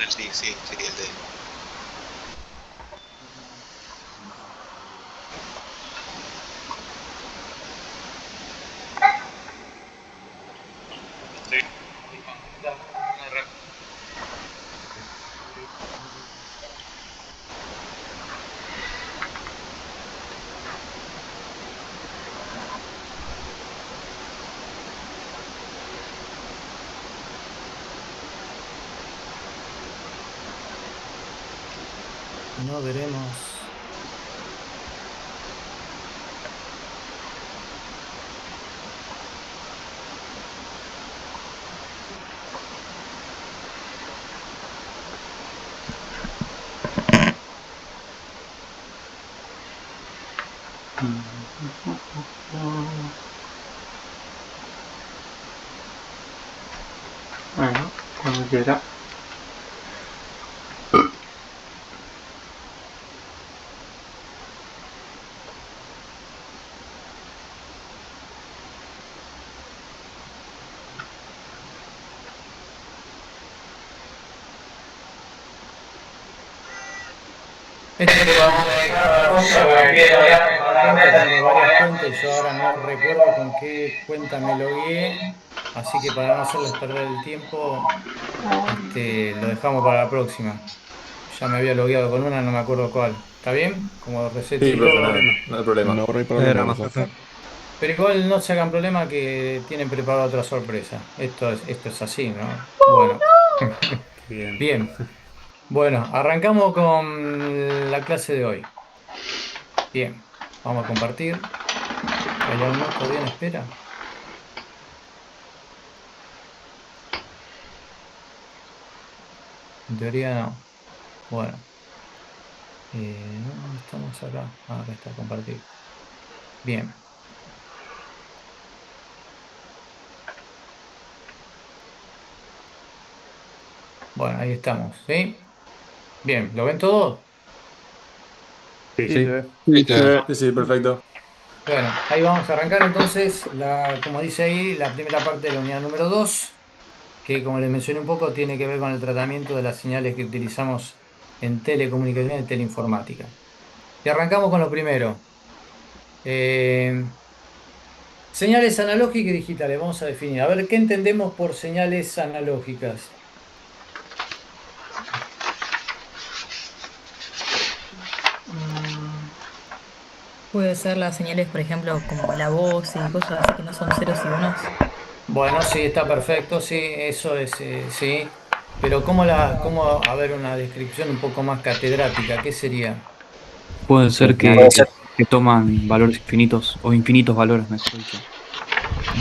Sí, sí, sería el D. Estoy. Si no, veremos. Bueno, cuando quiera. Esto lo vamos a dejar para la próxima porque cada uno con una cuenta, tenemos varias cuentas y yo ahora no recuerdo con qué cuenta me logueé, así que para no hacerles perder el tiempo, lo dejamos para la próxima. Ya me había logueado con una, no me acuerdo cuál. ¿Está bien? Como Sí, reseteo y profe, todo. no hay problema. No hay problema, Era profe. profe. Pero igual no se hagan problema que tienen preparada otra sorpresa. Esto es así, ¿no? Bueno, Bien. bien. Bueno, arrancamos con la clase de hoy. Bien, vamos a compartir. ¿Hay alguno todavía en espera? En teoría no. Bueno, ¿dónde estamos acá? Ah, acá está, compartir. Bien. Bueno, ahí estamos, ¿sí? Bien, ¿lo ven todos? Sí, Sí, se sí. ve. Sí, Sí. Sí, sí, perfecto. Bueno, ahí vamos a arrancar entonces, como dice ahí, la primera parte de la unidad número 2, que como les mencioné un poco, tiene que ver con el tratamiento de las señales que utilizamos en telecomunicaciones y teleinformática. Y arrancamos con lo primero. Eh, Señales analógicas y digitales, vamos a definir. A ver, ¿qué entendemos por señales analógicas? Puede ser las señales, por ejemplo, como la voz y cosas así que no son ceros y unos. Bueno, sí, está perfecto, sí, eso es, sí. Pero a ver, una descripción un poco más catedrática, ¿qué sería? Puede ser Señales. que toman valores infinitos o infinitos valores, mejor dicho.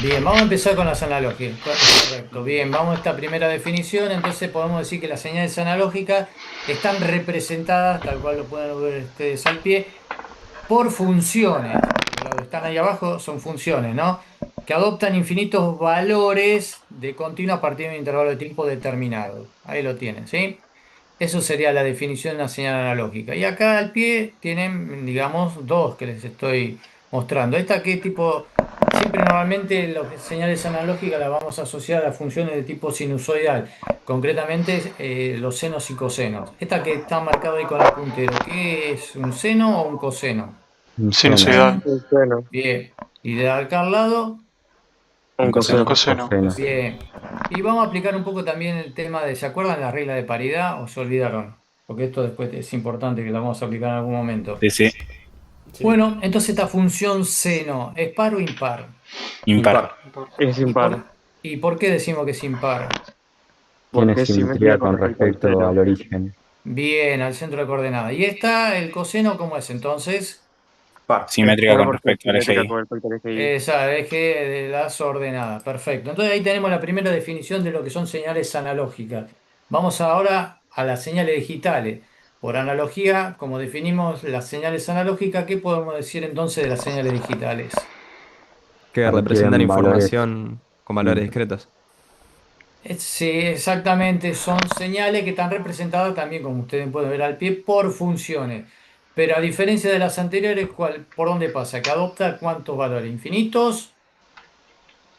Bien, vamos a empezar con las analógicas. Correcto. Bien, vamos a esta primera definición. Entonces podemos decir que las señales analógicas están representadas, tal cual lo pueden ver ustedes al pie, por funciones. Lo que están ahí abajo son funciones, ¿no? Que adoptan infinitos valores de continuo a partir de un intervalo de tiempo determinado. Ahí lo tienen, ¿sí? Eso sería la definición de una señal analógica. Y acá al pie tienen, digamos, dos que les estoy mostrando. Esta que tipo, siempre normalmente las señales analógicas las vamos a asociar a funciones de tipo sinusoidal, concretamente los senos y cosenos. Esta que está marcada ahí con el puntero, ¿qué es? ¿Un seno o un coseno? Un seno. Sinusoidal. bueno, Bien. Y de acá al lado, Un un Un coseno. coseno. coseno. Coseno. bien. Y vamos a aplicar un poco también el tema de, ¿se acuerdan la regla de paridad o se olvidaron? Porque esto después es importante que la vamos a aplicar en algún momento. Sí, sí. Sí. Bueno, entonces esta función seno, ¿es par o impar? Impar. Impar. Es ¿Y impar, por qué decimos que es impar? Tiene porque es simetría simetría con con respecto al respecto al cero. origen. Bien, al centro de coordenadas. ¿Y esta, el coseno, cómo es entonces? Par. Es Simétrica par con porque es respecto al eje simétrica Y. con respecto al eje Y. Esa eje de las ordenadas. Perfecto. Entonces ahí tenemos la primera definición de lo que son señales analógicas. Vamos ahora a las señales digitales. Por analogía, como definimos las señales analógicas, ¿qué podemos decir entonces de las señales digitales? Que representan Requieren valores información con valores finitos. discretos. Sí, exactamente, son señales que están representadas también, como ustedes pueden ver al pie, por funciones. Pero a diferencia de las anteriores, ¿por dónde pasa? ¿Que adopta cuántos valores? ¿Infinitos?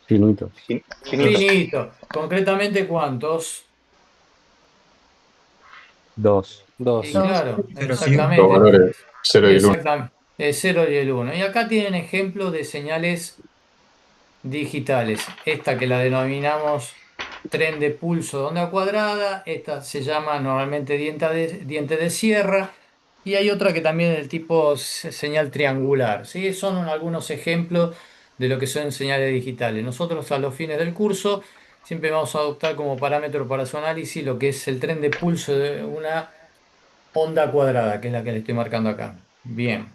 Finitos. Finitos. Finitos. Concretamente, ¿cuántos? 2. Y 2. claro, Cero, sí. Los exactamente. valores 0 y el 1. Exactamente. El 0 y el 1. Y acá tienen ejemplos de señales digitales. Esta que la denominamos tren de pulso de onda cuadrada. Esta se llama normalmente diente de sierra. Y hay otra que también es del tipo señal triangular. ¿Sí? Son algunos ejemplos de lo que son señales digitales. Nosotros a los fines del curso siempre vamos a adoptar como parámetro para su análisis lo que es el tren de pulso de una onda cuadrada, que es la que le estoy marcando acá. Bien.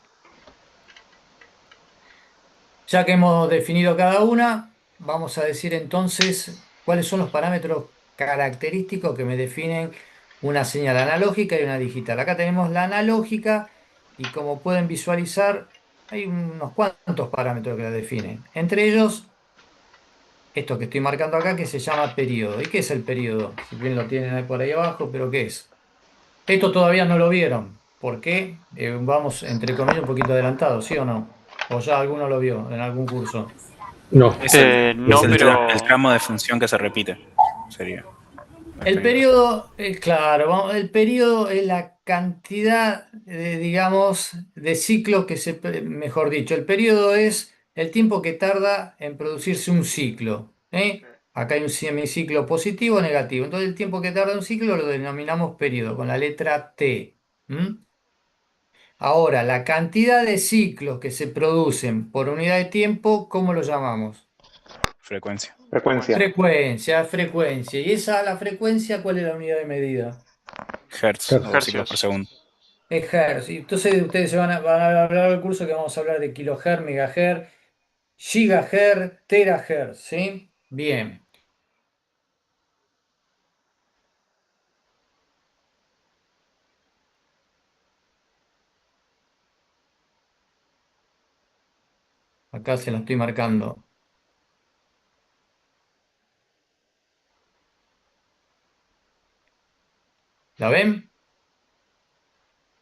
Ya que hemos definido cada una, vamos a decir entonces cuáles son los parámetros característicos que me definen una señal analógica y una digital. Acá tenemos la analógica y como pueden visualizar, hay unos cuantos parámetros que la definen. Entre ellos, esto que estoy marcando acá que se llama periodo. ¿Y qué es el periodo? Si bien lo tienen ahí por ahí abajo, pero ¿qué es? Esto todavía no lo vieron. ¿Por qué? Vamos, entre comillas, un poquito adelantados, ¿sí o no? O ya alguno lo vio en algún curso. No. No, El pero tramo de función que se repite. Sería. El periodo, claro, el periodo es la cantidad, digamos, de ciclos que mejor dicho, el periodo es el tiempo que tarda en producirse un ciclo. ¿Eh? Acá hay un semiciclo positivo o negativo. Entonces el tiempo que tarda un ciclo lo denominamos periodo, con la letra T. ¿Mm? Ahora, la cantidad de ciclos que se producen por unidad de tiempo, ¿cómo lo llamamos? Frecuencia. Frecuencia. Frecuencia. ¿Y la frecuencia, cuál es la unidad de medida? Hertz o ciclos por segundo. Es Hertz. Y entonces ustedes van a hablar del curso que vamos a hablar de kilohertz, megahertz, gigahertz, terahertz, ¿sí? Bien. Acá se la estoy marcando. ¿La ven?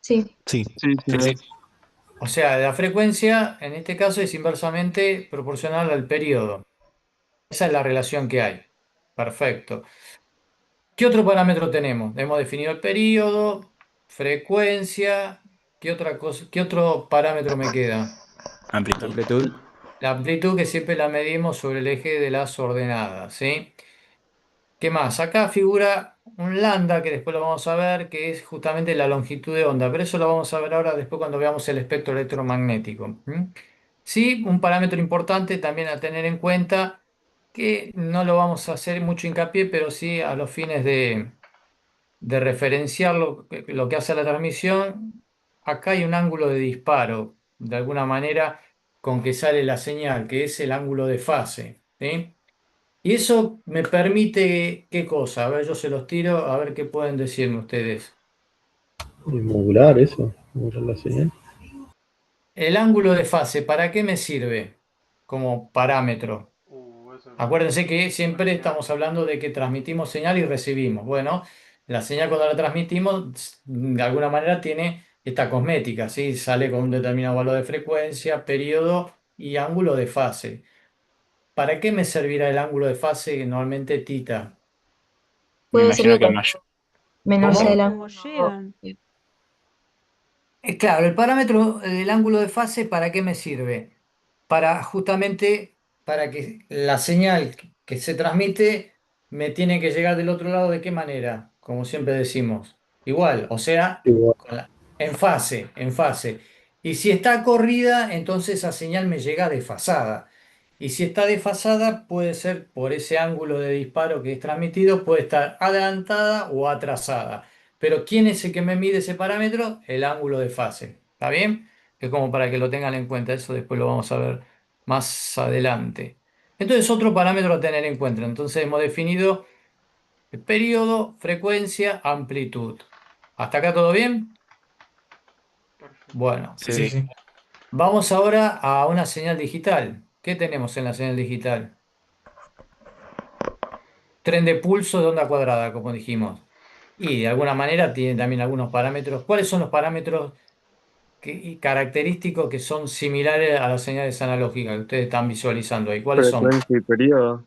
Sí. Sí. Sí, sí, Sí. O sea, la frecuencia en este caso es inversamente proporcional al periodo. Esa es la relación que hay. Perfecto. ¿Qué otro parámetro tenemos? Hemos definido el periodo, frecuencia. ¿Qué otra cosa, qué otro parámetro me queda? Amplitud. Amplitud. La amplitud que siempre la medimos sobre el eje de las ordenadas, ¿sí? ¿Qué más? Acá figura un lambda, que después lo vamos a ver, que es justamente la longitud de onda, pero eso lo vamos a ver ahora después cuando veamos el espectro electromagnético. Sí, un parámetro importante también a tener en cuenta, que no lo vamos a hacer mucho hincapié, pero sí a los fines de referenciar lo que hace la transmisión. Acá hay un ángulo de disparo, de alguna manera, con que sale la señal, que es el ángulo de fase, ¿sí? Y eso me permite, ¿qué cosa? A ver, yo se los tiro, a ver qué pueden decirme ustedes. Modular eso, modular la señal. El ángulo de fase, ¿para qué me sirve como parámetro? Acuérdense que siempre estamos hablando de que transmitimos señal y recibimos. Bueno, la señal cuando la transmitimos, de alguna manera tiene esta cosmética, ¿sí? Sale con un determinado valor de frecuencia, periodo y ángulo de fase. ¿Para qué me servirá el ángulo de fase normalmente tita? Me Puede imagino servir que cuando menor sea ¿Cómo? el Como ángulo. llegan. Claro, el parámetro del ángulo de fase, ¿para qué me sirve? Justamente para que la señal que se transmite me tiene que llegar del otro lado, ¿de qué manera? Como siempre decimos, igual, o sea, Igual. en fase, en fase. Y si está corrida, entonces esa señal me llega desfasada. Y si está desfasada, puede ser por ese ángulo de disparo que es transmitido, puede estar adelantada o atrasada. Pero ¿quién es el que me mide ese parámetro? El ángulo de fase. ¿Está bien? Es como para que lo tengan en cuenta. Eso después lo vamos a ver más adelante. Entonces, otro parámetro a tener en cuenta. Entonces, hemos definido el periodo, frecuencia, amplitud. ¿Hasta acá todo bien? Bueno, Sí. vamos ahora a una señal digital. ¿Qué tenemos en la señal digital? Tren de pulso de onda cuadrada, como dijimos. Y de alguna manera tiene también algunos parámetros. ¿Cuáles son los parámetros y característicos que son similares a las señales analógicas que ustedes están visualizando ahí? ¿Cuáles son? Frecuencia y periodo.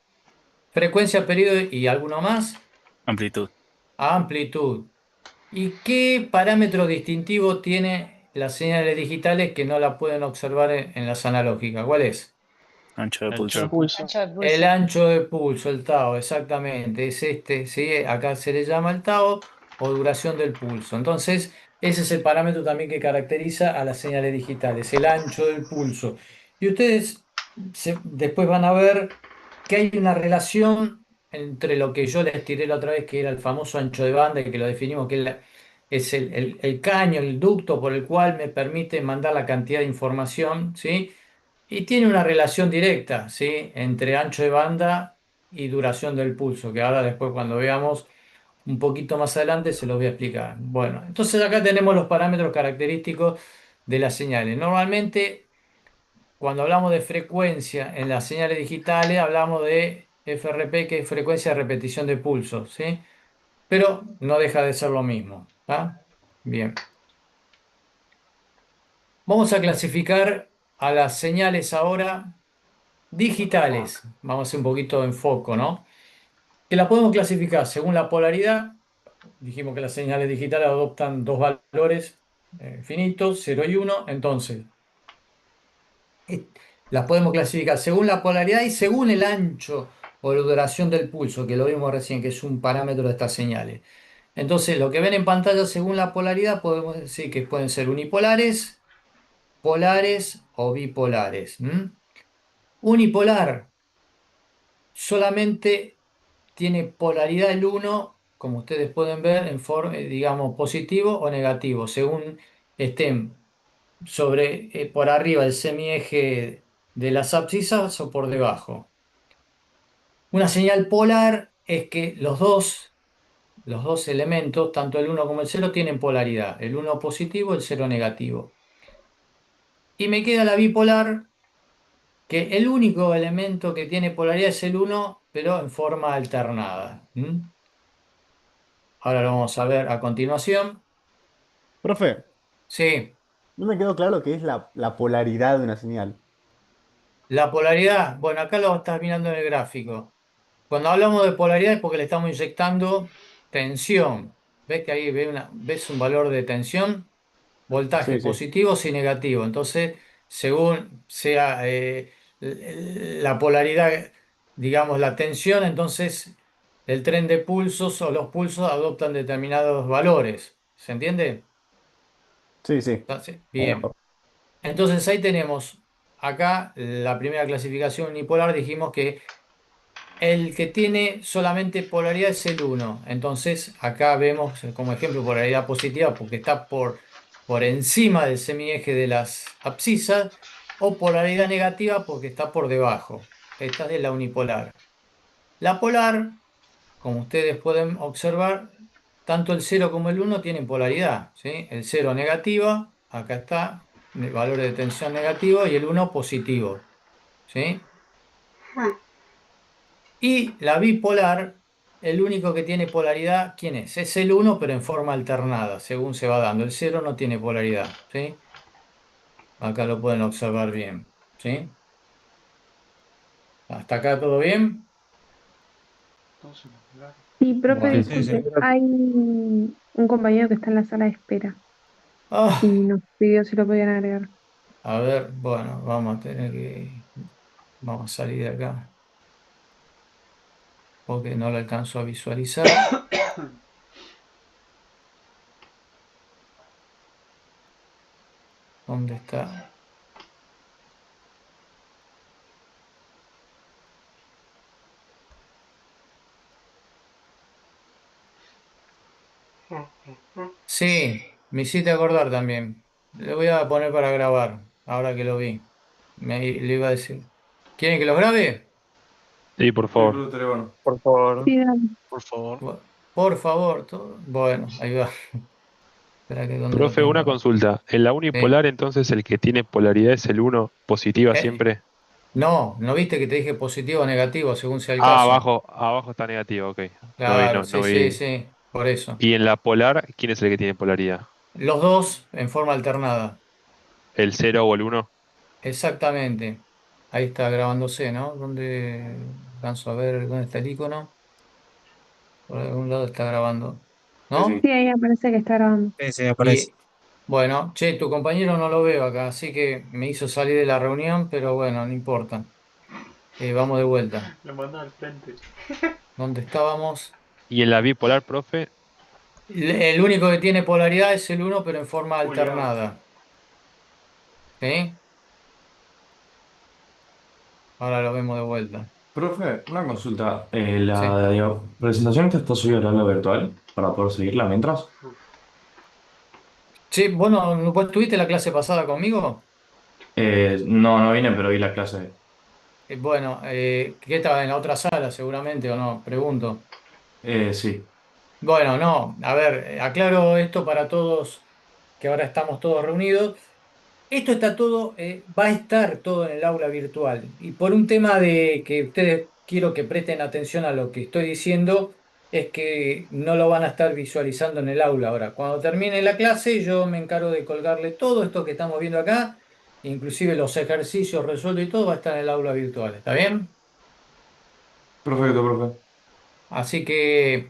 Frecuencia, periodo y alguno más. Amplitud. Amplitud. ¿Y qué parámetro distintivo tiene las señales digitales que no la pueden observar en las analógicas? ¿Cuál es? Ancho de Ancho de pulso. pulso. El ancho de pulso, el tau, exactamente, es este, ¿sí? Acá se le llama el tau o duración del pulso. Entonces, ese es el parámetro también que caracteriza a las señales digitales, el ancho del pulso. Y ustedes después van a ver que hay una relación entre lo que yo les tiré la otra vez, que era el famoso ancho de banda, y que lo definimos que es el caño, el ducto por el cual me permite mandar la cantidad de información, ¿sí? Y tiene una relación directa, ¿sí? Entre ancho de banda y duración del pulso, que ahora después cuando veamos un poquito más adelante se los voy a explicar. Bueno, entonces acá tenemos los parámetros característicos de las señales. Normalmente cuando hablamos de frecuencia en las señales digitales hablamos de FRP, que es frecuencia de repetición de pulsos, ¿sí? Pero no deja de ser lo mismo, ¿tá? Bien. Vamos a clasificar a las señales ahora digitales. Vamos a hacer un poquito de enfoque, ¿no? Que la podemos clasificar según la polaridad. Dijimos que las señales digitales adoptan dos valores finitos, 0 y 1. Entonces, eh, las podemos clasificar según la polaridad y según el ancho o la duración del pulso, que lo vimos recién, que es un parámetro de estas señales. Entonces, lo que ven en pantalla según la polaridad, podemos decir que pueden ser unipolares, polares o bipolares. Unipolar solamente tiene polaridad el uno, como ustedes pueden ver, en forma, digamos, positivo o negativo, según estén por arriba del semieje de las abscisas o por debajo. Una señal polar es que los dos elementos, tanto el uno como el cero, tienen polaridad, el uno positivo, el cero negativo. Y me queda la bipolar, que el único elemento que tiene polaridad es el uno, pero en forma alternada. Ahora lo vamos a ver a continuación. Profe, Sí, no me quedó claro qué es la polaridad de una señal. la polaridad, bueno, acá lo estás mirando en el gráfico. Cuando hablamos de polaridad es porque le estamos inyectando tensión. ¿Ves que ahí ves un valor de tensión? Voltaje Sí, sí. positivos y negativo. Entonces, según sea la polaridad, digamos, la tensión, entonces el tren de pulsos o los pulsos adoptan determinados valores. ¿Se entiende? Sí, sí. Entonces, Ahí bien. mejor. Entonces ahí tenemos acá la primera clasificación unipolar. Dijimos que el que tiene solamente polaridad es el uno. Entonces acá vemos como ejemplo polaridad positiva porque está por encima del semieje de las abscisas, o polaridad negativa porque está por debajo. Esta es la unipolar. La polar, como ustedes pueden observar, tanto el cero como el uno tienen polaridad, ¿sí? El cero negativa, acá está, el valor de tensión negativo, y el uno positivo, ¿sí? Y la bipolar, el único que tiene polaridad, ¿quién es? Es el uno, pero en forma alternada, según se va dando. El cero no tiene polaridad, ¿sí? Acá lo pueden observar bien, ¿sí? ¿Hasta acá todo bien? Sí, profe, Bueno. Sí, sí. disculpe, hay un compañero que está en la sala de espera y Ah, nos pidió si lo podían agregar. a ver, bueno, vamos a salir de acá porque no lo alcanzo a visualizar. ¿Dónde está? Sí, me hiciste acordar también. Le voy a poner para grabar, ahora que lo vi. Le iba a decir. ¿Quieren que los grabe? Sí, por favor. Por favor. Sí, dale. Por favor. Por favor. Bueno, ahí va. Espera que dónde lo Profe, una tengo. consulta. En la Sí. unipolar, entonces, el que tiene polaridad es el uno positiva Eh, siempre. no, ¿no viste que te dije positivo o negativo según sea el Ah, caso? abajo está negativo, ok. Claro, No sí, sí, vi. sí, por eso. Y en la polar, ¿quién es el que tiene polaridad? Los dos en forma alternada. ¿El cero o el uno? Exactamente. Ahí está grabándose, ¿no? ¿Dónde alcanzo a ver dónde está el icono? Por algún lado está grabando. ¿no? Sí, ahí aparece que está grabando. Sí, sí, aparece. Y bueno, che, tu compañero no lo veo acá, así que me hizo salir de la reunión, pero bueno, no importa. Vamos de vuelta. Lo mandó al frente. ¿Dónde estábamos? Y en la bipolar, profe, El único que tiene polaridad es el uno, pero en forma Julián. alternada. ¿Sí? Ahora lo vemos de vuelta. Profe, una consulta. Sí. Presentación esta está subida al aula virtual para poder seguirla mientras. Sí, bueno, ¿vos tuviste la clase pasada conmigo? No, no vine, pero vi la clase. Bueno, ¿qué estaba en la otra sala seguramente o no? Pregunto. Sí. Bueno, no, a ver, aclaro esto para todos, que ahora estamos todos reunidos. Esto está todo, va a estar todo en el aula virtual. Y por un tema de que ustedes quiero que presten atención a lo que estoy diciendo, es que no lo van a estar visualizando en el aula ahora. Cuando termine la clase, yo me encargo de colgarle todo esto que estamos viendo acá, inclusive los ejercicios resueltos y todo va a estar en el aula virtual. ¿Está bien? Perfecto, profe. Así que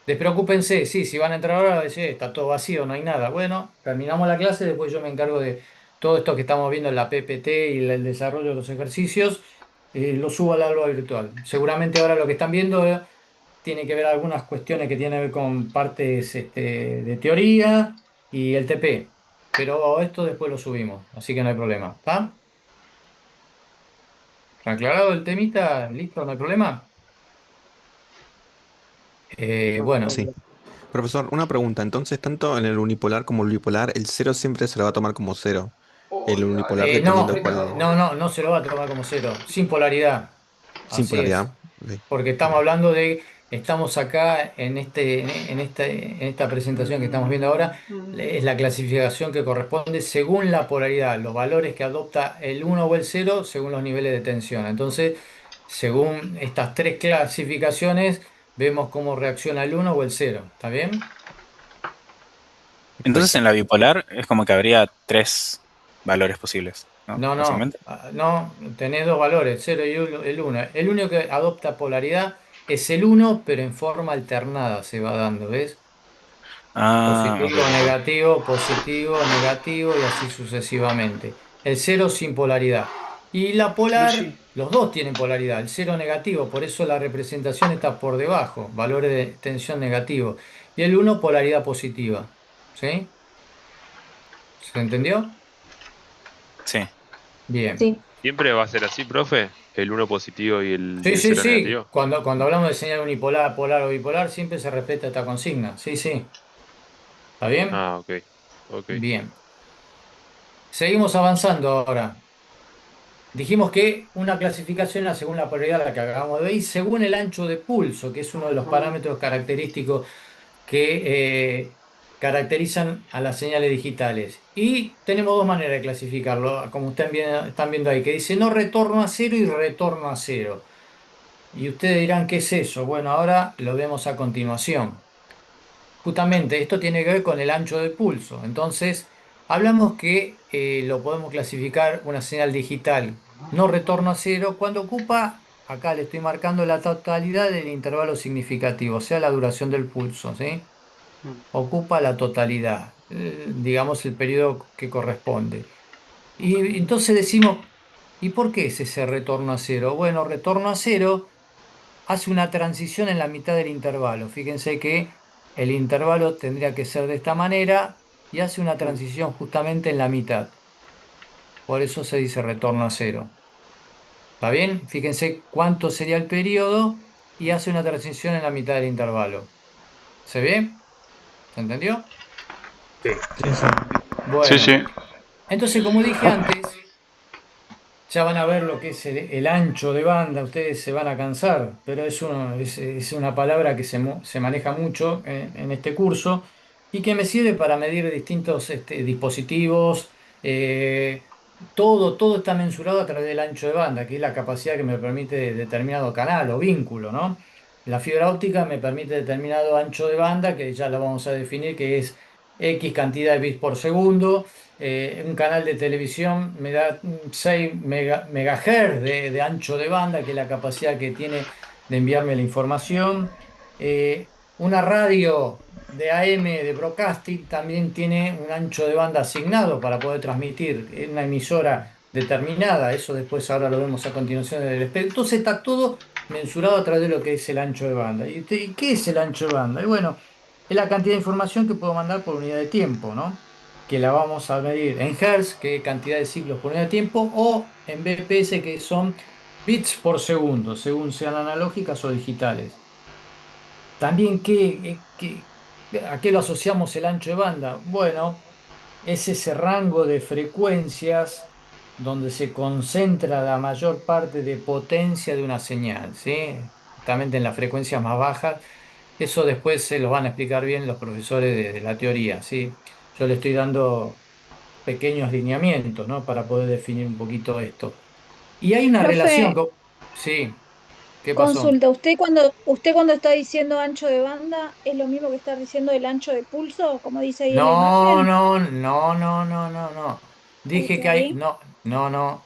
despreocúpense, sí, si van a entrar ahora, van a decir, está todo vacío, no hay nada. Bueno, terminamos la clase, después yo me encargo de todo esto que estamos viendo en la PPT y el desarrollo de los ejercicios, lo subo al aula virtual. Seguramente ahora lo que están viendo tiene que ver algunas cuestiones que tienen que ver con partes de teoría y el TP, pero esto después lo subimos, así que no hay problema. ¿Está? ¿Aclarado el temita? ¿Listo? ¿No hay problema? Bueno. Sí. Profesor, una pregunta. Entonces, tanto en el unipolar como el bipolar, el cero siempre se lo va a tomar como cero. El unipolar No, dependiendo cuál. no se lo va a tomar como cero, sin polaridad. Sin Así es. polaridad. Ok. Porque estamos hablando estamos acá en esta presentación que estamos viendo ahora, es la clasificación que corresponde según la polaridad, los valores que adopta el uno o el cero según los niveles de tensión. Entonces, según estas tres clasificaciones, vemos cómo reacciona el uno o el cero. ¿Está bien? Entonces en la bipolar es como que habría 3 valores posibles, ¿no? No, Básicamente. no, tenés dos valores, 0 y el 1. El único que adopta polaridad es el uno, pero en forma alternada se va dando, ¿ves? Ah, Positivo, ok. negativo, negativo y así sucesivamente. El cero sin polaridad. Y la polar, Lucy. los dos tienen polaridad, el cero negativo, por eso la representación está por debajo, valores de tensión negativo. Y el uno polaridad positiva. ¿Sí? ¿Se entendió? Sí. Bien. Sí. ¿siempre va a ser así, profe? ¿El uno positivo y y Sí, el sí, cero sí. negativo? Cuando hablamos de señal unipolar, polar o bipolar, siempre se respeta esta consigna. Sí, sí. ¿Está bien? Ah, ok. Ok. Bien. Seguimos avanzando ahora. Dijimos que una clasificación era según la polaridad la que acabamos de ver y según el ancho de pulso, que es uno de los parámetros característicos que caracterizan a las señales digitales. Y tenemos dos maneras de clasificarlo, como ustedes están viendo ahí, que dice no retorno a cero y retorno a cero. Y ustedes dirán, ¿qué es eso? Bueno, ahora lo vemos a continuación. Justamente esto tiene que ver con el ancho de pulso. Entonces, hablamos que lo podemos clasificar una señal digital no retorno a cero cuando ocupa, acá le estoy marcando la totalidad del intervalo significativo, o sea, la duración del pulso, ¿sí? Ocupa la totalidad, digamos el periodo que corresponde. Y entonces decimos, ¿y por qué es ese retorno a cero? Bueno, retorno a cero hace una transición en la mitad del intervalo. Fíjense que el intervalo tendría que ser de esta manera y hace una transición justamente en la mitad. Por eso se dice retorno a cero. ¿Está bien? Fíjense cuánto sería el periodo y hace una transición en la mitad del intervalo. ¿Se ve? ¿Se entendió? Sí. Sí, sí. Sí, Bueno, sí. entonces como dije antes, ya van a ver lo que es el ancho de banda, ustedes se van a cansar, pero es una palabra que se maneja mucho en este curso y que me sirve para medir distintos dispositivos. Todo está mensurado a través del ancho de banda, que es la capacidad que me permite determinado canal o vínculo, ¿no? La fibra óptica me permite determinado ancho de banda, que ya lo vamos a definir, que es X cantidad de bits por segundo. Un canal de televisión me da 6 megahertz de ancho de banda, que es la capacidad que tiene de enviarme la información. Una radio de AM de broadcasting también tiene un ancho de banda asignado para poder transmitir en una emisora determinada. Eso después ahora lo vemos a continuación del espectro. Entonces está todo mensurado a través de lo que es el ancho de banda. ¿Y qué es el ancho de banda? Y bueno, es la cantidad de información que puedo mandar por unidad de tiempo, ¿no? Que la vamos a medir en Hertz, que es cantidad de ciclos por unidad de tiempo, o en BPS, que son bits por segundo, según sean analógicas o digitales. También, ¿a qué lo asociamos el ancho de banda? Bueno, es ese rango de frecuencias donde se concentra la mayor parte de potencia de una señal, ¿sí? Justamente en las frecuencias más bajas. Eso después se los van a explicar bien los profesores de la teoría, ¿sí? Yo le estoy dando pequeños lineamientos, ¿no? Para poder definir un poquito esto. Y hay una relación Profe, con... Sí, ¿qué pasó? consulta, ¿usted cuando está diciendo ancho de banda es lo mismo que está diciendo el ancho de pulso, como dice ahí en la No, imagen? no, no, no, no, no, no. Dije Ok, que hay... No, no, no.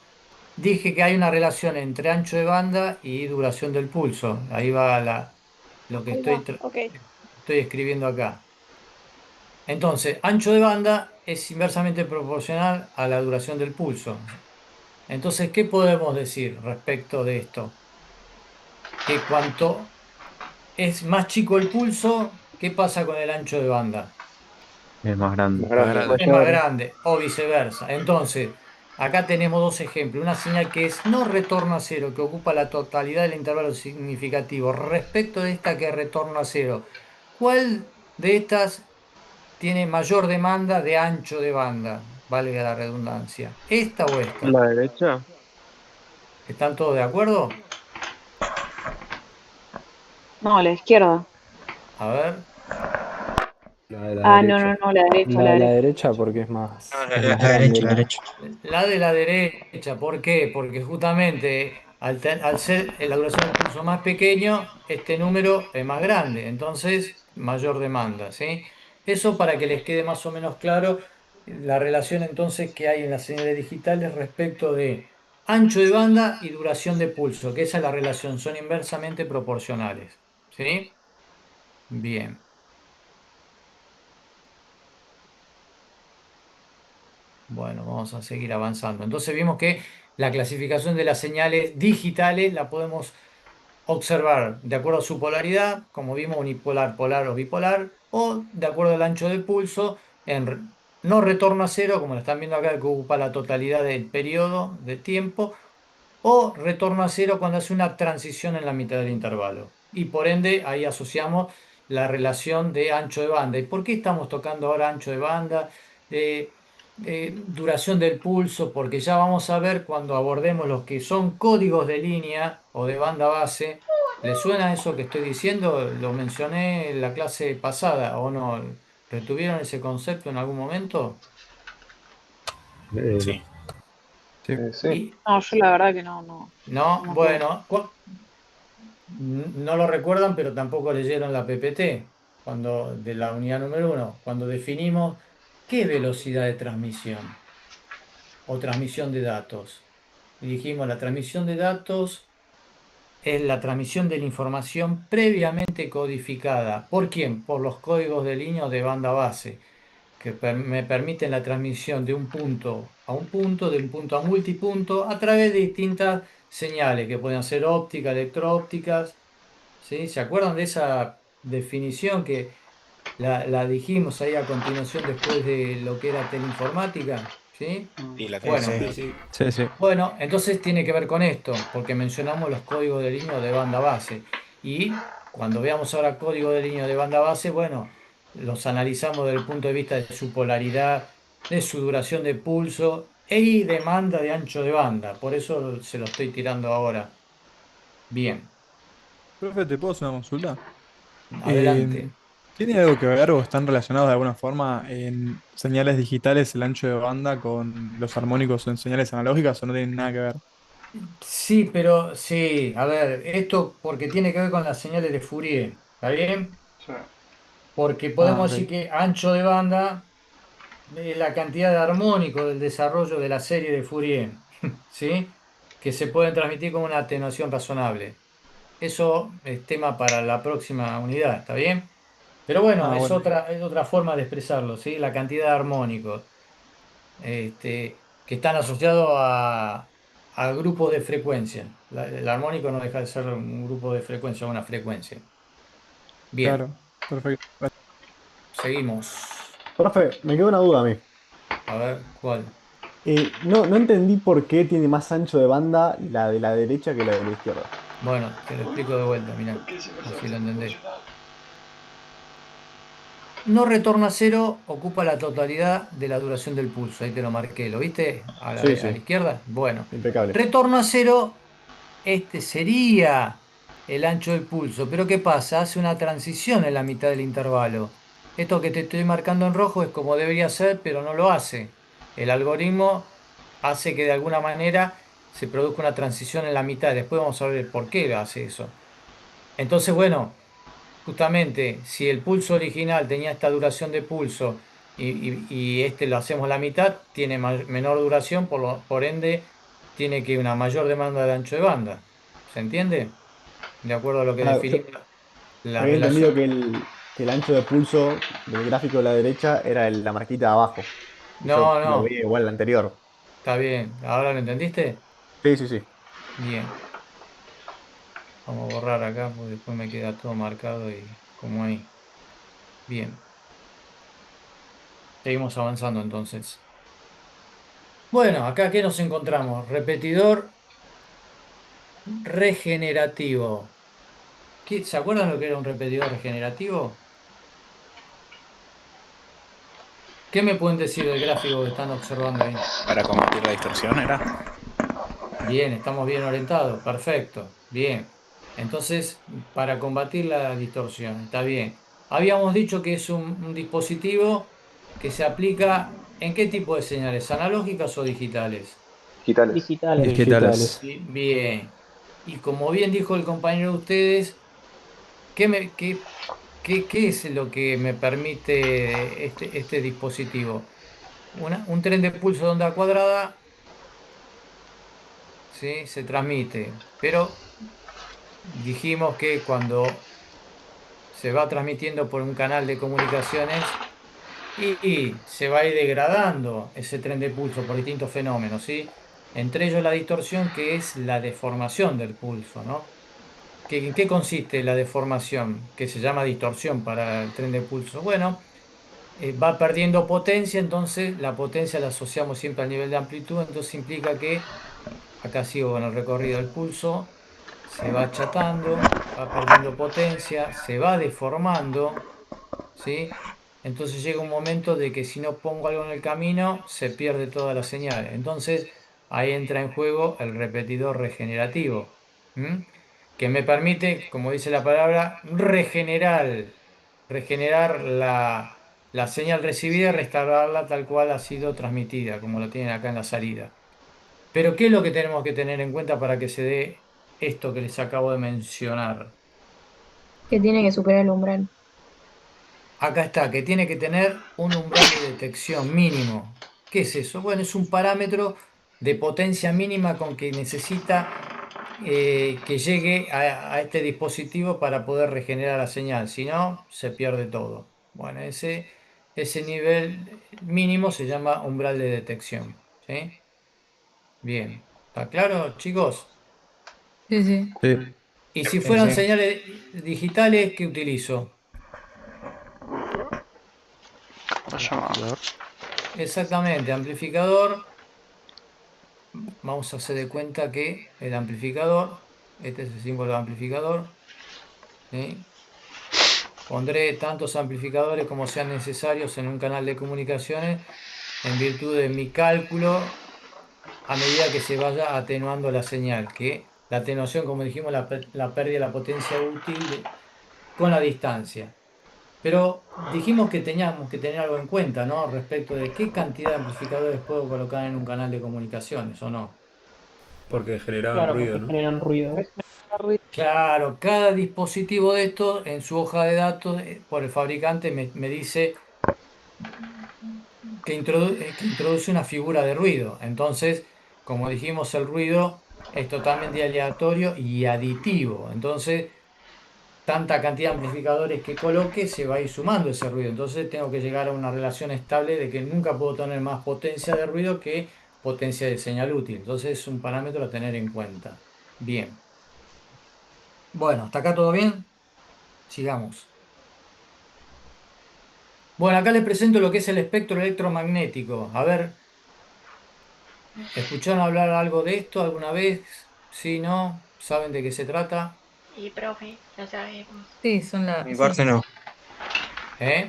Dije que hay una relación entre ancho de banda y duración del pulso. Ahí va lo que ahí estoy, va, ok. estoy escribiendo acá. Entonces, ancho de banda es inversamente proporcional a la duración del pulso. Entonces, ¿qué podemos decir respecto de esto? Que cuanto es más chico el pulso, ¿qué pasa con el ancho de banda? Es más grande. Más Más grande. grande. Es más grande, o viceversa. Entonces, acá tenemos dos ejemplos. Una señal que es no retorno a cero, que ocupa la totalidad del intervalo significativo. Respecto de esta que retorno a cero, ¿cuál de estas tiene mayor demanda de ancho de banda? Valga la redundancia. ¿Esta o esta? La derecha. ¿Están todos de acuerdo? No, la izquierda. A ver. La de la Ah, no, no, derecha. no, la derecha, La la de la derecha. derecha porque es No, más, la, es la- más la grande derecha, la la. derecha. La de la derecha, ¿por qué? Porque justamente al ser la duración del pulso más pequeño, este número es más grande, entonces mayor demanda, ¿sí? Eso para que les quede más o menos claro la relación entonces que hay en las señales digitales respecto de ancho de banda y duración de pulso, que esa es la relación, son inversamente proporcionales, ¿sí? Bien. Bueno, vamos a seguir avanzando. Entonces vimos que la clasificación de las señales digitales la podemos observar de acuerdo a su polaridad, como vimos, unipolar, polar o bipolar, o de acuerdo al ancho del pulso, no retorno a cero, como lo están viendo acá, que ocupa la totalidad del periodo de tiempo, o retorno a cero cuando hace una transición en la mitad del intervalo. Y por ende, ahí asociamos la relación de ancho de banda. ¿Y por qué estamos tocando ahora ancho de banda? Eh, Duración del pulso, porque ya vamos a ver cuando abordemos los que son códigos de línea o de banda base. ¿Les suena eso que estoy diciendo? Lo mencioné en la clase pasada, ¿o no? ¿Retuvieron ese concepto en algún momento? No. Sí. Sí. Sí. Y, No, yo la verdad que no, no, no, no me acuerdo. bueno, no lo recuerdan, pero tampoco leyeron la PPT, cuando, de la unidad número uno, cuando definimos qué es velocidad de transmisión o transmisión de datos. Y dijimos, la transmisión de datos es la transmisión de la información previamente codificada. ¿Por quién? Por los códigos de línea o de banda base, que me permiten la transmisión de un punto a un punto, de un punto a multipunto, a través de distintas señales, que pueden ser ópticas, electro-ópticas. ¿Sí? ¿Se acuerdan de esa definición que la dijimos ahí a continuación después de lo que era teleinformática? ¿Sí? Sí, la Bueno, tengo. Sí, sí. bueno, entonces tiene que ver con esto, porque mencionamos los códigos de línea de banda base. Y cuando veamos ahora código de línea de banda base, bueno, los analizamos desde el punto de vista de su polaridad, de su duración de pulso y demanda de ancho de banda. Por eso se lo estoy tirando ahora. Bien, Profe, ¿te puedo hacer una consulta? adelante. ¿Tiene algo que ver o están relacionados de alguna forma en señales digitales el ancho de banda con los armónicos en señales analógicas o no tienen nada que ver? Sí, pero sí, a ver, esto porque tiene que ver con las señales de Fourier, ¿está bien? Sí. Porque Ah, podemos decir ok. que ancho de banda es la cantidad de armónicos del desarrollo de la serie de Fourier, ¿sí? Que se pueden transmitir con una atenuación razonable. Eso es tema para la próxima unidad, ¿está bien? Pero bueno, Ah, es bueno. otra forma de expresarlo, ¿sí? La cantidad de armónicos que están asociados a grupos de frecuencia. El armónico no deja de ser un grupo de frecuencia, una frecuencia. Bien, Claro, perfecto. seguimos. Profe, me quedó una duda a mí. A ver, ¿cuál? No entendí por qué tiene más ancho de banda la de la derecha que la de la izquierda. Bueno, te lo explico de vuelta, mirá, así lo entendés. No retorna a cero, ocupa la totalidad de la duración del pulso. Ahí te lo marqué, ¿lo viste? Sí, A la sí, izquierda. Bueno, impecable. retorno a cero, este sería el ancho del pulso. Pero ¿qué pasa? Hace una transición en la mitad del intervalo. Esto que te estoy marcando en rojo es como debería ser, pero no lo hace. El algoritmo hace que de alguna manera se produzca una transición en la mitad. Después vamos a ver por qué hace eso. Entonces, bueno. Justamente, si el pulso original tenía esta duración de pulso y este lo hacemos la mitad, tiene menor duración, por ende, tiene que una mayor demanda de ancho de banda. ¿Se entiende? De acuerdo a lo que Ah, yo definimos la había entendido relación. que el ancho de pulso del gráfico de la derecha era la marquita de abajo. Y yo No, lo no, veía igual al anterior. está bien. ¿Ahora lo entendiste? Sí, sí, sí. Bien. Vamos a borrar acá porque después me queda todo marcado y como ahí. Bien. Seguimos avanzando entonces. Bueno, acá ¿qué nos encontramos? Repetidor regenerativo. ¿Se acuerdan lo que era un repetidor regenerativo? ¿Qué me pueden decir del gráfico que están observando ahí? Para combatir la distorsión era. Bien, estamos bien orientados. Perfecto. Bien. Entonces, para combatir la distorsión, está bien. Habíamos dicho que es un dispositivo que se aplica ¿en qué tipo de señales? ¿Analógicas o digitales? Digitales. Digitales. Bien. Y como bien dijo el compañero de ustedes, ¿qué, qué es lo que me permite este dispositivo? Un tren de pulso de onda cuadrada, ¿sí? Se transmite, pero dijimos que cuando se va transmitiendo por un canal de comunicaciones y se va a ir degradando ese tren de pulso por distintos fenómenos, ¿sí? Entre ellos la distorsión, que es la deformación del pulso, ¿no? ¿En qué consiste la deformación? Que se llama distorsión para el tren de pulso. Bueno, va perdiendo potencia, entonces la potencia la asociamos siempre al nivel de amplitud, entonces implica que, acá sigo con el recorrido del pulso, se va achatando, va perdiendo potencia, se va deformando, ¿sí? Entonces llega un momento de que si no pongo algo en el camino, se pierde toda la señal. Entonces ahí entra en juego el repetidor regenerativo, ¿m? Que me permite, como dice la palabra, regenerar la señal recibida y restaurarla tal cual ha sido transmitida, como lo tienen acá en la salida. Pero ¿qué es lo que tenemos que tener en cuenta para que se dé esto que les acabo de mencionar? Que tiene que superar el umbral. Acá está, que tiene que tener un umbral de detección mínimo. ¿Qué es eso? Bueno, es un parámetro de potencia mínima con que necesita que llegue a este dispositivo para poder regenerar la señal. Si no, se pierde todo. Bueno, ese nivel mínimo se llama umbral de detección. ¿Sí? Bien. ¿Está claro, chicos? Sí, sí. Sí. Y si Sí, fueran sí. señales digitales, ¿qué utilizo? Amplificador. Exactamente, amplificador. Vamos a hacer de cuenta que el amplificador, este es el símbolo de amplificador, ¿sí? Pondré tantos amplificadores como sean necesarios en un canal de comunicaciones en virtud de mi cálculo a medida que se vaya atenuando la señal, que la atenuación, como dijimos, la pérdida de la potencia útil con la distancia. Pero dijimos que teníamos que tener algo en cuenta, ¿no? Respecto de qué cantidad de amplificadores puedo colocar en un canal de comunicaciones o no. Porque generaban Claro, ruido, porque ¿no? generan ruido. Claro, cada dispositivo de estos en su hoja de datos por el fabricante me dice que introduce una figura de ruido. Entonces, como dijimos, el ruido es totalmente aleatorio y aditivo. Entonces, tanta cantidad de amplificadores que coloque, se va a ir sumando ese ruido. Entonces tengo que llegar a una relación estable de que nunca puedo tener más potencia de ruido que potencia de señal útil. Entonces es un parámetro a tener en cuenta. Bien. Bueno, ¿hasta acá todo bien? Sigamos. Bueno, acá les presento lo que es el espectro electromagnético. A ver, ¿escucharon hablar algo de esto alguna vez? ¿Sí, no? ¿Saben de qué se trata? Y profe, ya sabemos. Sí, son la. Mi Sí. parte no. ¿Eh?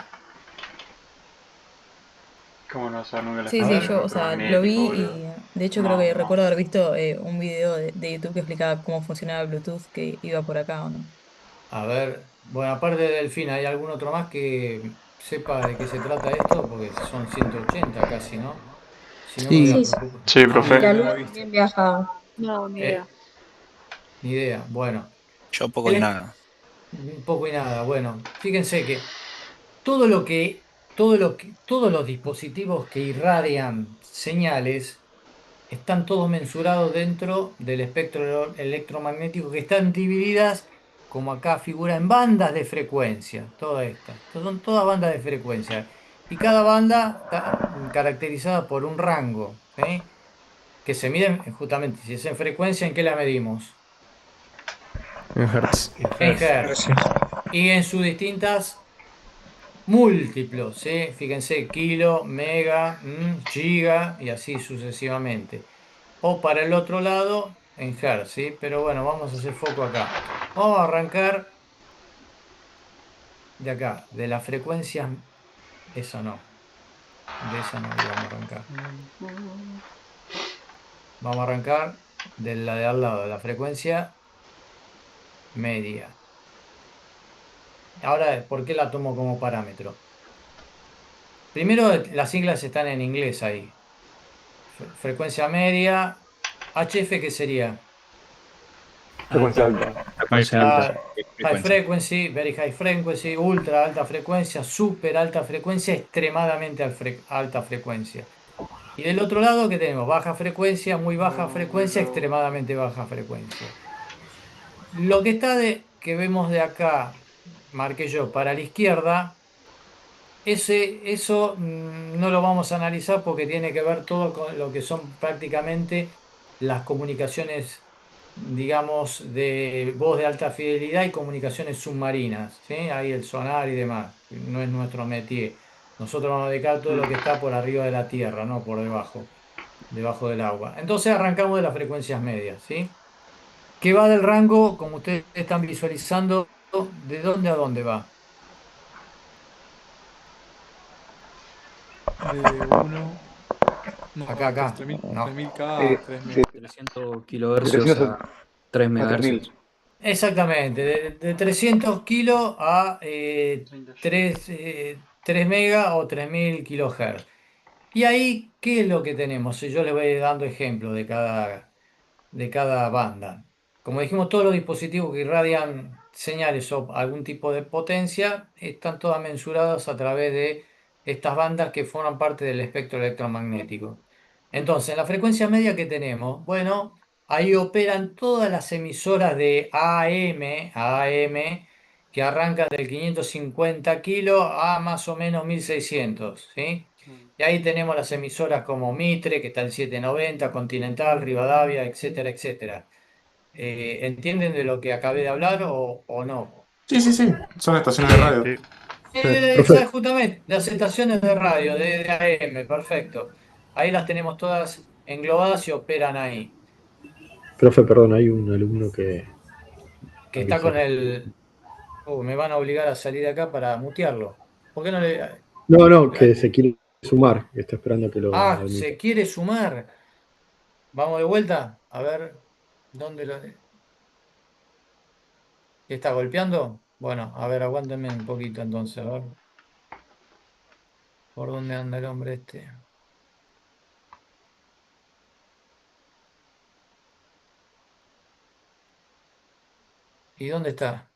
¿Cómo no saber nunca la Sí, A sí, ver. yo, o sea, lo vi y de hecho creo que recuerdo haber visto un video de YouTube que explicaba cómo funcionaba Bluetooth que iba por acá o no. A ver, bueno, aparte de Delfín, ¿hay algún otro más que sepa de qué se trata esto? Porque son 180 casi, ¿no? Si no me voy a Sí, preocupar. Sí, Ah, profe. la No luz lo he visto. también viaja. No, ni idea. ni idea. Bueno, Yo poco él y es nada. un poco y nada. Bueno, fíjense que todos los dispositivos que irradian señales están todos mensurados dentro del espectro electromagnético que están divididas, como acá figura, en bandas de frecuencia. Todas estas. Son todas bandas de frecuencia. Y cada banda está caracterizada por un rango, ¿sí? Que se miden justamente, si es en frecuencia, ¿en qué la medimos? En Hertz. En Hertz. Y en sus distintas múltiplos, ¿sí? Fíjense, kilo, mega, giga y así sucesivamente. O para el otro lado, en Hertz, ¿sí? Pero bueno, vamos a hacer foco acá. Vamos a arrancar de acá, de la frecuencia, eso no, de esa no vamos a arrancar. Vamos a arrancar de la de al lado, de la frecuencia media. Ahora, ¿por qué la tomo como parámetro? Primero, las siglas están en inglés ahí. Frecuencia media. HF, ¿qué sería? Frecuencia alta. Frecuencia alta. High frequency, very high frequency, ultra alta frecuencia, super alta frecuencia, extremadamente alta frecuencia. Y del otro lado, ¿qué tenemos? Baja frecuencia, muy baja frecuencia, extremadamente baja frecuencia. Lo que está que vemos de acá, marqué yo, para la izquierda, eso no lo vamos a analizar porque tiene que ver todo con lo que son prácticamente las comunicaciones, digamos, de voz de alta fidelidad y comunicaciones submarinas, ¿sí? Ahí el sonar y demás, no es nuestro métier. Nosotros vamos a dedicar todo lo que está por arriba de la tierra, no por debajo del agua. Entonces arrancamos de las frecuencias medias, ¿sí? Que va del rango, como ustedes están visualizando, ¿de dónde a dónde va? De 1. No, Acá. 3000, No. 3000K a 3000. 300 kilohercios a 3 megahercios. Exactamente, de 300 kilos a 3 mega o 3000 kilohertz. Y ahí, ¿qué es lo que tenemos? Si yo les voy dando ejemplos de cada banda. Como dijimos, todos los dispositivos que irradian señales o algún tipo de potencia están todas mensuradas a través de estas bandas que forman parte del espectro electromagnético. Entonces, en la frecuencia media que tenemos, bueno, ahí operan todas las emisoras de AM, que arrancan del 550 kilos a más o menos 1600, ¿sí? Y ahí tenemos las emisoras como Mitre, que está en 790, Continental, Rivadavia, etcétera, etcétera. ¿Entienden de lo que acabé de hablar o no? Sí, sí, sí. Son estaciones de radio. Sí. Profe, Justamente, las estaciones de radio, de AM, perfecto. Ahí las tenemos todas englobadas y operan ahí. profe, perdón, hay un alumno que Que está con avisa. el... me van a obligar a salir de acá para mutearlo. ¿Por qué no le...? No, que se quiere sumar, que está esperando que lo Ah, admita. se quiere sumar. Vamos de vuelta. A ver, ¿dónde lo...? ¿Qué está golpeando? Bueno, a ver, aguántenme un poquito entonces, a ver. ¿Por dónde anda el hombre este? ¿Y dónde está?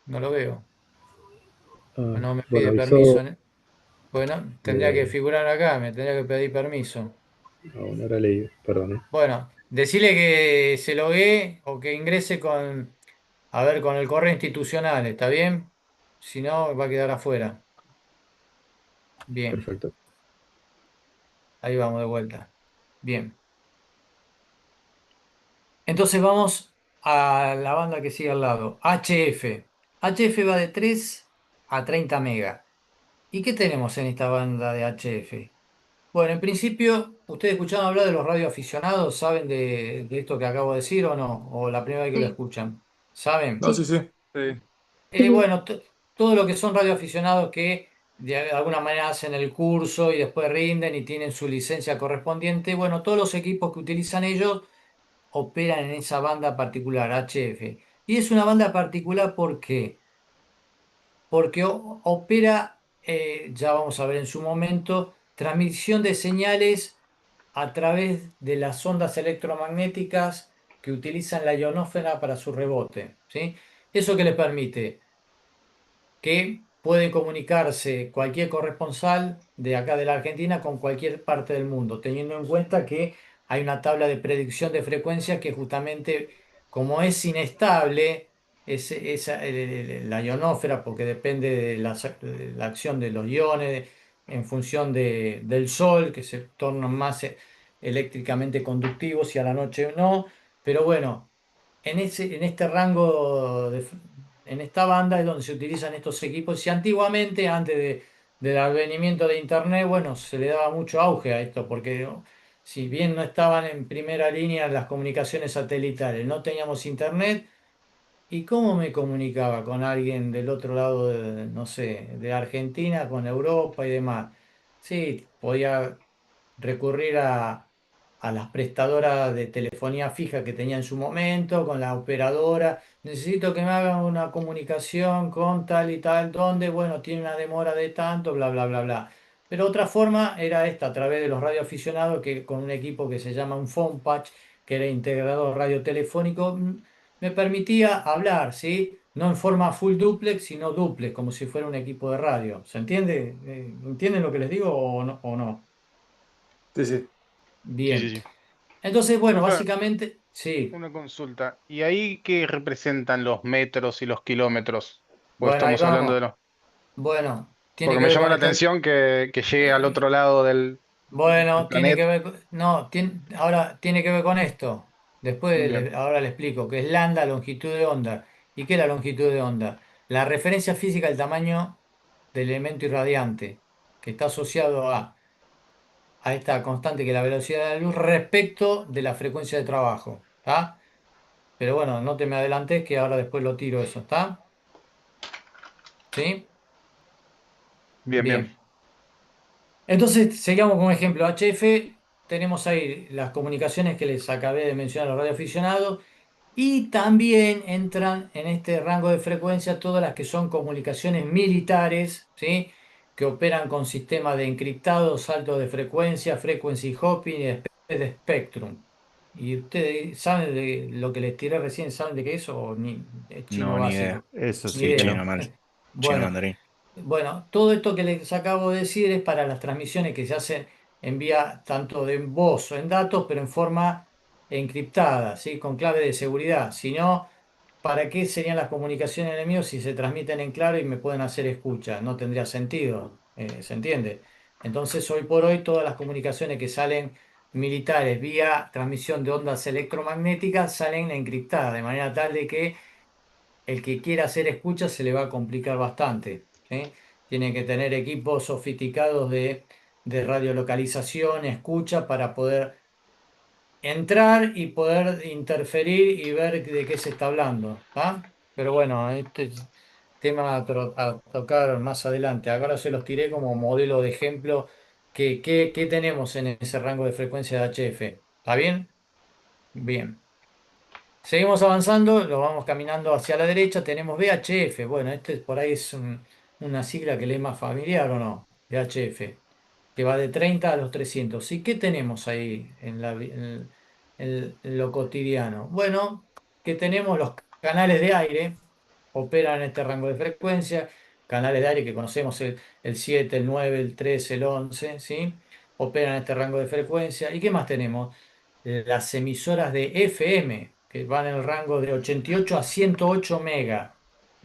No lo veo. Ah, No me bueno, pide avisó. permiso. Bueno, tendría que eh, figurar acá, me tendría que pedir permiso. bueno, ahora leí, perdón. Bueno, decirle que se loguee o que ingrese con A ver, con el correo institucional, ¿está bien? Si no, va a quedar afuera. Bien, Perfecto. ahí vamos de vuelta. Bien. Entonces vamos a la banda que sigue al lado. HF. HF va de 3 a 30 megas. ¿Y qué tenemos en esta banda de HF? Bueno, en principio, ¿ustedes escucharon hablar de los radioaficionados? ¿Saben de esto que acabo de decir o no? ¿O la primera vez que lo Sí, escuchan? ¿Saben? No, sí, sí. sí. Sí. Sí. Bueno, todo lo que son radioaficionados que de alguna manera hacen el curso y después rinden y tienen su licencia correspondiente, bueno, todos los equipos que utilizan ellos operan en esa banda particular, HF. Y es una banda particular ¿por qué? Porque opera, ya vamos a ver en su momento, transmisión de señales a través de las ondas electromagnéticas que utilizan la ionosfera para su rebote, ¿sí? ¿Eso que les permite? Que puede comunicarse cualquier corresponsal de acá de la Argentina con cualquier parte del mundo, teniendo en cuenta que hay una tabla de predicción de frecuencias que justamente, como es inestable, la ionósfera, porque depende de la acción de los iones en función del Sol, que se tornan más eléctricamente conductivos y a la noche no, pero bueno. En este rango, en esta banda es donde se utilizan estos equipos. Y antiguamente, del advenimiento de Internet, bueno, se le daba mucho auge a esto, porque ¿no? Si bien no estaban en primera línea las comunicaciones satelitales, no teníamos Internet, ¿y cómo me comunicaba con alguien del otro lado, no sé, de Argentina, con Europa y demás? Sí, podía recurrir a las prestadoras de telefonía fija que tenía en su momento, con la operadora. Necesito que me hagan una comunicación con tal y tal, donde, bueno, tiene una demora de tanto, bla, bla, bla, bla. Pero otra forma era esta, a través de los radioaficionados, que con un equipo que se llama un phone patch, que era integrador radiotelefónico, me permitía hablar, ¿sí? No en forma full duplex, sino duplex, como si fuera un equipo de radio. ¿Se entiende? ¿Entienden lo que les digo o no? ¿O no? Sí, sí. Sí, sí, Bien. sí. Entonces, bueno, Profe, básicamente, sí. una consulta. ¿Y ahí qué representan los metros y los kilómetros? ¿O Bueno, ahí estamos hablando de vamos. los...? Bueno, tiene Porque que me ver llama con la esto. atención que llegue al otro lado del Bueno, tiene que planeta. ver, no, ahora tiene que ver con esto. Después, Bien. ahora le explico, que es lambda, longitud de onda. ¿Y qué es la longitud de onda? La referencia física del tamaño del elemento irradiante, que está asociado a esta constante que es la velocidad de la luz respecto de la frecuencia de trabajo. ¿Está? Pero bueno, no te me adelantes que ahora después lo tiro eso, ¿está? ¿Sí? Bien, bien. Bien. Entonces, seguimos con un ejemplo HF. Tenemos ahí las comunicaciones que les acabé de mencionar a los radioaficionados. Y también entran en este rango de frecuencia todas las que son comunicaciones militares, ¿sí? Que operan con sistemas de encriptado, salto de frecuencia, frequency hopping y de spectrum. ¿Y ustedes saben de lo que les tiré recién? ¿Saben de qué es o ni es chino No, ni idea. básico? Eso Ni sí, idea. Chino no. mal. Chino Bueno, mandarín. bueno, todo esto que les acabo de decir es para las transmisiones que se hacen en vía tanto de voz o en datos, pero en forma encriptada, ¿sí? Con clave de seguridad. Si no, ¿para qué serían las comunicaciones enemigos si se transmiten en claro y me pueden hacer escucha? No tendría sentido, ¿se entiende? Entonces, hoy por hoy, todas las comunicaciones que salen militares vía transmisión de ondas electromagnéticas salen encriptadas, de manera tal de que el que quiera hacer escucha se le va a complicar bastante, ¿sí? Tiene que tener equipos sofisticados de radiolocalización, escucha, para poder entrar y poder interferir y ver de qué se está hablando, ¿tá? Pero bueno, este es tema a tocar más adelante. Ahora se los tiré como modelo de ejemplo que tenemos en ese rango de frecuencia de HF. ¿Está bien? Bien. Seguimos avanzando, lo vamos caminando hacia la derecha, tenemos VHF. Bueno, este por ahí es una sigla que le es más familiar o no, VHF, que va de 30 a los 300. ¿Y qué tenemos ahí en lo cotidiano? Bueno, que tenemos los canales de aire, operan en este rango de frecuencia, canales de aire que conocemos el 7, el 9, el 13, el 11, ¿sí? Operan en este rango de frecuencia. ¿Y qué más tenemos? Las emisoras de FM. que van en el rango de 88 a 108 mega.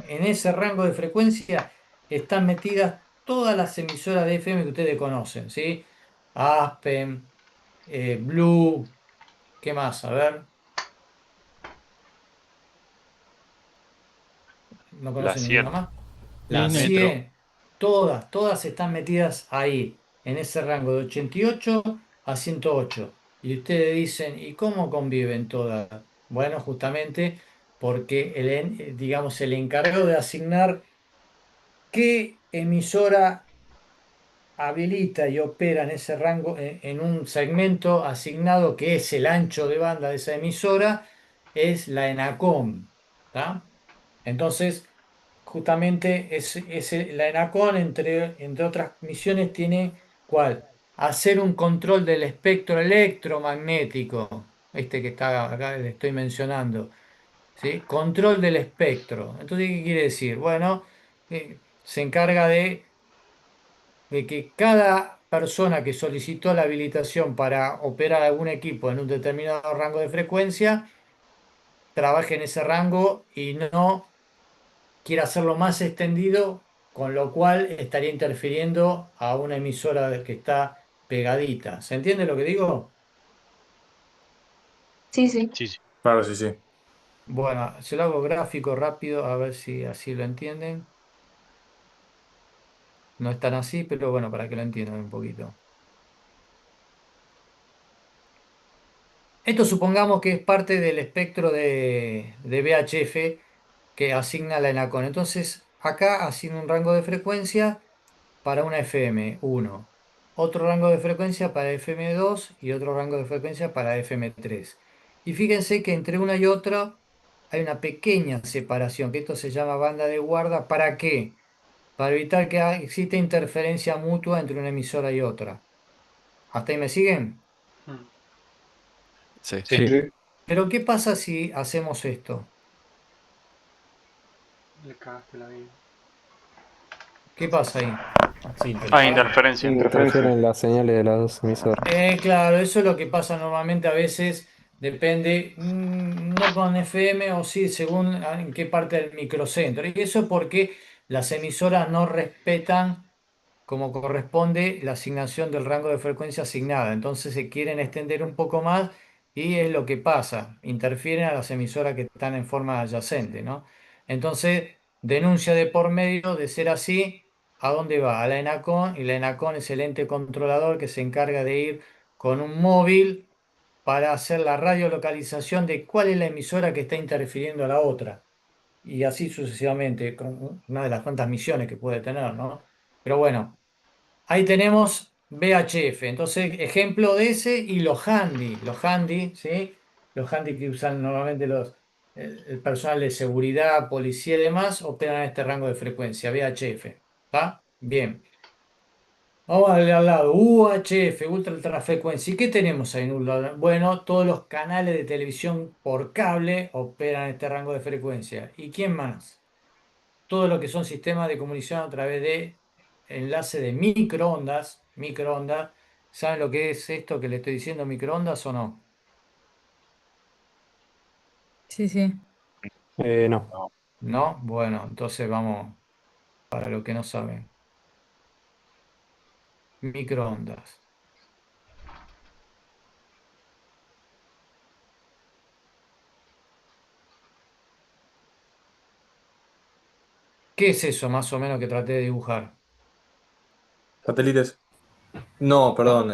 En ese rango de frecuencia están metidas todas las emisoras de FM que ustedes conocen, ¿sí? Aspen, Blue, ¿qué más? A ver, ¿no La conocen ninguna 100, más? la La Metro. 100, todas están metidas ahí, en ese rango de 88 a 108. Y ustedes dicen, ¿y cómo conviven todas? Bueno, justamente porque digamos, el encargado de asignar qué emisora habilita y opera en ese rango, en un segmento asignado que es el ancho de banda de esa emisora, es la ENACOM. ¿Tá? Entonces, justamente la ENACOM, entre otras misiones, tiene ¿cuál? Hacer un control del espectro electromagnético, este que está acá, le estoy mencionando. ¿Sí? Control del espectro. Entonces, ¿qué quiere decir? Bueno, se encarga de que cada persona que solicitó la habilitación para operar algún equipo en un determinado rango de frecuencia, trabaje en ese rango y no quiera hacerlo más extendido, con lo cual estaría interfiriendo a una emisora que está pegadita. ¿Se entiende lo que digo? Sí, sí. Sí, sí. Claro, sí, sí. Bueno, se lo hago gráfico rápido, a ver si así lo entienden. No es tan así, pero bueno, para que lo entiendan un poquito. Esto supongamos que es parte del espectro de VHF que asigna la ENACON. Entonces, acá asigna un rango de frecuencia para una FM 1, otro rango de frecuencia para FM 2 y otro rango de frecuencia para FM 3. Y fíjense que entre una y otra hay una pequeña separación, que esto se llama banda de guarda. ¿Para qué? Para evitar que exista interferencia mutua entre una emisora y otra. ¿Hasta ahí me siguen? Sí. Sí. Pero ¿qué pasa si hacemos esto? Le cagaste la vida. ¿Qué pasa ahí? Así, Ah, interferencia. Interfieren las señales de las dos emisoras. Claro, eso es lo que pasa normalmente a veces, depende, no con FM o sí, según en qué parte del microcentro. Y eso porque las emisoras no respetan como corresponde la asignación del rango de frecuencia asignada. Entonces se quieren extender un poco más y es lo que pasa, interfieren a las emisoras que están en forma adyacente, ¿no? Entonces, denuncia de por medio, de ser así, ¿a dónde va? A la ENACON, y la ENACON es el ente controlador que se encarga de ir con un móvil para hacer la radiolocalización de cuál es la emisora que está interfiriendo a la otra. Y así sucesivamente, con una de las tantas misiones que puede tener, ¿no? Pero bueno, ahí tenemos VHF. Entonces, ejemplo de ese y los handy. Los handy, ¿sí? Los handy que usan normalmente el personal de seguridad, policía y demás, operan en este rango de frecuencia, VHF. ¿Está? Bien. Vamos a darle al lado, UHF, ultra frecuencia. ¿Y qué tenemos ahí en un lado? Bueno, todos los canales de televisión por cable operan en este rango de frecuencia. ¿Y quién más? Todo lo que son sistemas de comunicación a través de enlace de microondas. Microondas. ¿Saben lo que es esto que le estoy diciendo, microondas o no? Sí, sí. No. ¿No? Bueno, entonces vamos para lo que no saben. Microondas. ¿Qué es eso más o menos que traté de dibujar? Satélites. No, perdón.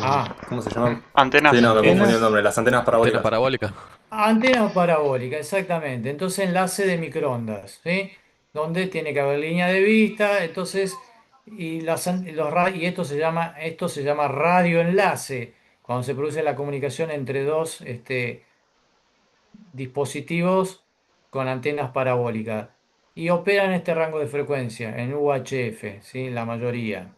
Ah, ¿Cómo se llaman? Antenas. Sí, no, me confundí el antenas. nombre. Las antenas parabólicas. parabólica. Antena parabólica, exactamente. Entonces enlace de microondas, ¿sí? Donde tiene que haber línea de vista, entonces, y esto se llama radioenlace, cuando se produce la comunicación entre dos dispositivos con antenas parabólicas. Y operan este rango de frecuencia, en UHF, ¿sí? La mayoría,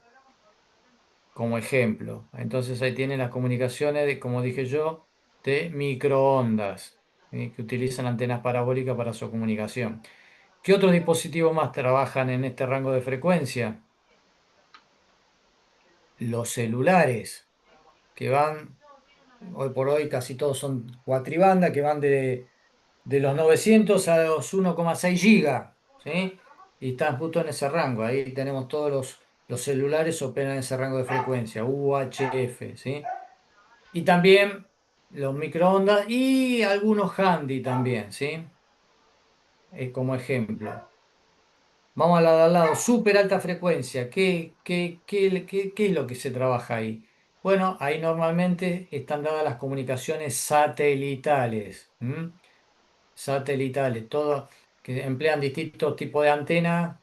como ejemplo. Entonces ahí tienen las comunicaciones de, como dije yo, de microondas, ¿sí? Que utilizan antenas parabólicas para su comunicación. ¿Qué otros dispositivos más trabajan en este rango de frecuencia? Los celulares, que van hoy por hoy casi todos son cuatribanda, que van de los 900 a los 1,6 gigas, ¿sí? Y están justo en ese rango. Ahí tenemos todos los celulares operan en ese rango de frecuencia, UHF, ¿sí? Y también los microondas y algunos handy también, ¿sí? Como ejemplo. Vamos a la de al lado, súper alta frecuencia. ¿Qué es lo que se trabaja ahí? Bueno, ahí normalmente están dadas las comunicaciones satelitales. Satelitales, todo que emplean distintos tipos de antenas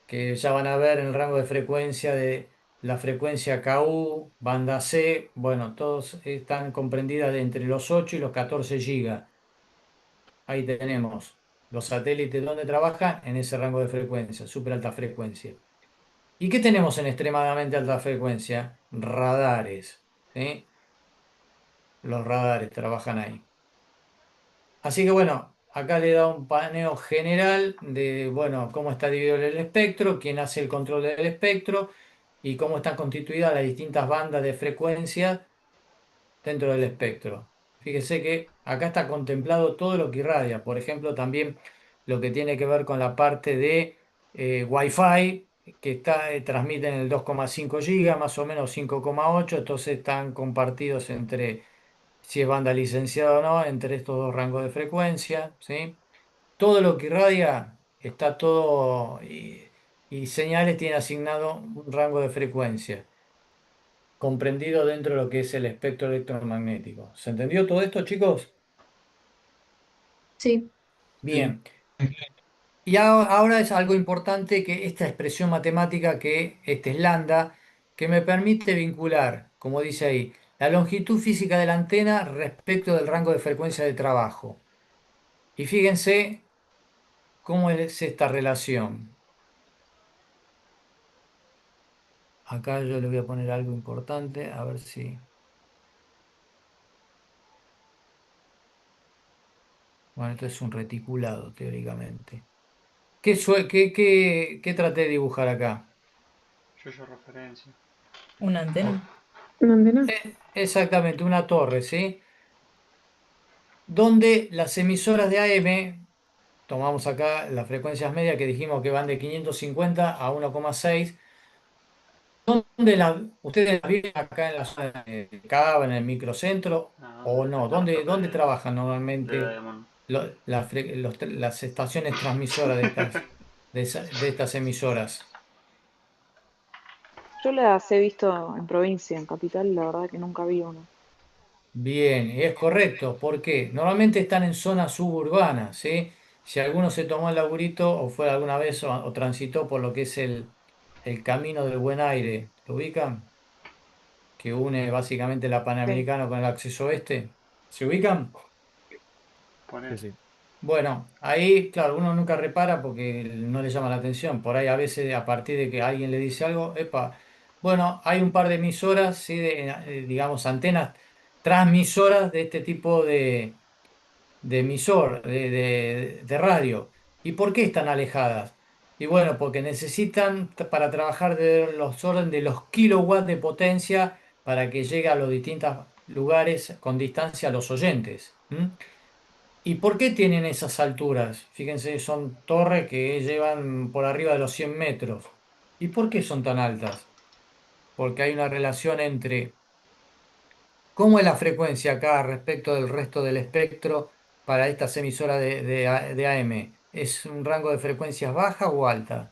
que ya van a ver en el rango de frecuencia de la frecuencia KU, banda C, bueno, todos están comprendidas de entre los 8 y los 14 gigas. Ahí tenemos los satélites donde trabajan en ese rango de frecuencia, súper alta frecuencia. ¿Y qué tenemos en extremadamente alta frecuencia? Radares, ¿sí? Los radares trabajan ahí. Así que bueno, acá le da un paneo general de, bueno, cómo está dividido el espectro, quién hace el control del espectro y cómo están constituidas las distintas bandas de frecuencia dentro del espectro. Fíjese que acá está contemplado todo lo que irradia. Por ejemplo, también lo que tiene que ver con la parte de Wi-Fi, que transmiten el 2,5 gigas, más o menos 5,8, entonces están compartidos entre si es banda licenciada o no, entre estos dos rangos de frecuencia, ¿sí? Todo lo que irradia está todo y señales tiene asignado un rango de frecuencia, comprendido dentro de lo que es el espectro electromagnético. ¿Se entendió todo esto, chicos? Sí. Bien. Y ahora es algo importante que esta expresión matemática que este es lambda, que me permite vincular, como dice ahí, la longitud física de la antena respecto del rango de frecuencia de trabajo. Y fíjense cómo es esta relación. Acá yo le voy a poner algo importante, a ver si... Bueno, esto es un reticulado, teóricamente. ¿Qué traté de dibujar acá? Yo referencia. ¿Una antena? ¿Una antena? Exactamente, una torre, ¿sí? Donde las emisoras de AM, tomamos acá las frecuencias medias que dijimos que van de 550 a 1,6. ¿Ustedes las viven acá en la zona de Cava, en el microcentro, o no? ¿Dónde trabajan normalmente las estaciones transmisoras de estas emisoras? Yo las he visto en provincia, en capital, la verdad que nunca vi una. Bien, y es correcto. ¿Por qué? Normalmente están en zonas suburbanas, ¿sí? Si alguno se tomó el laburito o fue alguna vez o transitó por lo que es el Camino del Buen Aire, ¿lo ubican? Que une básicamente la Sí. Panamericana con el acceso oeste. ¿Se ubican? Sí, sí. Bueno, ahí, claro, uno nunca repara porque no le llama la atención. Por ahí a veces a partir de que alguien le dice algo, epa, bueno, hay un par de emisoras, ¿sí? Digamos, antenas transmisoras de este tipo de emisor, de radio. ¿Y por qué están alejadas? Y bueno, porque necesitan para trabajar de los orden de los kilowatts de potencia para que llegue a los distintos lugares con distancia a los oyentes. ¿Y por qué tienen esas alturas? Fíjense, son torres que llevan por arriba de los 100 metros. ¿Y por qué son tan altas? Porque hay una relación entre cómo es la frecuencia acá respecto del resto del espectro para estas emisoras de AM. ¿Es un rango de frecuencias baja o alta?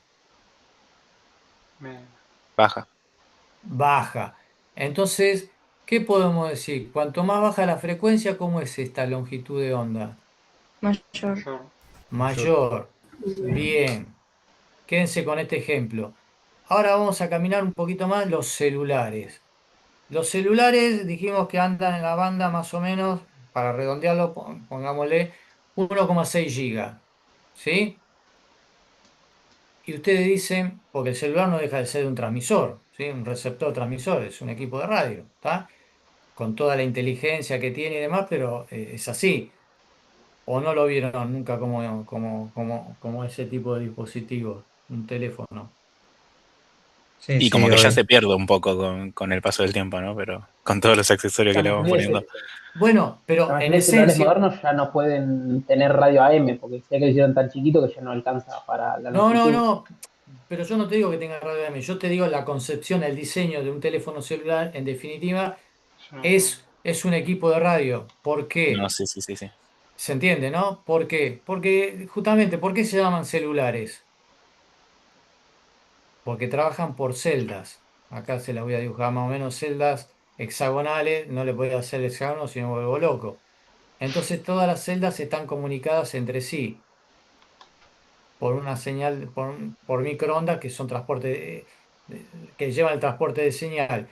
Baja. Baja. Entonces, ¿qué podemos decir? Cuanto más baja la frecuencia, ¿cómo es esta longitud de onda? Mayor. Mayor. Bien. Quédense con este ejemplo. Ahora vamos a caminar un poquito más los celulares. Los celulares dijimos que andan en la banda más o menos, para redondearlo, pongámosle 1,6 gigas. ¿Sí? Y ustedes dicen, porque el celular no deja de ser un transmisor, ¿sí? Un receptor transmisor, es un equipo de radio, ¿está? Con toda la inteligencia que tiene y demás, pero es así. ¿O no lo vieron nunca como ese tipo de dispositivo, un teléfono? Sí, Y sí, como que ya obvio. se pierde un poco con el paso del tiempo, ¿no? Pero con todos los accesorios que La le vamos mayoría poniendo. Bueno, La pero en mayoría de celulares esencia, modernos ya no pueden tener radio AM, porque sé que lo hicieron tan chiquito que ya no alcanza para la no, no, longitud. no, pero yo no te digo que tenga radio AM, yo te digo la concepción, el diseño de un teléfono celular, en definitiva, es un equipo de radio. ¿Por qué? No, sí, sí, sí, sí. ¿Se entiende, no? ¿Por qué? Porque justamente, ¿por qué se llaman celulares? Porque trabajan por celdas. Acá se las voy a dibujar más o menos celdas hexagonales, no le voy a hacer hexágono si no me vuelvo loco. Entonces todas las celdas están comunicadas entre sí por una señal, por microondas que son transporte, que llevan el transporte de señal.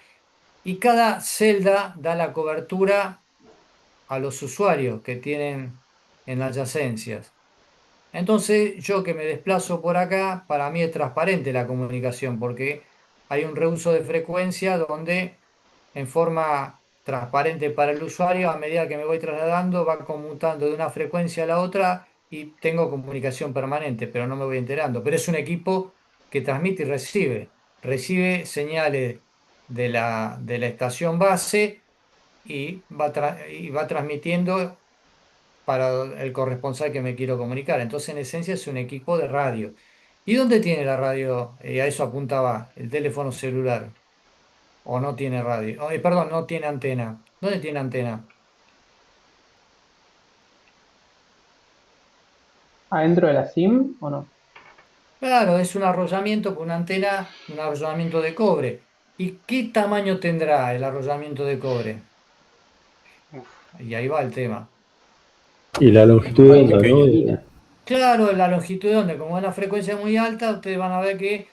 Y cada celda da la cobertura a los usuarios que tienen en las adyacencias. Entonces, yo que me desplazo por acá, para mí es transparente la comunicación, porque hay un reuso de frecuencia donde en forma transparente para el usuario, a medida que me voy trasladando, va conmutando de una frecuencia a la otra y tengo comunicación permanente, pero no me voy enterando. Pero es un equipo que transmite y recibe. Recibe señales de la estación base y va transmitiendo para el corresponsal que me quiero comunicar. Entonces, en esencia, es un equipo de radio. ¿Y dónde tiene la radio? A eso apuntaba el teléfono celular. ¿O no tiene radio? Perdón, no tiene antena. ¿Dónde tiene antena? ¿Adentro de la SIM o no? Claro, es un arrollamiento con una antena, un arrollamiento de cobre. ¿Y qué tamaño tendrá el arrollamiento de cobre? Y ahí va el tema. Y la longitud de onda, ¿no? Claro, la longitud de onda, como es una frecuencia muy alta, ustedes van a ver que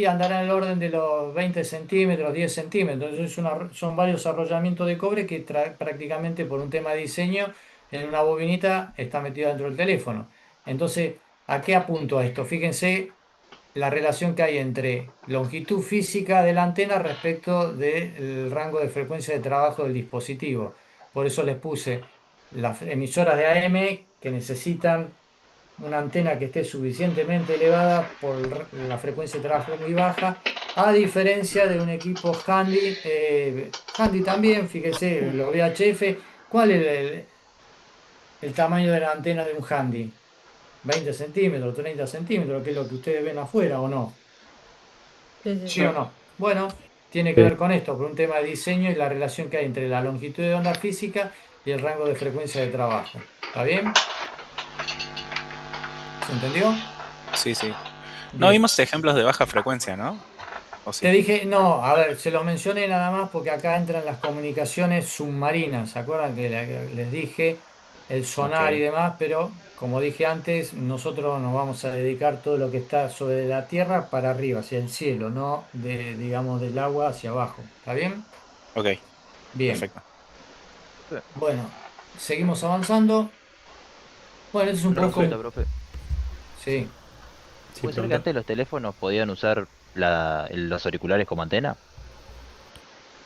andará en el orden de los 20 centímetros, 10 centímetros. Entonces son varios arrollamientos de cobre que prácticamente por un tema de diseño en una bobinita está metido dentro del teléfono. Entonces, ¿a qué apunto a esto? Fíjense la relación que hay entre longitud física de la antena respecto del rango de frecuencia de trabajo del dispositivo. Por eso les puse las emisoras de AM que necesitan una antena que esté suficientemente elevada por la frecuencia de trabajo muy baja, a diferencia de un equipo handy, handy también, fíjese, los VHF, ¿cuál es el tamaño de la antena de un handy? 20 centímetros, 30 centímetros, que es lo que ustedes ven afuera, ¿o no? Sí, sí, ¿Sí sí. o no? Bueno, tiene que ver con esto, por un tema de diseño y la relación que hay entre la longitud de onda física y el rango de frecuencia de trabajo. ¿Está bien? ¿Se entendió? Sí, sí. No Bien. vimos ejemplos de baja frecuencia, ¿no? ¿O sí? Te dije, no, a ver, se los mencioné nada más porque acá entran las comunicaciones submarinas. ¿Se acuerdan que les dije el sonar y Ok. demás? Pero como dije antes, nosotros nos vamos a dedicar todo lo que está sobre la tierra para arriba, hacia el cielo, no digamos, del agua hacia abajo. ¿Está bien? Ok, Bien. perfecto. Bueno, seguimos avanzando. Bueno, este es un Una poco. consulta, profe. Sí. ¿Puede ser que antes los teléfonos podían usar los auriculares como antena?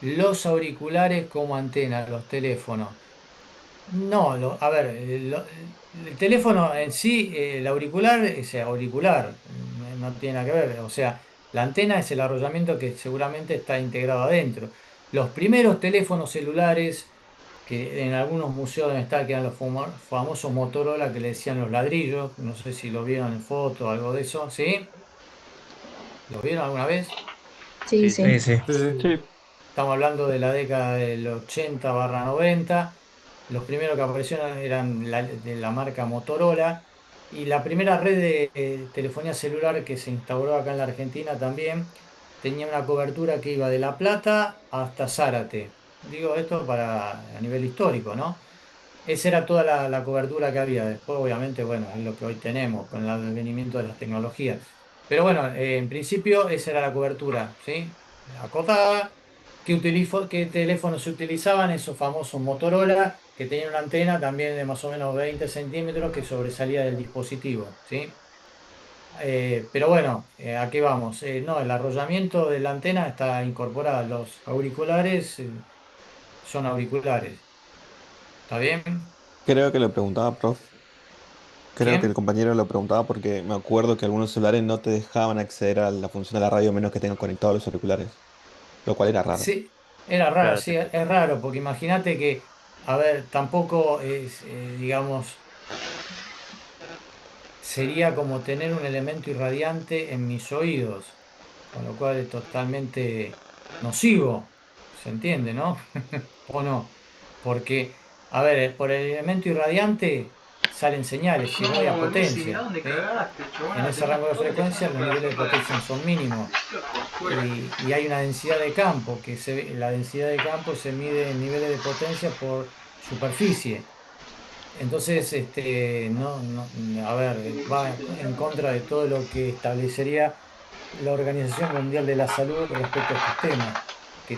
Los auriculares como antena, los teléfonos. No, a ver, el teléfono en sí, el auricular es auricular, no tiene nada que ver. O sea, la antena es el arrollamiento que seguramente está integrado adentro. Los primeros teléfonos celulares, que en algunos museos deben estar, que eran los famosos Motorola que le decían los ladrillos, no sé si lo vieron en foto o algo de eso, ¿sí? ¿Los vieron alguna vez? Sí, sí. Sí. Estamos hablando de la década del 80/90. Los primeros que aparecieron eran de la marca Motorola. Y la primera red de telefonía celular que se instauró acá en la Argentina también tenía una cobertura que iba de La Plata hasta Zárate. Digo esto a nivel histórico, ¿no? Esa era toda la cobertura que había. Después, obviamente, bueno, es lo que hoy tenemos con el advenimiento de las tecnologías. Pero bueno, en principio esa era la cobertura, ¿sí? Acotada. ¿Qué teléfonos se utilizaban? Esos famosos Motorola, que tenían una antena también de más o menos 20 centímetros que sobresalía del dispositivo, ¿sí? Pero bueno, ¿a qué vamos? No, el arrollamiento de la antena está incorporado. Los auriculares son auriculares. ¿Está bien? Creo que le preguntaba, prof. Creo que ¿Quién? el compañero lo preguntaba porque me acuerdo que algunos celulares no te dejaban acceder a la función de la radio a menos que tengan conectados los auriculares, lo cual era raro. Sí, era raro, Claro, sí, es raro, porque imagínate que, a ver, tampoco es, digamos, sería como tener un elemento irradiante en mis oídos, con lo cual es totalmente nocivo, ¿se entiende, no? ¿O no? Porque, a ver, por el elemento irradiante salen señales, irradia No, Lucy, ¿a potencia, dónde ¿sí? cagaste, En chabona? ese rango de frecuencia los niveles de potencia son mínimos y hay una densidad de campo, la densidad de campo se mide en niveles de potencia por superficie. Entonces, a ver, va en contra de todo lo que establecería la Organización Mundial de la Salud respecto a estos temas, que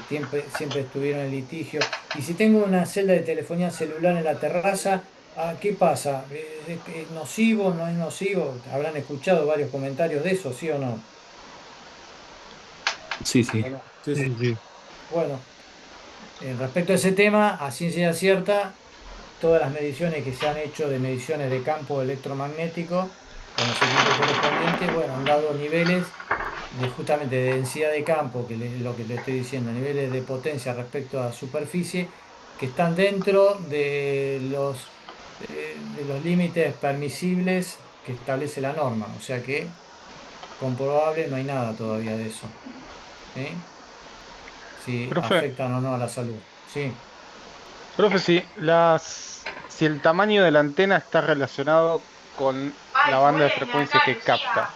siempre estuvieron en litigio. Y si tengo una celda de telefonía celular en la terraza, ¿qué pasa? ¿Es nocivo? ¿No es nocivo? Habrán escuchado varios comentarios de eso, ¿sí o no? Sí, sí. Sí, sí. Sí. Bueno, respecto a ese tema, a ciencia cierta, todas las mediciones que se han hecho de mediciones de campo electromagnético con los equipos correspondientes, bueno, han dado niveles de justamente de densidad de campo, lo que le estoy diciendo, niveles de potencia respecto a superficie, que están dentro de los límites permisibles que establece la norma. O sea que comprobable no hay nada todavía de eso. ¿Sí? Si Profe, afectan o no a la salud. Sí. profe, si el tamaño de la antena está relacionado con la banda de frecuencia que capta.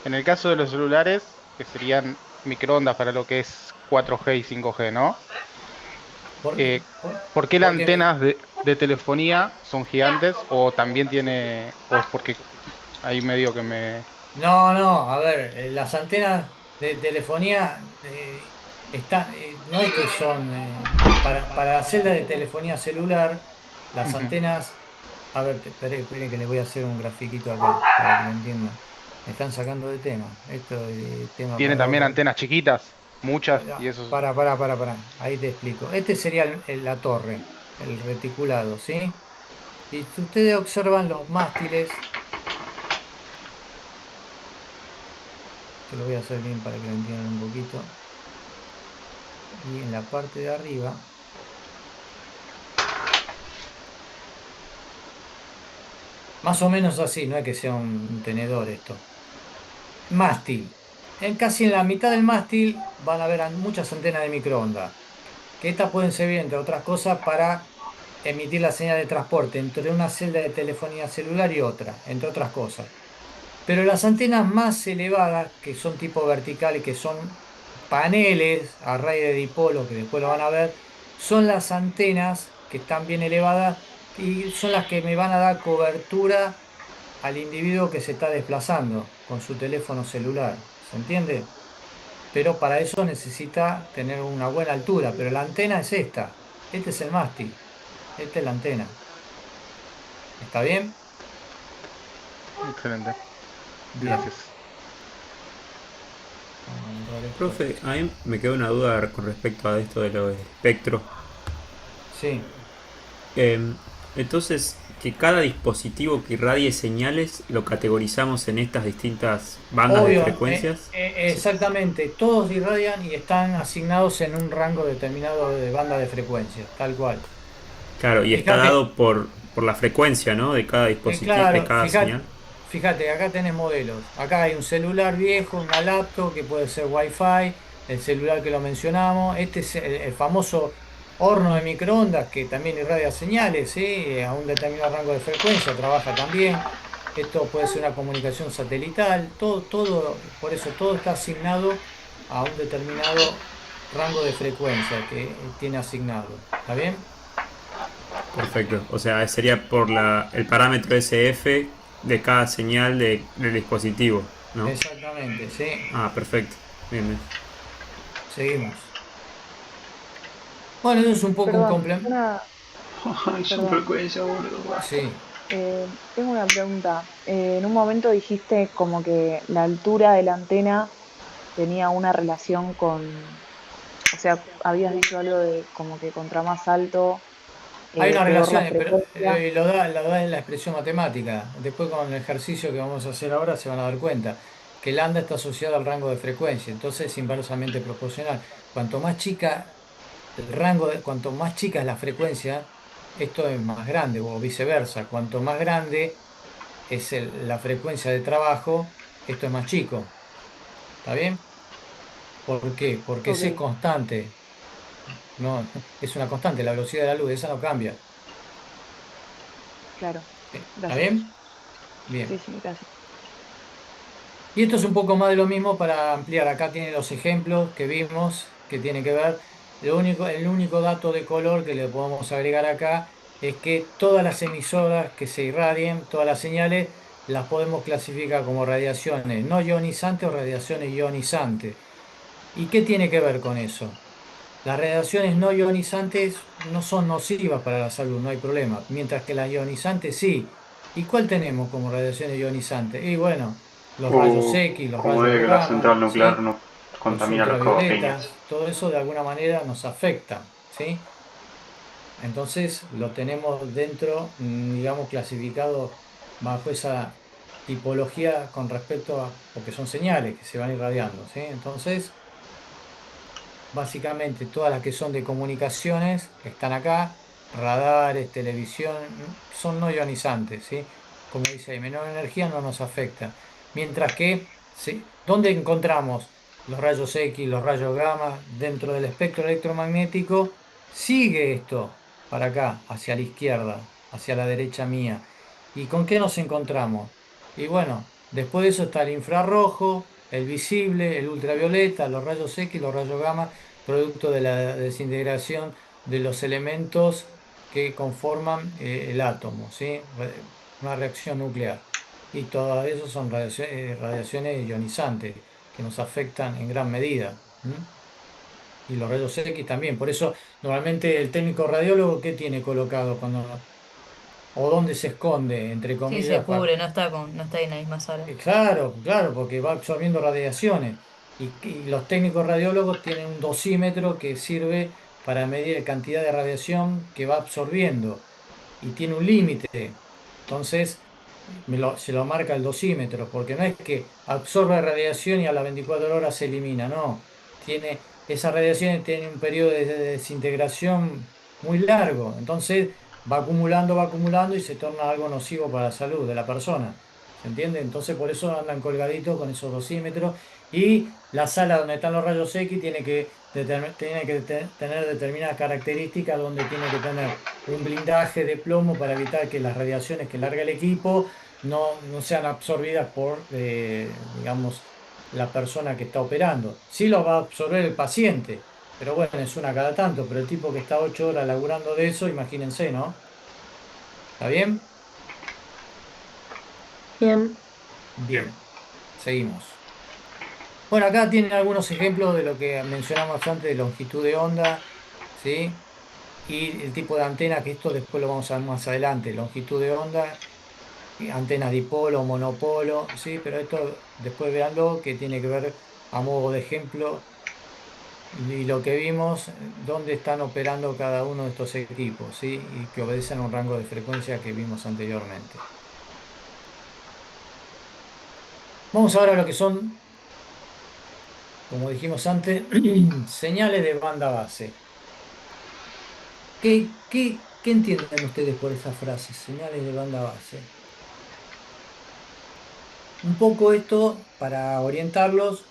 En el caso de los celulares, que serían microondas para lo que es 4G y 5G, ¿no? ¿Por qué las Porque antenas de telefonía son gigantes o también o es porque hay medio que me... no, a ver, las antenas de telefonía no es que son, para la celda de telefonía celular, las Ujú. antenas, a ver, espere que le voy a hacer un grafiquito acá para que lo entiendan. Me están sacando de tema, esto es tema Tiene para también otro. antenas chiquitas, muchas, y eso... Para, ahí te explico. Este sería la torre, el reticulado, ¿sí? Y si ustedes observan los mástiles, que lo voy a hacer bien para que lo entiendan un poquito. Y en la parte de arriba, más o menos así, no es que sea un tenedor esto. Mástil. Casi en la mitad del mástil van a ver muchas antenas de microondas, que estas pueden servir, entre otras cosas, para emitir la señal de transporte entre una celda de telefonía celular y otra, entre otras cosas. Pero las antenas más elevadas, que son tipo vertical y que son paneles a raíz de dipolo, que después lo van a ver, son las antenas que están bien elevadas y son las que me van a dar cobertura al individuo que se está desplazando con su teléfono celular. ¿Se entiende? Pero para eso necesita tener una buena altura, pero la antena es esta. Este es el mástil. Esta es la antena. ¿Está bien? Excelente. Bien. Gracias. Profe, a mí me quedó una duda con respecto a esto de los espectros. Sí. Entonces, que cada dispositivo que irradie señales lo categorizamos en estas distintas bandas de Obvio, frecuencias. exactamente. Todos irradian y están asignados en un rango determinado de banda de frecuencia, tal cual. Claro, y está Fíjate, dado por la frecuencia, ¿no? De cada dispositivo, de claro, cada señal. fíjate, acá tenés modelos. Acá hay un celular viejo, una laptop que puede ser Wi-Fi, el celular que lo mencionamos. Este es el famoso horno de microondas que también irradia señales, ¿sí? A un determinado rango de frecuencia, trabaja también. Esto puede ser una comunicación satelital, todo, por eso todo está asignado a un determinado rango de frecuencia que tiene asignado. ¿Está bien? Perfecto. O sea, sería por el parámetro SF de cada señal del dispositivo, ¿no? Exactamente, sí. Ah, perfecto. Bien, bien. Seguimos. Bueno, eso es un poco un Perdón, complemento. Son Perdón. frecuencias, boludo. Sí. Tengo una pregunta. En un momento dijiste como que la altura de la antena tenía una relación con, o sea, habías dicho algo de como que contra más alto Hay una peor relación, la pero frecuencia. lo da en la expresión matemática. Después con el ejercicio que vamos a hacer ahora se van a dar cuenta que el lambda está asociado al rango de frecuencia, entonces es inversamente proporcional. Cuanto más chica cuanto más chica es la frecuencia, esto es más grande, o viceversa. Cuanto más grande es la frecuencia de trabajo, esto es más chico. ¿Está bien? ¿Por qué? Porque ese es Ok, constante. No, es una constante, la velocidad de la luz, esa no cambia. claro. ¿Está Gracias. bien? Bien. Sí, sí, gracias. Y esto es un poco más de lo mismo para ampliar. Acá tienen los ejemplos que vimos que tienen que ver. El único dato de color que le podemos agregar acá es que todas las emisoras que se irradien, todas las señales, las podemos clasificar como radiaciones no ionizantes o radiaciones ionizantes. ¿Y qué tiene que ver con eso? Las radiaciones no ionizantes no son nocivas para la salud, no hay problema, mientras que las ionizantes sí. ¿Y cuál tenemos como radiaciones ionizantes? Y bueno, los rayos X, los Como de rayos que la gamma, central nuclear ¿sí? no Los contamina los cabos peñas. ultravioletas, todo eso de alguna manera nos afecta, ¿sí? Entonces lo tenemos dentro, digamos, clasificado bajo esa tipología con respecto a, porque son señales que se van irradiando, ¿sí? Entonces, básicamente todas las que son de comunicaciones están acá, radares, televisión, son no ionizantes, ¿sí? Como dice ahí, menor energía no nos afecta. Mientras que, ¿sí? ¿Dónde encontramos los rayos X, los rayos gamma dentro del espectro electromagnético? Sigue esto para acá, hacia la izquierda, hacia la derecha mía. ¿Y con qué nos encontramos? Y bueno, después de eso está el infrarrojo, el visible, el ultravioleta, los rayos X, los rayos gamma, producto de la desintegración de los elementos que conforman el átomo, ¿sí? Una reacción nuclear. Y todo eso son radiaciones ionizantes que nos afectan en gran medida. ¿M? Y los rayos X también. Por eso, normalmente el técnico radiólogo, ¿qué tiene colocado cuando, o dónde se esconde, entre Sí, se comillas, cubre, no está ahí en la misma sala. Claro, claro, porque va absorbiendo radiaciones. Y los técnicos radiólogos tienen un dosímetro que sirve para medir la cantidad de radiación que va absorbiendo. Y tiene un límite. Entonces, se lo marca el dosímetro, porque no es que absorbe radiación y a las 24 horas se elimina, no. Esa radiación tiene un periodo de desintegración muy largo. Entonces, va acumulando y se torna algo nocivo para la salud de la persona. ¿Se entiende? Entonces por eso andan colgaditos con esos dosímetros. Y la sala donde están los rayos X tiene que tener determinadas características donde tiene que tener un blindaje de plomo para evitar que las radiaciones que larga el equipo no sean absorbidas por, digamos, la persona que está operando. Sí lo va a absorber el paciente, pero bueno, es una cada tanto. Pero el tipo que está 8 horas laburando de eso, imagínense, ¿no? ¿Está bien? Bien. Bien, seguimos. Bueno, acá tienen algunos ejemplos de lo que mencionamos antes de longitud de onda, ¿sí? Y el tipo de antena, que esto después lo vamos a ver más adelante, longitud de onda, antenas dipolo, monopolo, ¿sí? Pero esto después véanlo, que tiene que ver a modo de ejemplo y lo que vimos, dónde están operando cada uno de estos equipos, ¿sí? Y que obedecen a un rango de frecuencia que vimos anteriormente. Vamos ahora a lo que son, como dijimos antes, señales de banda base. ¿Qué entienden ustedes por esa frase? Señales de banda base. Un poco esto, para orientarlos,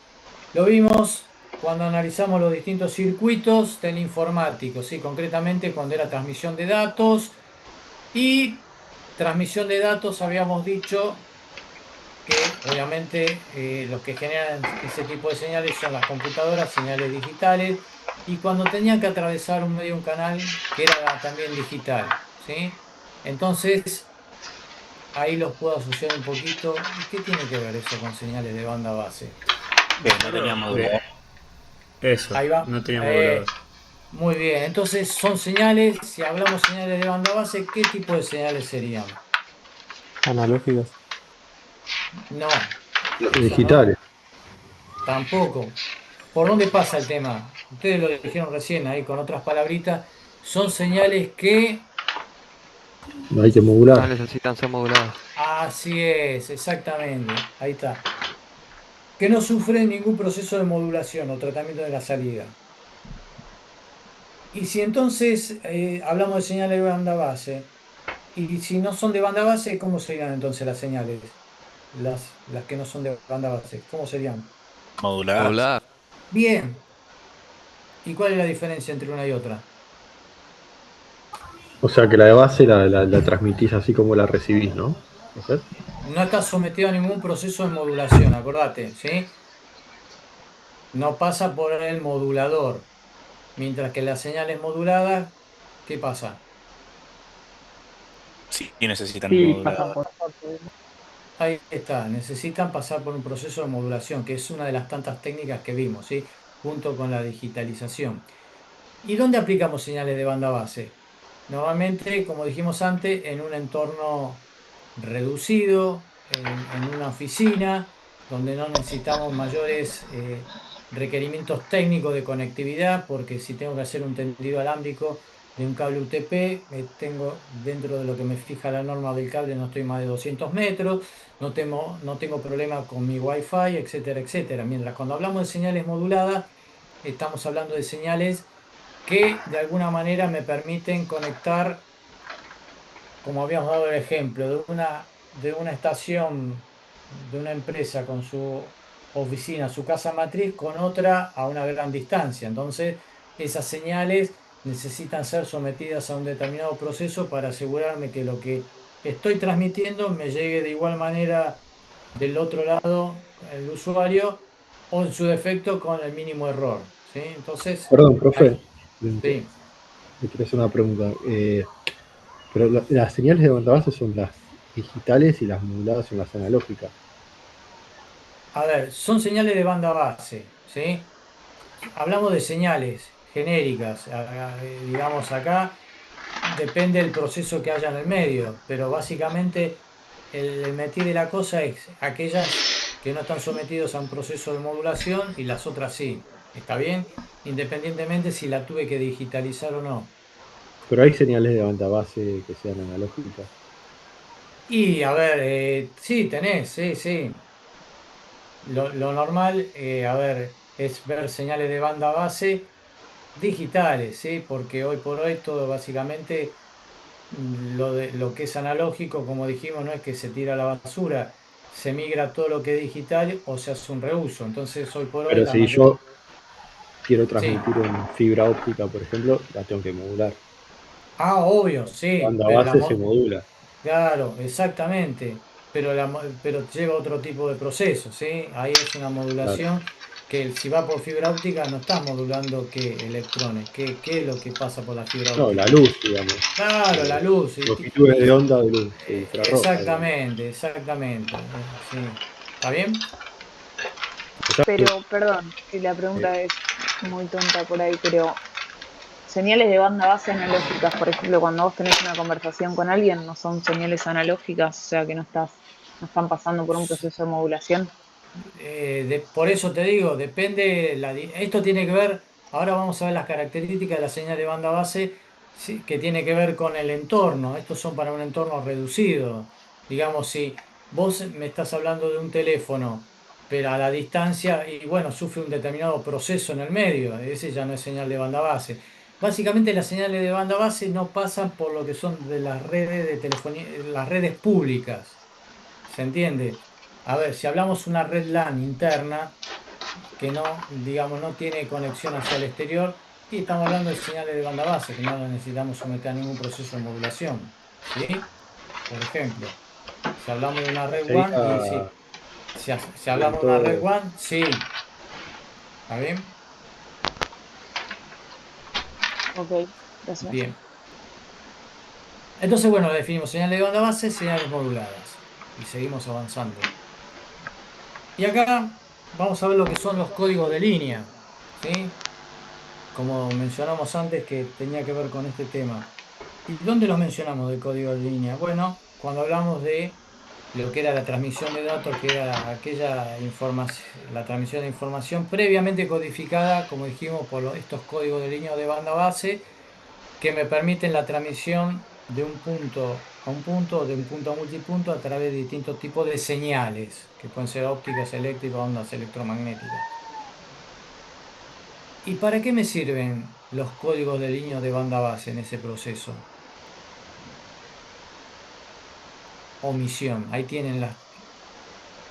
lo vimos cuando analizamos los distintos circuitos del informático, ¿sí? Concretamente cuando era transmisión de datos. Y transmisión de datos habíamos dicho que obviamente los que generan ese tipo de señales son las computadoras, señales digitales, y cuando tenían que atravesar un medio, un canal que era también digital, ¿sí? Entonces, ahí los puedo asociar un poquito. ¿Y qué tiene que ver eso con señales de banda base? Bien, no tenía modulador. Eso, Ahí va. no tenía modulador. Muy bien, entonces son señales, si hablamos señales de banda base, ¿qué tipo de señales serían? Analógicas. No, Digitales. tampoco. ¿Por dónde pasa el tema? Ustedes lo dijeron recién ahí con otras palabritas. Son señales que No hay que No modular. necesitan ser moduladas. Así es, exactamente. Ahí está. Que no sufren ningún proceso de modulación o tratamiento de la salida. Y si entonces hablamos de señales de banda base, y si no son de banda base, ¿cómo serían entonces las señales? Las que no son de banda base, ¿cómo serían? Moduladas. Modular. Bien. ¿Y cuál es la diferencia entre una y otra? O sea que la de base la transmitís así como la recibís, ¿no? ¿No sé? No está sometido a ningún proceso de modulación, acordate, ¿sí? No pasa por el modulador. Mientras que las señales moduladas, ¿qué pasa? Sí, necesitan un Sí, modulador. Ahí está, necesitan pasar por un proceso de modulación, que es una de las tantas técnicas que vimos, ¿sí? Junto con la digitalización. ¿Y dónde aplicamos señales de banda base? Normalmente, como dijimos antes, en un entorno reducido, en una oficina, donde no necesitamos mayores requerimientos técnicos de conectividad, porque si tengo que hacer un tendido alámbrico de un cable UTP, tengo dentro de lo que me fija la norma del cable, no estoy más de 200 metros, no tengo problema con mi Wi-Fi, etcétera, etcétera. Mientras cuando hablamos de señales moduladas, estamos hablando de señales que de alguna manera me permiten conectar, como habíamos dado el ejemplo, de una estación de una empresa con su oficina, su casa matriz, con otra a una gran distancia. Entonces, esas señales necesitan ser sometidas a un determinado proceso para asegurarme que lo que estoy transmitiendo me llegue de igual manera del otro lado, el usuario, o en su defecto con el mínimo error. ¿Sí? Entonces, Perdón, profe. sí. Le quiero hacer una pregunta. Pero las señales de banda base son las digitales y las moduladas son las analógicas. A ver, son señales de banda base, ¿sí? Hablamos de señales genéricas, digamos acá, depende del proceso que haya en el medio, pero básicamente el métier de la cosa es aquellas que no están sometidos a un proceso de modulación y las otras sí. ¿Está bien? Independientemente si la tuve que digitalizar o no. Pero hay señales de banda base que sean analógicas. Y a ver, sí, tenés, sí, sí. Lo normal, a ver, es ver señales de banda base digitales, ¿sí? Porque hoy por hoy todo básicamente lo que es analógico, como dijimos, no es que se tira a la basura, se migra todo lo que es digital o se hace un reuso. Entonces hoy por hoy Pero la si mayoría... yo quiero Sí. transmitir en fibra óptica, por ejemplo, la tengo que modular. Ah, obvio, La sí, banda pero base se modula. claro, exactamente, pero lleva otro tipo de proceso, ¿sí? Ahí es una Claro. modulación que si va por fibra óptica no estás modulando qué electrones, qué es lo que pasa por la fibra No, la óptica. luz, digamos. Claro, la luz. Longitudes de onda de luz infrarroja, digamos. Exactamente, exactamente. Sí. ¿Está bien? Pero, perdón, si la pregunta es muy tonta por ahí, pero señales de banda base analógicas, por ejemplo, cuando vos tenés una conversación con alguien, no son señales analógicas, o sea que no están pasando por un proceso de modulación. Por eso te digo, depende, esto tiene que ver, ahora vamos a ver las características de la señal de banda base, sí, que tiene que ver con el entorno. Estos son para un entorno reducido. Digamos, si vos me estás hablando de un teléfono, pero a la distancia, y bueno, sufre un determinado proceso en el medio, ese ya no es señal de banda base. Básicamente las señales de banda base no pasan por lo que son de las redes de telefonía, las redes públicas. ¿Se entiende? A ver, si hablamos una red LAN interna que no, digamos, no tiene conexión hacia el exterior, y estamos hablando de señales de banda base, que no la necesitamos someter a ningún proceso de modulación. ¿Sí? Por ejemplo, si hablamos de una red WAN, y Sería sí, si en hablamos de una red todo. WAN, sí. ¿Está bien? Ok, gracias. Bien. Entonces, bueno, definimos señales de banda base, señales moduladas. Y seguimos avanzando. Y acá vamos a ver lo que son los códigos de línea. ¿Sí? Como mencionamos antes que tenía que ver con este tema. ¿Y dónde los mencionamos de código de línea? Bueno, cuando hablamos de lo que era la transmisión de datos, que era aquella información, la transmisión de información previamente codificada, como dijimos, por estos códigos de línea de banda base, que me permiten la transmisión de un punto a un punto, de un punto a multipunto a través de distintos tipos de señales, que pueden ser ópticas, eléctricas, ondas electromagnéticas. ¿Y para qué me sirven los códigos de línea de banda base en ese proceso? Omisión. Ahí tienen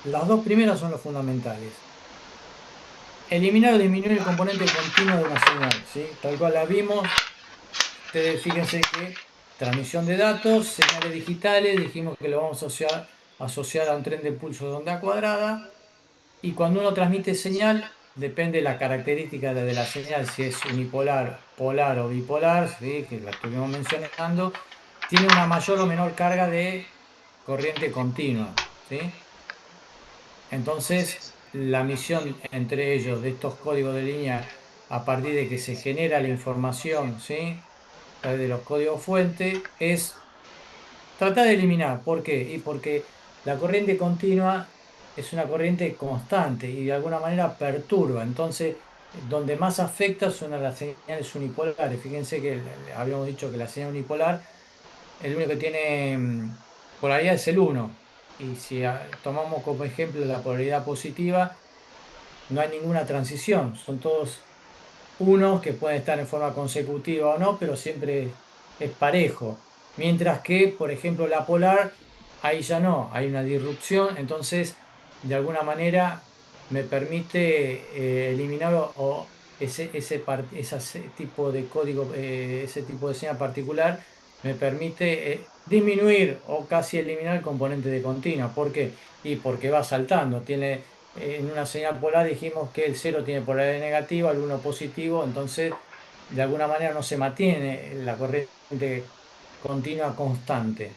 las dos primeras son los fundamentales. Eliminar o disminuir el componente continuo de una señal, ¿sí? Tal cual la vimos. Ustedes fíjense que transmisión de datos, señales digitales, dijimos que lo vamos a asociar a un tren de pulso de onda cuadrada. Y cuando uno transmite señal, depende de la característica de la señal, si es unipolar, polar o bipolar, ¿sí? Que la estuvimos mencionando, tiene una mayor o menor carga de corriente continua, ¿sí? Entonces, la misión entre ellos de estos códigos de línea, a partir de que se genera la información, ¿sí? A través de los códigos fuente, es tratar de eliminar. ¿Por qué? Y porque la corriente continua es una corriente constante y de alguna manera perturba. Entonces, donde más afecta son a las señales unipolares. Fíjense que habíamos dicho que la señal unipolar, el único que tiene polaridad es el 1. Y si tomamos como ejemplo la polaridad positiva, no hay ninguna transición. Son todos unos que pueden estar en forma consecutiva o no, pero siempre es parejo. Mientras que, por ejemplo, la polar, ahí ya no, hay una disrupción. Entonces, de alguna manera, me permite eliminar ese tipo de código, ese tipo de señal particular, me permite disminuir o casi eliminar el componente de continua. ¿Por qué? Y porque va saltando. En una señal polar dijimos que el 0 tiene polaridad negativa, el 1 positivo, entonces de alguna manera no se mantiene la corriente continua constante.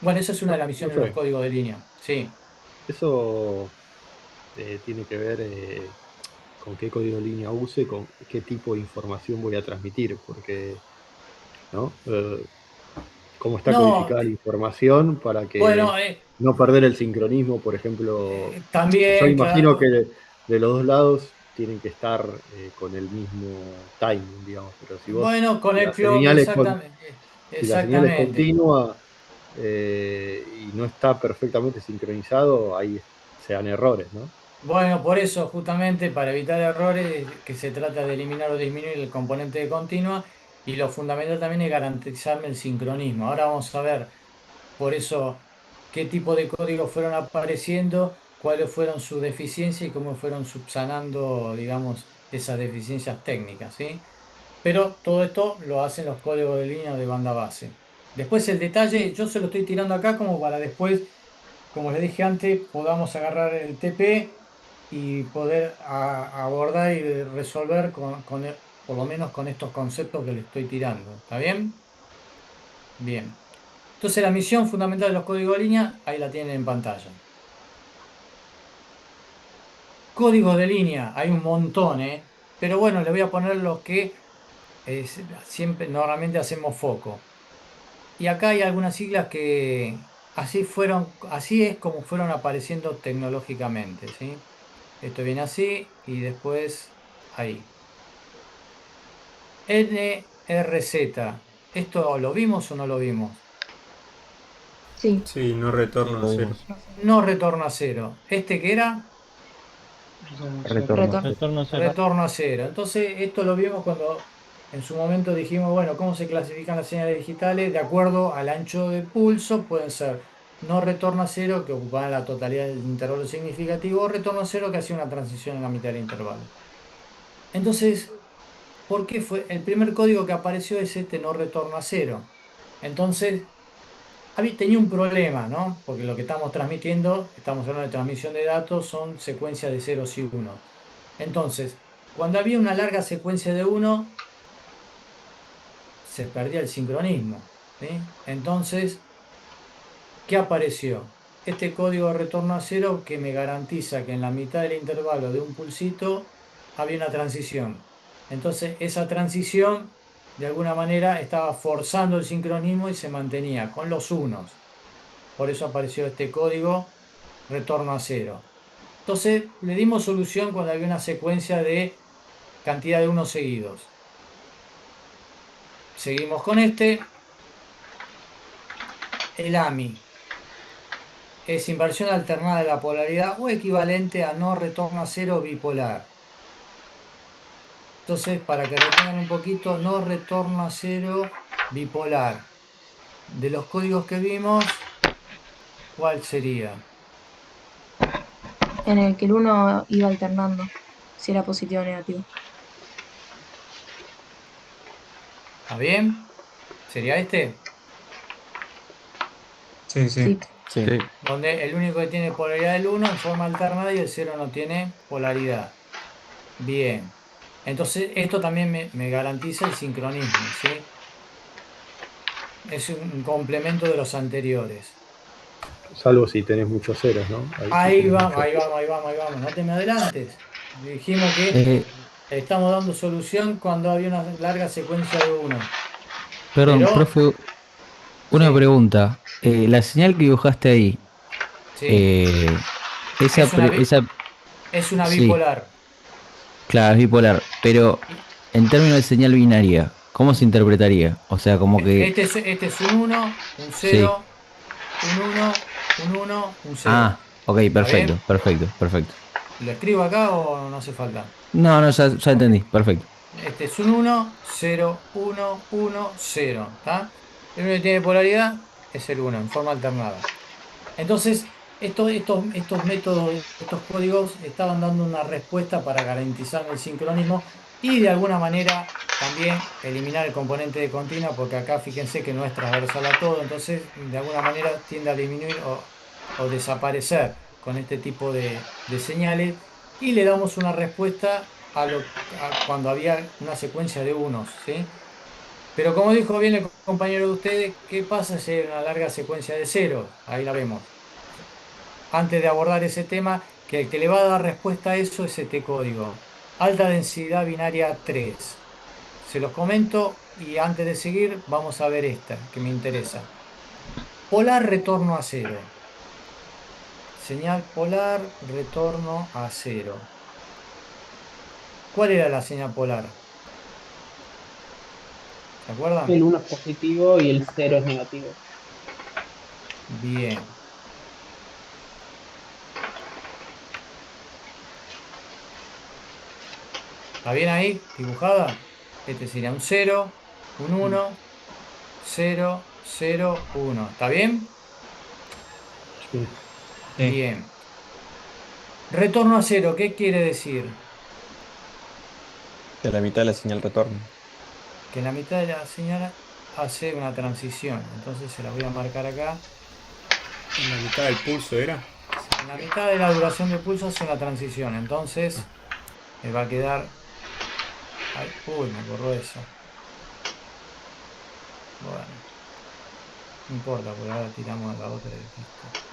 Bueno, esa es una de las misiones de los códigos de línea. Sí. Eso tiene que ver con qué código de línea use, con qué tipo de información voy a transmitir, porque, ¿no? Cómo está codificada la información para que no perder el sincronismo, por ejemplo. También, yo imagino claro. que de los dos lados tienen que estar con el mismo timing, digamos, pero si vos Con el la clock, señal exactamente. si la señal es continua y no está perfectamente sincronizado, ahí se dan errores, ¿no? Bueno, por eso, justamente para evitar errores, que se trata de eliminar o disminuir el componente de continua, y lo fundamental también es garantizarme el sincronismo. Ahora vamos a ver, por eso, qué tipo de códigos fueron apareciendo, cuáles fueron sus deficiencias y cómo fueron subsanando, digamos, esas deficiencias técnicas, ¿sí? Pero todo esto lo hacen los códigos de línea de banda base. Después el detalle, yo se lo estoy tirando acá como para después, como les dije antes, podamos agarrar el TP y poder abordar y resolver por lo menos con estos conceptos que le estoy tirando. ¿Está bien? Bien. Entonces la misión fundamental de los códigos de línea, ahí la tienen en pantalla. Códigos de línea, hay un montón, ¿eh? Pero bueno, les voy a poner los que siempre normalmente hacemos foco. Y acá hay algunas siglas que así es como fueron apareciendo tecnológicamente, ¿sí? Esto viene así y después ahí. NRZ. ¿Esto lo vimos o no lo vimos? Sí. Sí, no retorno a cero. No retorno a cero. ¿Este qué era? Retorno a cero. Entonces, esto lo vimos cuando en su momento dijimos, bueno, ¿cómo se clasifican las señales digitales? De acuerdo al ancho de pulso, pueden ser no retorno a cero, que ocupaban la totalidad del intervalo significativo, o retorno a cero, que hacía una transición en la mitad del intervalo. Entonces, ¿por qué fue? El primer código que apareció es este no retorno a cero. Entonces, tenía un problema, ¿no? Porque lo que estamos transmitiendo, estamos hablando de transmisión de datos, son secuencias de ceros y unos. Entonces, cuando había una larga secuencia de 1, se perdía el sincronismo, ¿sí? Entonces, ¿qué apareció? Este código de retorno a cero que me garantiza que en la mitad del intervalo de un pulsito había una transición. Entonces, esa transición, de alguna manera, estaba forzando el sincronismo y se mantenía con los unos. Por eso apareció este código retorno a cero. Entonces, le dimos solución cuando había una secuencia de cantidad de unos seguidos. Seguimos con este. el AMI es inversión alternada de la polaridad o equivalente a no retorno a cero bipolar. Entonces, para que retengan un poquito, no retorno a cero bipolar. De los códigos que vimos, ¿cuál sería? En el que el uno iba alternando, si era positivo o negativo. ¿Está bien? ¿Sería este? Sí, sí. Sí. Donde el único que tiene polaridad es el 1 en forma alternada y el 0 no tiene polaridad. Bien. Entonces, esto también me garantiza el sincronismo, ¿sí? Es un complemento de los anteriores. Salvo si tenés muchos ceros, ¿no? Ahí sí vamos, tenés ahí muchos. vamos, ahí vamos, ahí vamos. No te me adelantes. Dijimos que Eh, estamos dando solución cuando había una larga secuencia de 1. perdón, Pero, profe, una sí, pregunta. La señal que dibujaste ahí, sí. esa, Es una, esa, es una sí, bipolar. claro, es bipolar, pero en términos de señal binaria, ¿cómo se interpretaría? O sea, como que, Este es un 1, un sí. 0, un 1, un 1, un 0. Ah, ok, ¿Está bien? perfecto, perfecto, perfecto. ¿Lo escribo acá o no hace falta? No, no, ya entendí, perfecto. Este es un 1, 0, 1, 1, 0. ¿Está? El único que tiene polaridad es el 1 en forma alternada. Entonces, estos métodos, estos códigos estaban dando una respuesta para garantizar el sincronismo y de alguna manera también eliminar el componente de continua, porque acá fíjense que no es transversal a todo, entonces de alguna manera tiende a disminuir o desaparecer con este tipo de señales y le damos una respuesta a cuando había una secuencia de unos, ¿sí? Pero como dijo bien el compañero de ustedes, ¿qué pasa si hay una larga secuencia de ceros? Ahí la vemos. Antes de abordar ese tema, que el que le va a dar respuesta a eso es este código. Alta densidad binaria 3. Se los comento y antes de seguir vamos a ver esta que me interesa. Polar retorno a cero. Señal polar retorno a cero. ¿Cuál era la señal polar? ¿Se acuerdan? El 1 es positivo y el 0 es negativo. Bien. ¿Está bien ahí? Dibujada. Este sería un 0, un 1, 0, 0, 1. ¿Está bien? Sí. Bien. Retorno a cero, ¿qué quiere decir? De la mitad de la señal retorno. Que en la mitad de la señal hace una transición. Entonces se la voy a marcar acá. ¿En la mitad del pulso era? En la mitad de la duración del pulso hace una transición. Entonces me va a quedar... Ay, uy, me borró eso. Bueno. No importa, porque ahora tiramos la otra del disco.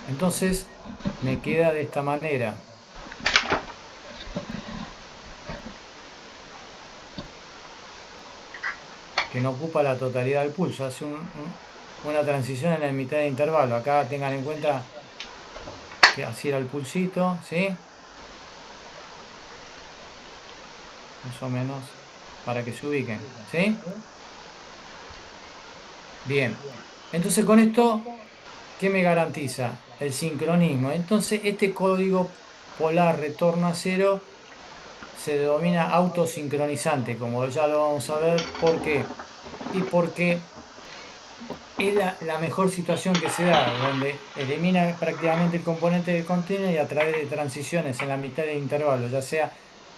Entonces me queda de esta manera. Que no ocupa la totalidad del pulso, hace una transición en la mitad de intervalo. Acá tengan en cuenta que así era el pulsito, ¿sí? Más o menos para que se ubiquen, ¿sí? Bien, entonces con esto, ¿qué me garantiza? El sincronismo. Entonces este código polar retorno a cero se denomina autosincronizante, como ya lo vamos a ver. ¿Por qué? Y porque es la mejor situación que se da, donde elimina prácticamente el componente del continuo y a través de transiciones en la mitad de intervalo, ya sea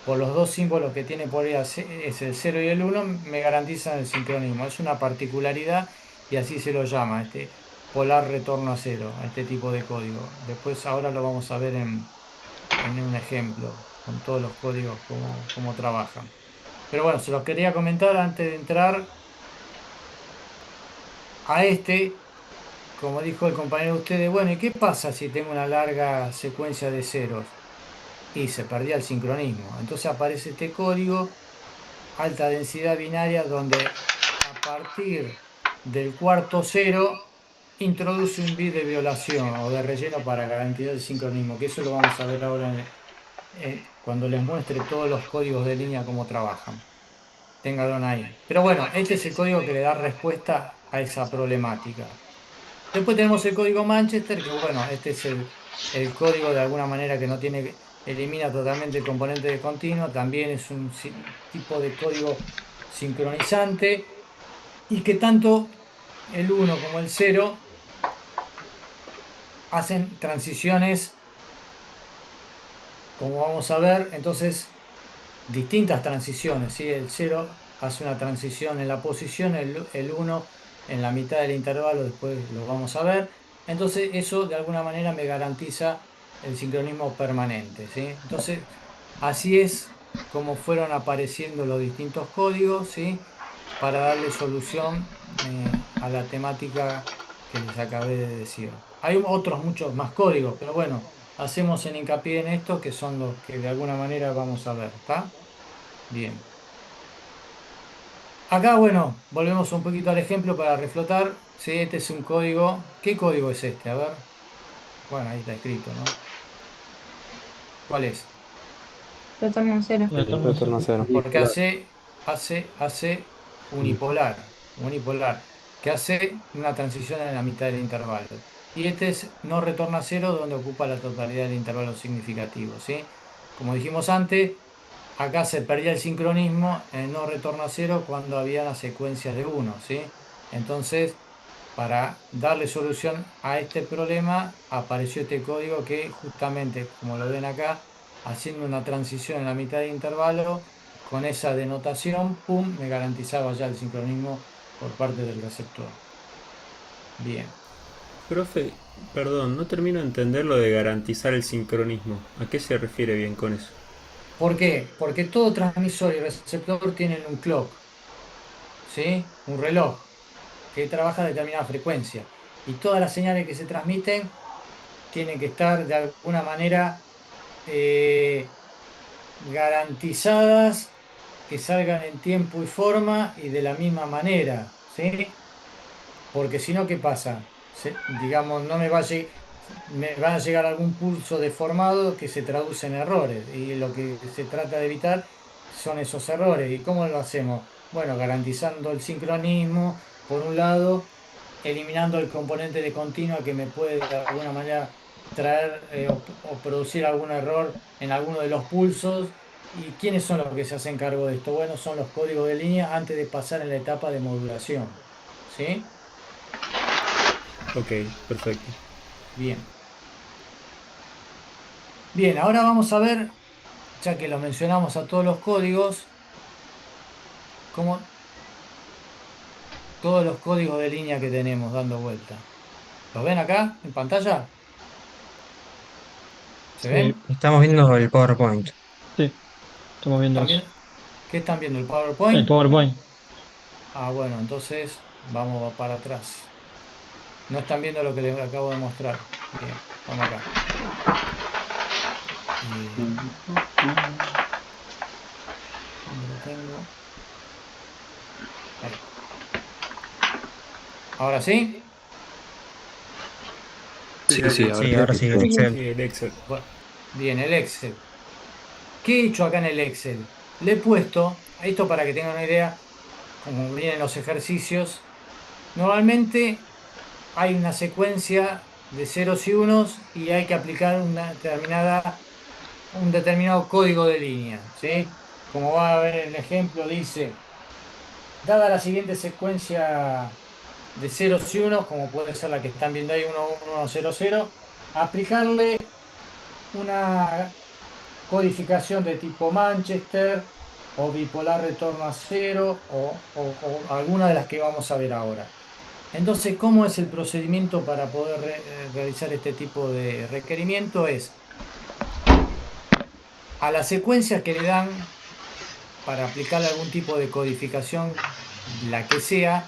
por los dos símbolos que tiene por ahí, es el 0 y el 1, me garantizan el sincronismo. Es una particularidad y así se lo llama, este polar retorno a cero, a este tipo de código. Después ahora lo vamos a ver en un ejemplo, con todos los códigos, cómo trabajan. Pero bueno, se los quería comentar antes de entrar a este, como dijo el compañero de ustedes. Bueno, ¿y qué pasa si tengo una larga secuencia de ceros? Y se perdía el sincronismo. Entonces aparece este código, alta densidad binaria, donde a partir del cuarto cero introduce un bit de violación o de relleno para garantizar el sincronismo, que eso lo vamos a ver ahora cuando les muestre todos los códigos de línea cómo trabajan. ténganlo ahí. Pero bueno, este es el código que le da respuesta a esa problemática. Después tenemos el código Manchester, que bueno, este es el código de alguna manera que no tiene, elimina totalmente el componente de continuo, también es un tipo de código sincronizante y que tanto el 1 como el 0 hacen transiciones, como vamos a ver, entonces distintas transiciones, ¿sí? El 0 hace una transición en la posición, el 1 en la mitad del intervalo, después lo vamos a ver. Entonces eso de alguna manera me garantiza el sincronismo permanente, ¿sí? Entonces así es como fueron apareciendo los distintos códigos, ¿sí? Para darle solución a la temática que les acabé de decir. Hay otros muchos más códigos, pero bueno, hacemos el hincapié en estos que son los que de alguna manera vamos a ver, ¿está? Bien. Acá, bueno, volvemos un poquito al ejemplo para reflotar. ¿Sí? Este es un código. ¿Qué código es este? A ver. Bueno, ahí está escrito, ¿no? ¿Cuál es? Retorno cero. Retorno cero. Porque hace unipolar, que hace una transición en la mitad del intervalo. Y este es no retorna a cero, donde ocupa la totalidad del intervalo significativo, ¿sí? Como dijimos antes, acá se perdía el sincronismo en no retorno a cero cuando había una secuencia de 1, ¿sí? Entonces, para darle solución a este problema, apareció este código que justamente, como lo ven acá, haciendo una transición en la mitad de intervalo, con esa denotación, pum, me garantizaba ya el sincronismo por parte del receptor. Bien. Profe, perdón, no termino de entender lo de garantizar el sincronismo. ¿A qué se refiere bien con eso? ¿Por qué? Porque todo transmisor y receptor tienen un clock, ¿sí? Un reloj que trabaja a determinada frecuencia. Y todas las señales que se transmiten tienen que estar de alguna manera garantizadas, que salgan en tiempo y forma y de la misma manera, ¿sí? Porque si no, ¿qué pasa? Digamos, no me va a llegar algún pulso deformado que se traduce en errores, y lo que se trata de evitar son esos errores. ¿Y cómo lo hacemos? Bueno, garantizando el sincronismo, por un lado, eliminando el componente de continua que me puede de alguna manera traer o producir algún error en alguno de los pulsos. ¿Y quiénes son los que se hacen cargo de esto? Bueno, son los códigos de línea antes de pasar en la etapa de modulación, ¿sí? Ok, perfecto. Bien. Bien, ahora vamos a ver, ya que lo mencionamos a todos los códigos, como todos los códigos de línea que tenemos dando vuelta. ¿Los ven acá en pantalla? ¿Se ven? Estamos viendo el PowerPoint. Sí, estamos viendo ¿También? eso. ¿Qué están viendo? ¿El PowerPoint? El PowerPoint. Ah, bueno, entonces vamos para atrás. No están viendo lo que les acabo de mostrar. Bien, vamos acá. ¿Dónde lo tengo? Ahí. ¿Ahora sí? Sí, ahora sí, el Excel. Sí, el Excel. Bueno, bien, el Excel. ¿Qué he hecho acá en el Excel? Le he puesto, esto para que tengan una idea, como vienen los ejercicios, normalmente hay una secuencia de ceros y unos y hay que aplicar un determinado código de línea, ¿sí? Como va a ver en el ejemplo, dice, dada la siguiente secuencia de ceros y unos, como puede ser la que están viendo ahí, 1, 1, 0, 0, aplicarle una codificación de tipo Manchester o bipolar retorno a cero o alguna de las que vamos a ver ahora. Entonces, ¿cómo es el procedimiento para poder realizar este tipo de requerimiento? Es a las secuencias que le dan para aplicarle algún tipo de codificación, la que sea,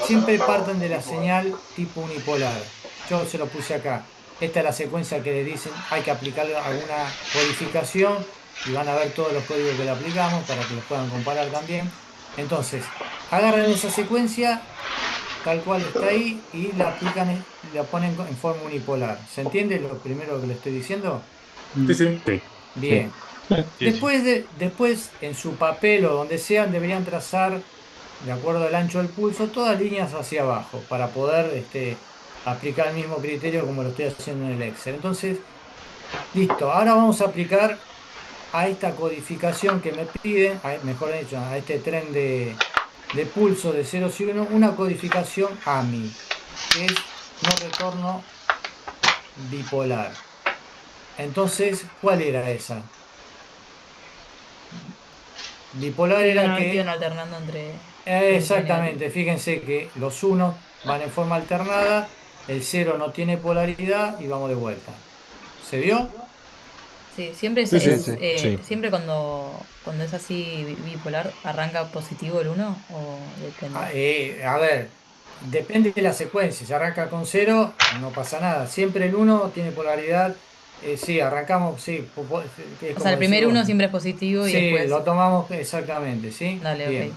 siempre parten de la señal tipo unipolar. Yo se lo puse acá. Esta es la secuencia que le dicen hay que aplicarle alguna codificación y van a ver todos los códigos que le aplicamos para que los puedan comparar también. Entonces, agarran esa secuencia tal cual está ahí y la aplican y la ponen en forma unipolar. ¿Se entiende lo primero que le estoy diciendo? Sí. Bien. Después, en su papel o donde sean, deberían trazar, de acuerdo al ancho del pulso, todas líneas hacia abajo para poder aplicar el mismo criterio como lo estoy haciendo en el Excel. Entonces, listo. Ahora vamos a aplicar a esta codificación que me piden, mejor dicho, a este tren de pulso de 0 y 1, una codificación AMI, que es no retorno bipolar. Entonces, ¿cuál era esa? Bipolar era que... Iban alternando entre... Exactamente, fíjense que los 1 van en forma alternada, el 0 no tiene polaridad y vamos de vuelta. ¿Se vio? Sí, siempre Sí, sí, sí. siempre cuando es así bipolar, ¿arranca positivo el 1 o depende? A ver, depende de la secuencia. Si arranca con 0, no pasa nada. Siempre el 1 tiene polaridad. Sí, arrancamos, sí. O sea, el primer 1 siempre es positivo y sí, después... lo tomamos exactamente, ¿sí? Dale, bien. ok.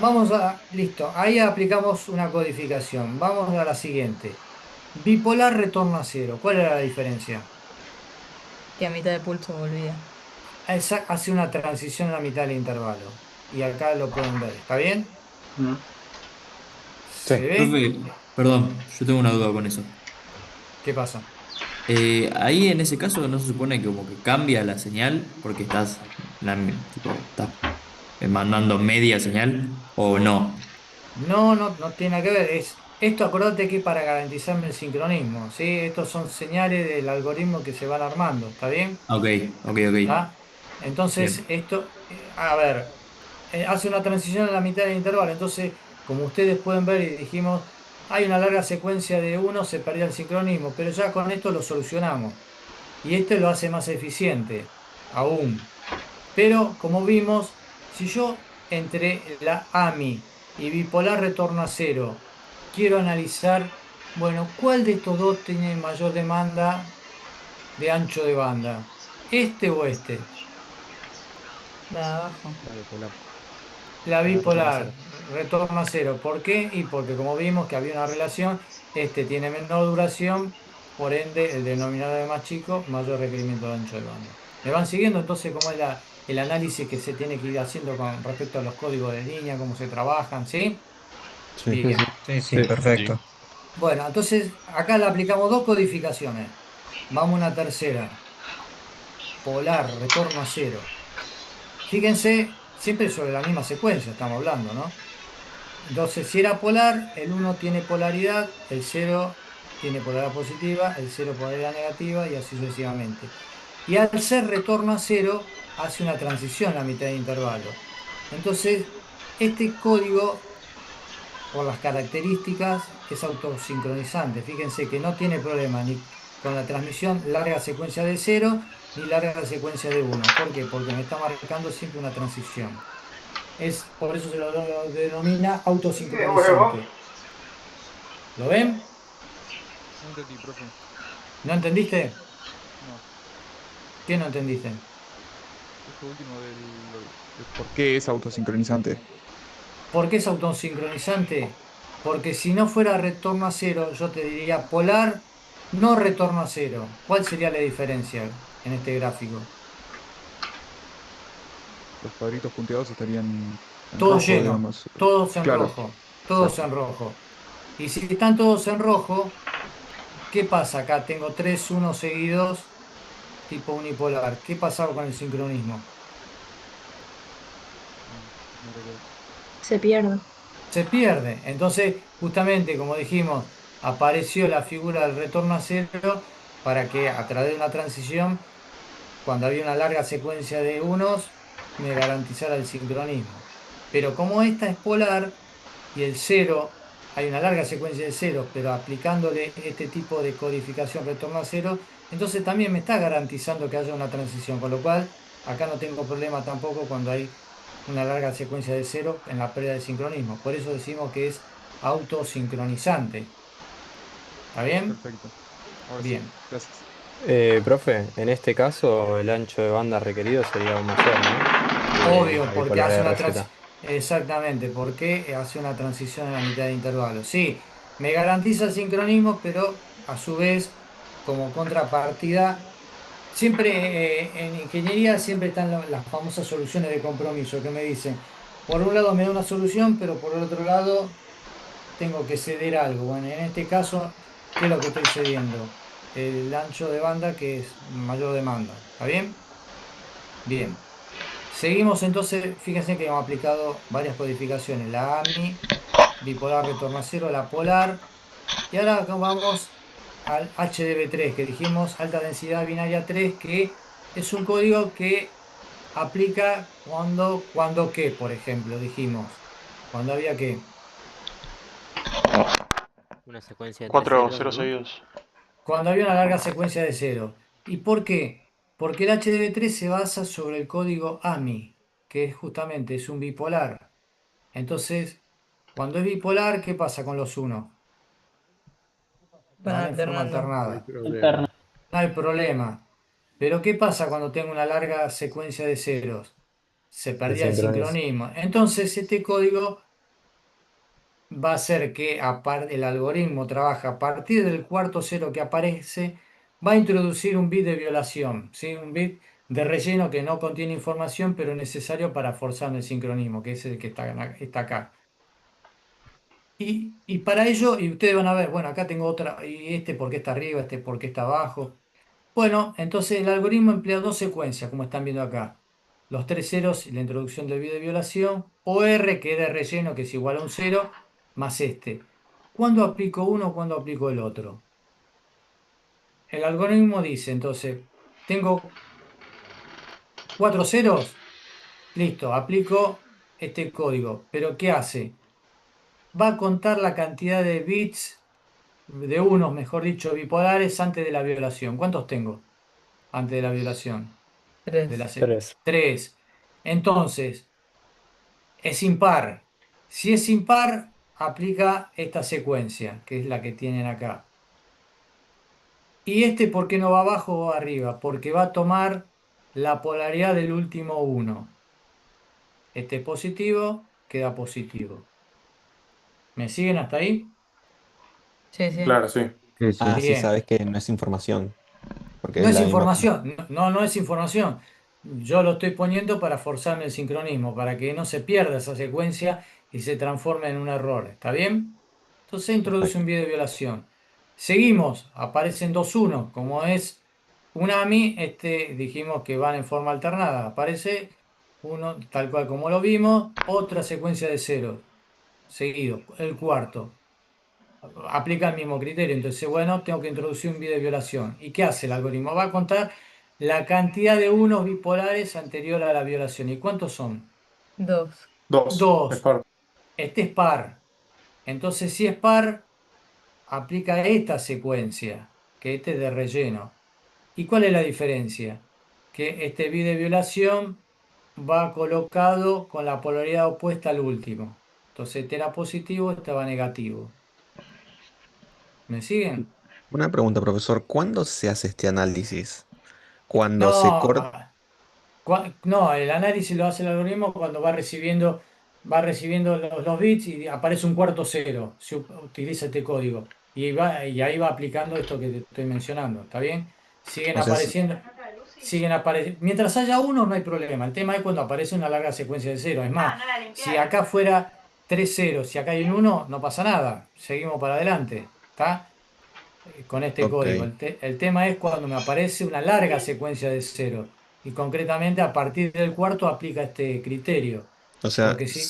Vamos a... Listo, ahí aplicamos una codificación. Vamos a la siguiente. Bipolar retorno a 0. ¿Cuál era la diferencia? Que a mitad de pulso volvía. Hace una transición a la mitad del intervalo. Y acá lo pueden ver. ¿Está bien? ¿Se ve? Profe, perdón, yo tengo una duda con eso. ¿Qué pasa? Ahí en ese caso no se supone que como que cambia la señal porque estás mandando media señal o no. No tiene nada que ver. Esto acordate que es para garantizarme el sincronismo, ¿sí? Estos son señales del algoritmo que se van armando, ¿está bien? Ok. ¿Está? Entonces, Bien. esto, a ver, hace una transición en la mitad del intervalo. Entonces, como ustedes pueden ver y dijimos, hay una larga secuencia de 1, se perdía el sincronismo, pero ya con esto lo solucionamos. Y este lo hace más eficiente, aún. Pero, como vimos, si yo entre la AMI y bipolar retorno a 0 quiero analizar, bueno, ¿cuál de estos dos tiene mayor demanda de ancho de banda? ¿Este o este? La de abajo. La bipolar, retorno a 0. ¿Por qué? Y porque como vimos que había una relación, este tiene menor duración, por ende el denominador es más chico, mayor requerimiento de ancho de banda. ¿Me van siguiendo entonces cómo es el análisis que se tiene que ir haciendo con respecto a los códigos de línea, cómo se trabajan, ¿sí? Bien. Sí, perfecto. Bueno, entonces acá le aplicamos dos codificaciones. Vamos a una tercera. Polar, retorno a 0. Fíjense, siempre sobre la misma secuencia estamos hablando, ¿no? Entonces, si era polar, el 1 tiene polaridad, el 0 tiene polaridad positiva, el 0 polaridad negativa y así sucesivamente. Y al ser retorno a 0, hace una transición a mitad de intervalo. Entonces, este código, por las características, es autosincronizante. Fíjense que no tiene problema ni con la transmisión larga secuencia de 0 ni larga secuencia de 1. ¿Por qué? Porque me está marcando siempre una transición. Por eso se lo denomina autosincronizante. ¿Lo ven? No entendí, profe. ¿No entendiste? No. ¿Qué no entendiste? Esto último del por qué es autosincronizante. ¿Por qué es autosincronizante? Porque si no fuera retorno a 0, yo te diría polar, no retorno a 0. ¿Cuál sería la diferencia en este gráfico? Los cuadritos punteados estarían en Todo rojo, lleno, digamos. todos en Claro. rojo, todos en rojo. Y si están todos en rojo, ¿qué pasa? Acá tengo 3 1 seguidos, tipo unipolar. ¿Qué pasaba con el sincronismo? Se pierde. Se pierde. Entonces, justamente, como dijimos, apareció la figura del retorno a 0 para que a través de una transición, cuando había una larga secuencia de unos, me garantizara el sincronismo. Pero como esta es polar y el 0, hay una larga secuencia de 0, pero aplicándole este tipo de codificación retorno a 0, entonces también me está garantizando que haya una transición, con lo cual acá no tengo problema tampoco cuando hay una larga secuencia de 0 en la pérdida de sincronismo. Por eso decimos que es autosincronizante. ¿Está bien? Perfecto. Ahora Bien. sí, gracias. Profe, en este caso el ancho de banda requerido sería aún mayor, ¿no? Obvio, La porque bipolaridad hace una de transición. Exactamente, porque hace una transición en la mitad de intervalo. Sí, me garantiza el sincronismo, pero a su vez, como contrapartida, siempre en ingeniería siempre están las famosas soluciones de compromiso que me dicen, por un lado me da una solución, pero por el otro lado tengo que ceder algo. Bueno, en este caso, ¿qué es lo que estoy cediendo? El ancho de banda que es mayor demanda. ¿Está bien? Bien. Seguimos entonces, fíjense que hemos aplicado varias codificaciones. La AMI, bipolar retorno a cero, la polar. Y ahora acá vamos al HDB3, que dijimos alta densidad binaria 3, que es un código que aplica cuando qué, por ejemplo, dijimos. Cuando había qué. Una secuencia de tres 4 ceros, ceros ¿no? seguidos. Cuando había una larga secuencia de cero. ¿Y por qué? Porque el HDB3 se basa sobre el código AMI, que es justamente es un bipolar. Entonces, cuando es bipolar, ¿qué pasa con los unos? Van Van en forma alternando. No hay alternada. problema. No hay problema. Pero ¿qué pasa cuando tengo una larga secuencia de ceros? Se perdía el Desincroniza. sincronismo. Entonces, este código va a hacer que el algoritmo trabaja a partir del cuarto cero que aparece, va a introducir un bit de violación, ¿sí? Un bit de relleno que no contiene información, pero es necesario para forzar el sincronismo, que es el que está acá. Y para ello, y ustedes van a ver, bueno, acá tengo otra, y este por qué está arriba, este por qué está abajo. Bueno, entonces el algoritmo emplea dos secuencias, como están viendo acá. Los tres ceros y la introducción del bit de violación, o R, que es de relleno, que es igual a un cero, más este. ¿Cuándo aplico uno, cuándo aplico el otro? El algoritmo dice, entonces, tengo cuatro ceros, listo, aplico este código. Pero ¿qué hace? Va a contar la cantidad de bits, de unos, mejor dicho, bipolares antes de la violación. ¿Cuántos tengo antes de la violación? De la 3. 3. Entonces, es impar. Si es impar, aplica esta secuencia, que es la que tienen acá. ¿Y este por qué no va abajo o arriba? Porque va a tomar la polaridad del último 1. Este es positivo, queda positivo. ¿Me siguen hasta ahí? Sí, sí. Claro, sí. Sí, sí. Así Bien. sabes que no es información, porque No es es la misma. información, no es información. Yo lo estoy poniendo para forzarme el sincronismo, para que no se pierda esa secuencia y se transforme en un error. ¿Está bien? Entonces introduce un bit de violación. Seguimos, aparecen dos unos, como es un AMI, dijimos que van en forma alternada. Aparece uno, tal cual como lo vimos, otra secuencia de ceros, seguido, el cuarto. Aplica el mismo criterio. Entonces, bueno, tengo que introducir un bit de violación. ¿Y qué hace el algoritmo? Va a contar la cantidad de unos bipolares anterior a la violación. ¿Y cuántos son? 2. 2. Es 2. par. Este es par. Entonces, si es par, aplica esta secuencia, que este es de relleno. ¿Y cuál es la diferencia? Que este bit de violación va colocado con la polaridad opuesta al último. Entonces, este era positivo, este va negativo. ¿Me siguen? Una pregunta, profesor. ¿Cuándo se hace este análisis? Cuando se No, corta. no, el análisis lo hace el algoritmo cuando va recibiendo los bits y aparece un cuarto cero. Se utiliza este código. Y ahí va aplicando esto que te estoy mencionando. ¿Está bien? Siguen O sea, apareciendo. Mientras haya uno, no hay problema. El tema es cuando aparece una larga secuencia de cero. Es más, si acá fuera tres ceros, si acá hay un uno, no pasa nada. Seguimos para adelante. ¿Está? Con este ok. código. El tema es cuando me aparece una larga secuencia de cero. Y concretamente a partir del cuarto aplica este criterio. O sea, Porque si,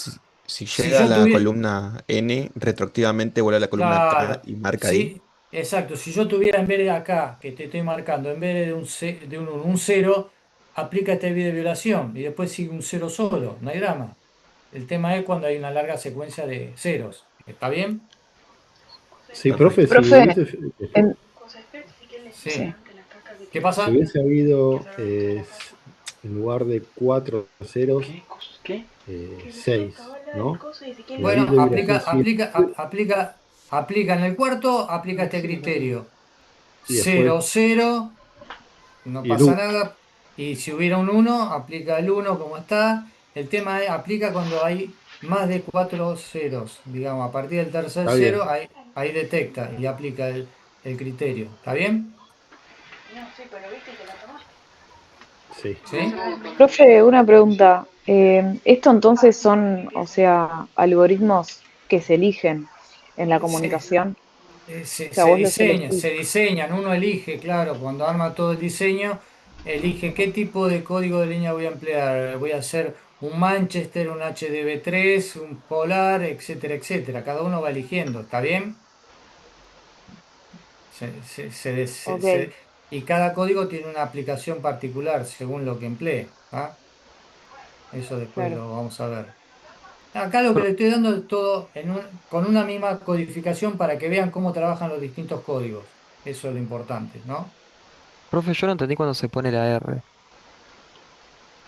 si si llega a yo la tuviera, columna N, retroactivamente vuelve a la columna K claro, y marca ahí. sí, exacto, si yo tuviera en vez de acá, que te estoy marcando, en vez de un cero, aplica este bit de violación y después sigue un cero solo, no hay drama. El tema es cuando hay una larga secuencia de ceros. ¿Está bien? Sí, profe, Perfecto. si Profe, hubiese, Sí. sí. ¿Qué si pasa? hubiese habido en lugar de 4 ceros, ¿Qué? 6, ¿no? El Bueno, bit de vibración sí, aplica en el cuarto, aplica este criterio. y después 0, 0, no y el pasa 1. nada. Y si hubiera un 1, aplica el 1 como está. El tema es, aplica cuando hay más de 4 ceros. Digamos, a partir del tercer Está cero, bien. ahí detecta y aplica el criterio. ¿Está bien? Sí. ¿Sí? Profe, una pregunta. ¿Esto entonces son, o sea, algoritmos que se eligen en la comunicación? O sea, vos los elegís. Se diseñan, uno elige, claro, cuando arma todo el diseño, elige qué tipo de código de línea voy a emplear. Voy a hacer un Manchester, un HDB3, un Polar, etcétera, etcétera. Cada uno va eligiendo, ¿está bien? Ok, Y cada código tiene una aplicación particular según lo que emplee. ¿Ah? Eso después claro. lo vamos a ver. Acá lo que le estoy dando es todo con una misma codificación para que vean cómo trabajan los distintos códigos. Eso es lo importante, ¿no? Profe, yo no entendí cuando se pone la R.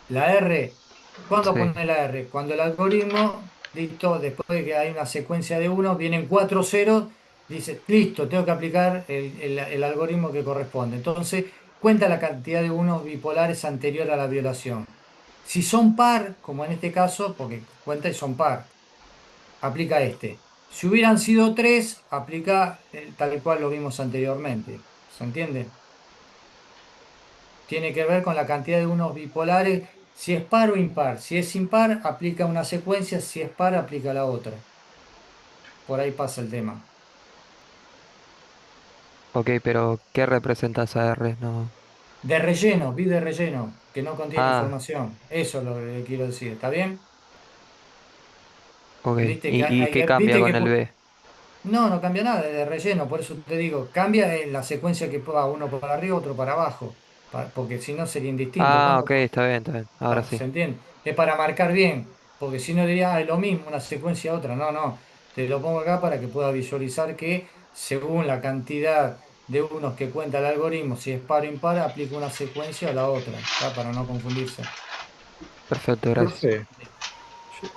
La R, ¿cuándo Sí. pone la R? Cuando el algoritmo, listo, después de que hay una secuencia de 1, vienen 4 ceros, dice, listo, tengo que aplicar el algoritmo que corresponde. Entonces, cuenta la cantidad de unos bipolares anterior a la violación. Si son par, como en este caso, porque cuenta y son par, aplica este. Si hubieran sido 3, aplica tal cual lo vimos anteriormente. ¿Se entiende? Tiene que ver con la cantidad de unos bipolares, si es par o impar. Si es impar, aplica una secuencia, si es par, aplica la otra. Por ahí pasa el tema. Ok, pero ¿qué representa esa R? No. De relleno, bit de relleno, que no contiene Ah, información. Eso es lo que quiero decir. ¿Está bien? ok. Viste que ¿Y qué cambia viste que con el B? no cambia nada de relleno, por eso te digo, cambia en la secuencia que va uno para arriba, otro para abajo, porque si no sería indistinto. Ah, ¿Cómo? ok, está bien, está bien. Ahora ¿Se sí. entiende? Es para marcar bien, porque si no diría, es lo mismo, una secuencia a otra. No, no, te lo pongo acá para que puedas visualizar que según la cantidad de unos que cuenta el algoritmo, si es par o impar, aplica una secuencia a la otra, ¿está? Para no confundirse. Perfecto, gracias. Profe,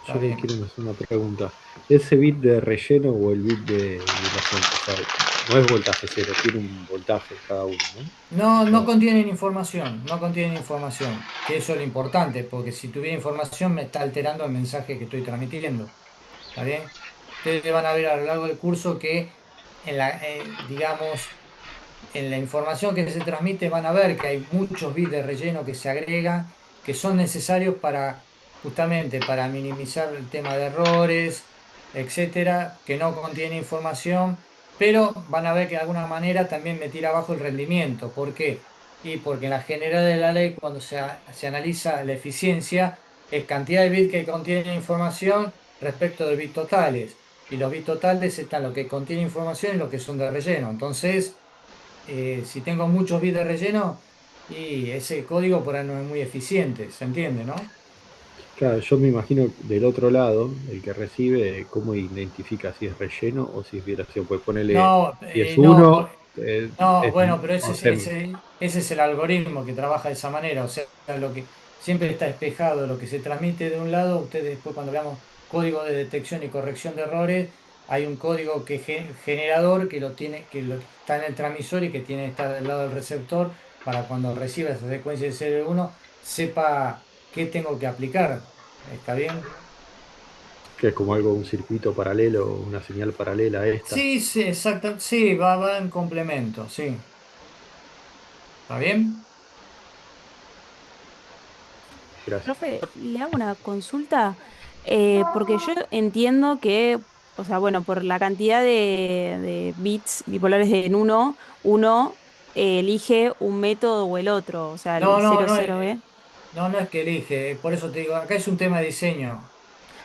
Está yo le bien. quiero hacer una pregunta. ¿Ese bit de relleno o el bit de violación? O sea, no es voltaje cero, tiene un voltaje cada uno, No, ¿no? no contienen información, no contienen información, que eso es lo importante, porque si tuviera información me está alterando el mensaje que estoy transmitiendo. ¿Está bien? Ustedes van a ver a lo largo del curso que digamos, en la información que se transmite van a ver que hay muchos bits de relleno que se agregan, que son necesarios para, justamente, para minimizar el tema de errores, etcétera, que no contiene información, pero van a ver que de alguna manera también me tira abajo el rendimiento. ¿Por qué? Y porque en la general de la ley, cuando se analiza la eficiencia, es cantidad de bits que contienen información respecto de bits totales. Y los bits totales están lo que contiene información y lo que son de relleno. Entonces, si tengo muchos bits de relleno, y ese código por ahí no es muy eficiente, ¿se entiende, no? Claro, yo me imagino del otro lado, el que recibe, cómo identifica si es relleno o si es violación. Pues ponerle, No, si es no, uno, no, es, bueno, pero no sé, ese es el algoritmo que trabaja de esa manera, o sea, lo que siempre está espejado, lo que se transmite de un lado, ustedes después cuando veamos código de detección y corrección de errores, hay un código que generador que lo tiene, está en el transmisor y que tiene que estar del lado del receptor para cuando reciba esa secuencia de 0 y 1, sepa qué tengo que aplicar. ¿Está bien? que es como algo, un circuito paralelo, una señal paralela a esta. Sí, sí, exacto, sí, va en complemento, sí. ¿Está bien? Gracias. Profe, le hago una consulta, porque yo entiendo que, o sea, bueno, por la cantidad de bits bipolares en uno elige un método o el otro, o sea, No, el no, cero no, cero b. no es que elige, por eso te digo, acá es un tema de diseño.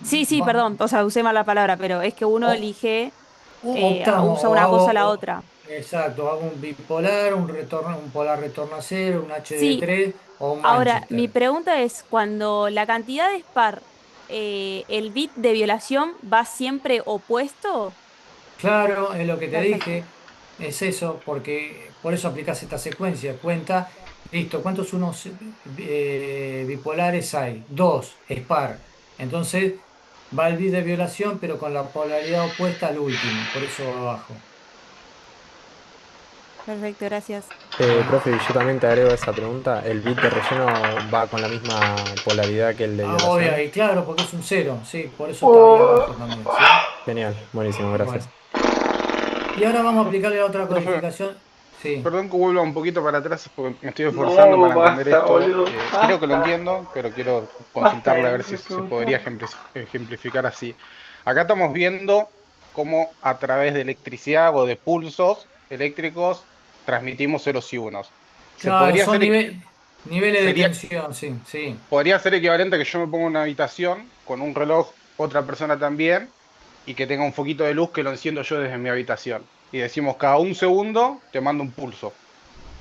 Sí, sí, Va- perdón, o sea, usé mal la palabra, pero es que uno o- elige, Optamos usa o una cosa hago, a la otra. exacto, hago un bipolar, un retorno, un polar retorno a cero, un Sí, HDB3 o un ahora, mi Manchester. pregunta es, cuando la cantidad es par, ¿el bit de violación va siempre opuesto? Claro, es lo que te Perfecto. dije, es eso, porque por eso aplicas esta secuencia. Cuenta, listo, ¿cuántos unos bipolares hay? Dos, es par. Entonces va el bit de violación, pero con la polaridad opuesta al último, por eso va abajo. Perfecto, gracias. Bueno, Profe, y yo también te agrego esa pregunta. ¿El bit de relleno va con la misma polaridad que el de obvio, violación? y claro, porque es un cero, sí, por eso está ahí abajo también, ¿sí? Genial, buenísimo, gracias. Bueno, y ahora vamos a aplicarle la otra Profe, codificación. Sí. Perdón que vuelva un poquito para atrás porque me estoy esforzando para entender basta, esto. boludo, Creo que lo basta. entiendo, pero quiero Basta consultarle a de ver si se eso, podría ejemplificar así. Acá estamos viendo cómo a través de electricidad o de pulsos eléctricos transmitimos ceros y unos. Se Claro, podría son hacer, niveles de sería, tensión, sí, sí. podría ser equivalente a que yo me ponga en una habitación con un reloj, otra persona también, y que tenga un foquito de luz que lo enciendo yo desde mi habitación. Y decimos, cada un segundo te mando un pulso.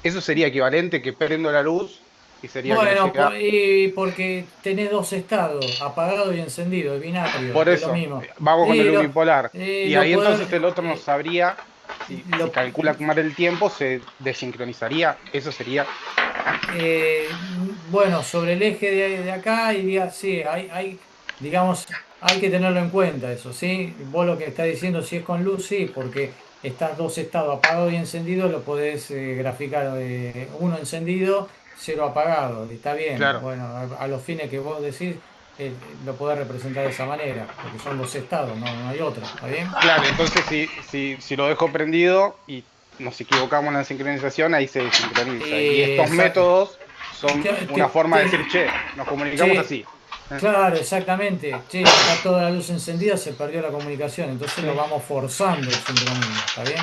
Eso sería equivalente que prendo la luz y sería que me Bueno, llega. y porque tenés dos estados, apagado y encendido, es binario, Por es lo eso, mismo. vamos con Y el unipolar. Y lo ahí entonces poder, el otro no sabría, si lo- calcula mal el tiempo, se desincronizaría. Eso sería. bueno, sobre el eje de acá iría, sí, digamos, hay que tenerlo en cuenta eso, ¿sí? Vos lo que estás diciendo, si es con luz, sí, porque estás dos estados, apagado y encendido, lo podés graficar, uno encendido, cero apagado, está bien. Claro, Bueno, a los fines que vos decís, lo podés representar de esa manera, porque son dos estados, no hay otra, ¿está bien? claro. Entonces, si lo dejo prendido y nos equivocamos en la sincronización, ahí se desincroniza. Y estos Exacto. métodos son una forma de decir, che, nos comunicamos Che, así. claro, exactamente. Che, está toda la luz encendida, se perdió la comunicación, entonces lo vamos forzando el sincronismo, ¿está bien?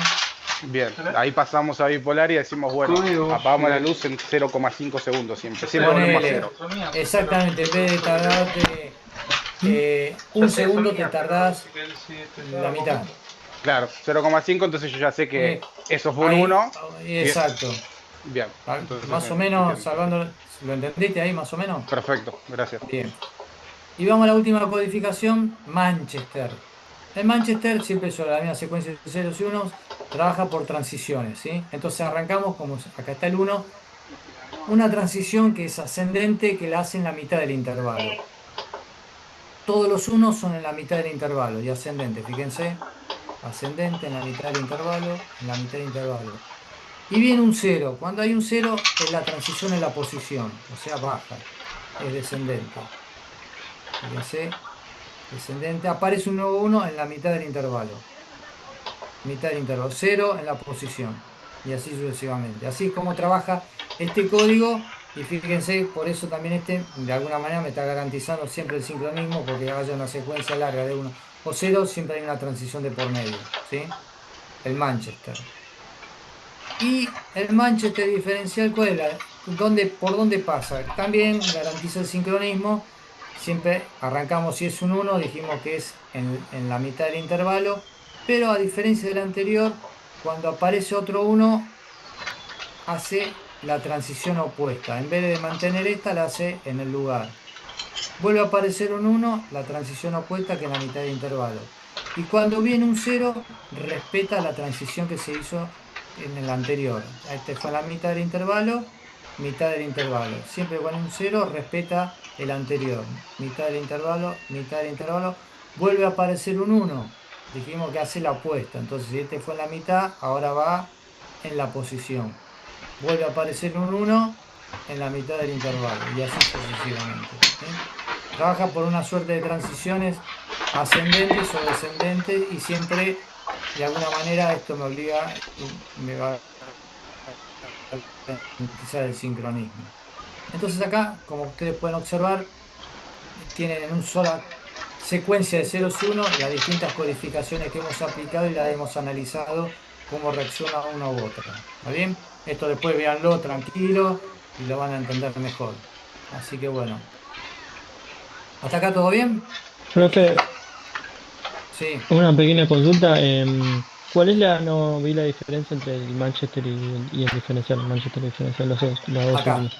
Bien, ahí pasamos a bipolar y decimos, bueno, Código. apagamos la luz en 0,5 segundos siempre. Siempre volvemos a Ponele, cero. exactamente, en vez de tardarte un segundo, te tardás la mitad. Claro, 0,5, entonces yo ya sé que eso fue un Ahí, 1. exacto. Bien, entonces Más o menos, salvando, ¿lo entendiste ahí más o menos? perfecto, gracias. Bien. Y vamos a la última codificación, Manchester. El Manchester, siempre sobre la misma secuencia de ceros y unos, trabaja por transiciones, ¿sí? Entonces arrancamos, como acá está el 1, una transición que es ascendente, que la hace en la mitad del intervalo. Todos los unos son en la mitad del intervalo, y ascendente, fíjense. Ascendente en la mitad del intervalo, en la mitad del intervalo. Y viene un 0. Cuando hay un 0, es la transición en la posición, o sea, baja, es descendente. Fíjense. Descendente, aparece un nuevo 1 en la mitad del intervalo. Mitad del intervalo, 0 en la posición. Y así sucesivamente. Así es como trabaja este código. Y fíjense, por eso también de alguna manera me está garantizando siempre el sincronismo, porque haya una secuencia larga de 1 o 0, siempre hay una transición de por medio, ¿sí? El Manchester. Y el Manchester diferencial, ¿cuál es? ¿Por dónde pasa? También garantiza el sincronismo. Siempre arrancamos, si es un 1, dijimos que es en la mitad del intervalo, pero a diferencia del anterior, cuando aparece otro 1, hace la transición opuesta. En vez de mantener esta, la hace en el lugar. Vuelve a aparecer un 1, la transición opuesta que en la mitad del intervalo. Y cuando viene un 0, respeta la transición que se hizo en el anterior. Este fue la mitad del intervalo, mitad del intervalo. Siempre cuando un 0, respeta el anterior. Mitad del intervalo, vuelve a aparecer un 1. Dijimos que hace la opuesta. Entonces, si este fue en la mitad, ahora va en la posición. Vuelve a aparecer un 1 en la mitad del intervalo. Y así sucesivamente. ¿Sí? Trabaja por una suerte de transiciones ascendentes o descendentes, y siempre, de alguna manera, esto me obliga, me va a garantizar el sincronismo. Entonces acá, como ustedes pueden observar, tienen en una sola secuencia de ceros y 1 las distintas codificaciones que hemos aplicado y las hemos analizado, cómo reacciona una u otra. ¿Está bien? Esto después véanlo tranquilo y lo van a entender mejor. Así que bueno. ¿Hasta acá todo bien? Profe, Sí. una pequeña consulta. ¿Cuál es no vi la diferencia entre el Manchester y el diferencial? Manchester y el diferencial, los dos Acá. segundos.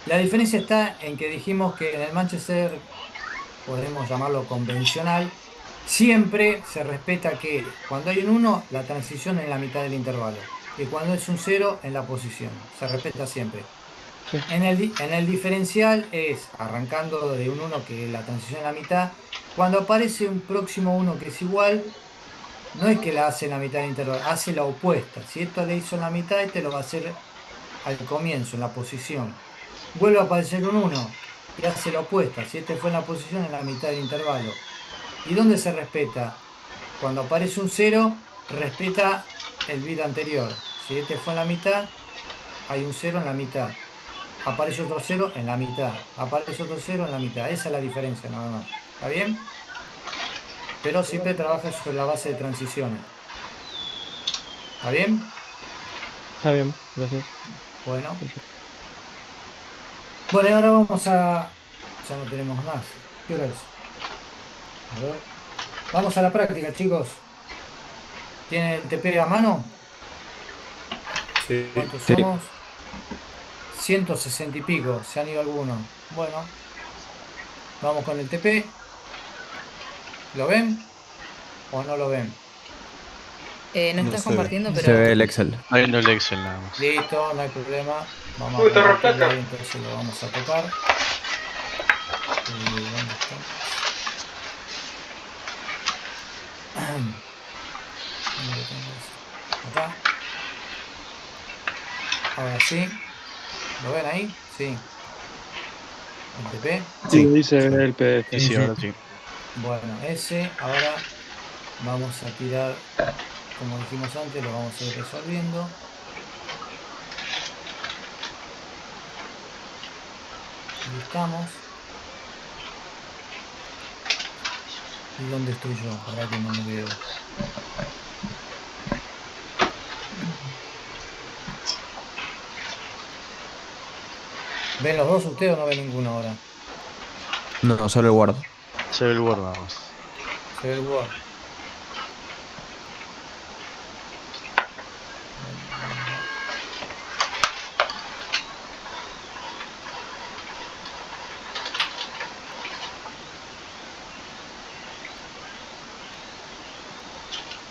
La diferencia está en que dijimos que en el Manchester, podemos llamarlo convencional, siempre se respeta que cuando hay un 1, la transición en la mitad del intervalo. Y cuando es un 0, en la posición. Se respeta siempre. Sí. En el diferencial es, arrancando de un 1, que es la transición en la mitad, cuando aparece un próximo 1 que es igual, no es que la hace en la mitad del intervalo, hace la opuesta. Si esto le hizo en la mitad, este lo va a hacer al comienzo, en la posición. Vuelve a aparecer un 1 y hace la opuesta. Si este fue en la posición, en la mitad del intervalo. ¿Y dónde se respeta? Cuando aparece un 0, respeta el bit anterior. Si este fue en la mitad, hay un 0 en la mitad. Aparece otro 0 en la mitad. Aparece otro 0 en la mitad. Esa es la diferencia nada más. ¿Está bien? Pero siempre trabaja sobre la base de transiciones. ¿Está bien? Está bien, gracias. Bueno. Bueno, y ahora vamos a... Ya no tenemos más. ¿Qué hora es? A ver. Vamos a la práctica, chicos. ¿Tienen el TP a mano? Sí. ¿Cuántos Sí. somos? 160 y pico. ¿Se han ido algunos? Bueno. Vamos con el TP. ¿Lo ven? ¿O no lo ven? No estás compartiendo, Se pero ve el Excel. Está viendo el Excel nada más. Listo, no hay problema. Vamos Uy, a está compartirlo rotaca. ahí, entonces lo vamos a tocar. ¿Dónde está? ¿Dónde lo tengo esto? Acá. Ahora sí. ¿Lo ven ahí? Sí. ¿El TP? Sí, dice el PDF. Sí, ahora sí. Bueno, ese. Ahora vamos a tirar, como dijimos antes, lo vamos a ir resolviendo. Ahí estamos. ¿Y dónde estoy yo? Para que no me veo. ¿Ven los dos ustedes o no ven ninguno ahora? No, solo el Word. Se ve el Word nada más. Se ve el Word.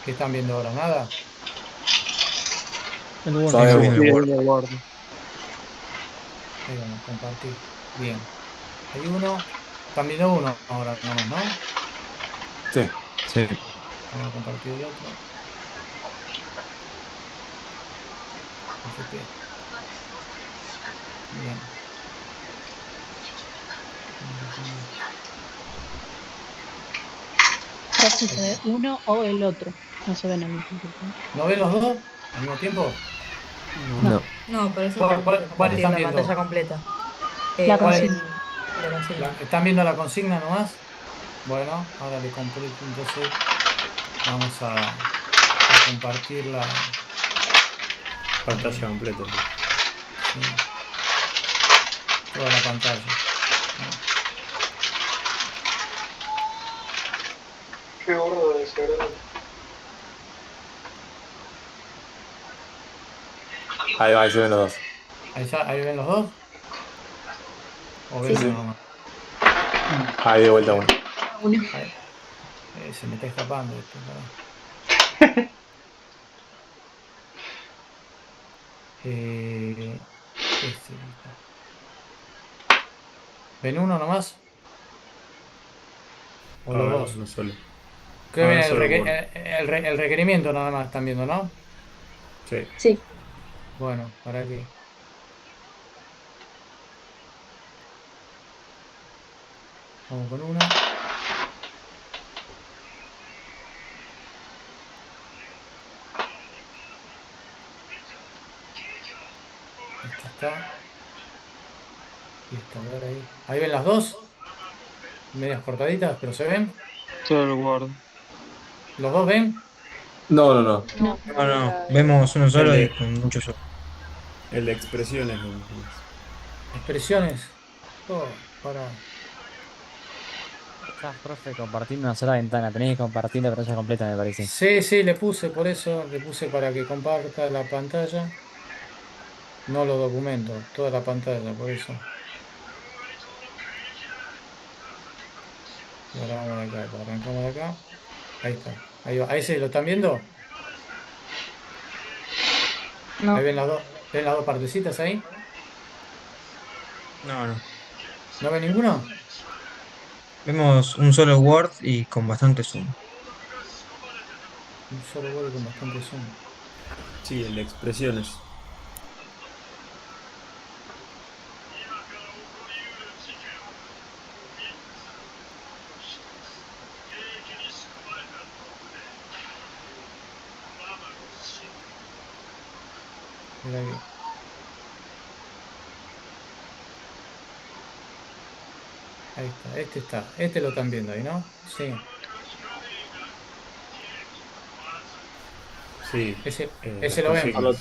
¿Qué están viendo ahora? ¿Nada? El Word. Todavía Sí, viene el Word. el Word. Ahí vamos, compartir. Bien. Hay uno. Están viendo uno ahora nomás, ¿no? Sí. Sí. Vamos a compartir el otro. FP. Bien. Profe, se ve uno o el otro. No se ven al mismo tiempo. ¿No ven los dos al mismo tiempo? No. no, por eso ¿Cuál tenemos que compartir están la viendo? pantalla completa. La ¿Cuál es? consigna. La consigna. ¿Están viendo la consigna nomás? Bueno, ahora le completo, entonces vamos a compartir la Pantalla completa. sí, toda la pantalla. Qué gordo de ese, ¿verdad? Ahí se ven los dos. ¿Ahí ven los dos? ¿O ven Sí. uno nomás? Ahí de vuelta uno. Ahí. Se me está escapando esto. ¿Verdad? Listo. ¿Ven uno nomás? ¿O los dos? No solo. Creo que viene solo Word. el requerimiento nada más están viendo, ¿no? Sí. Sí. Bueno, ¿para qué? Vamos con una. Esta está. Y esta, a ver ahí. ¿Ahí ven las dos? Medias cortaditas, pero se ven. Solo el Word. ¿Los dos ven? No. No. No, vemos uno solo El y de- con mucho yo. El de expresiones. Expresiones. Oh, para. Estás, profe, compartiendo una sola ventana. Tenés que compartir la pantalla completa, me parece. Sí, le puse por eso, le puse para que comparta la pantalla. No los documentos, toda la pantalla, por eso. Y ahora vamos de acá, arrancamos de acá. Ahí está. Ahí va. ¿Ahí se lo están viendo? No. Ahí ven las dos partecitas ahí. No. ¿No ven ninguno? Vemos un solo Word y con bastante zoom. Un solo vuelo con bastante zoom. Sí, el de expresiones. Mira que- Ahí está. Este lo están viendo ahí, ¿no? Sí. Sí. Ese lo ven. Solo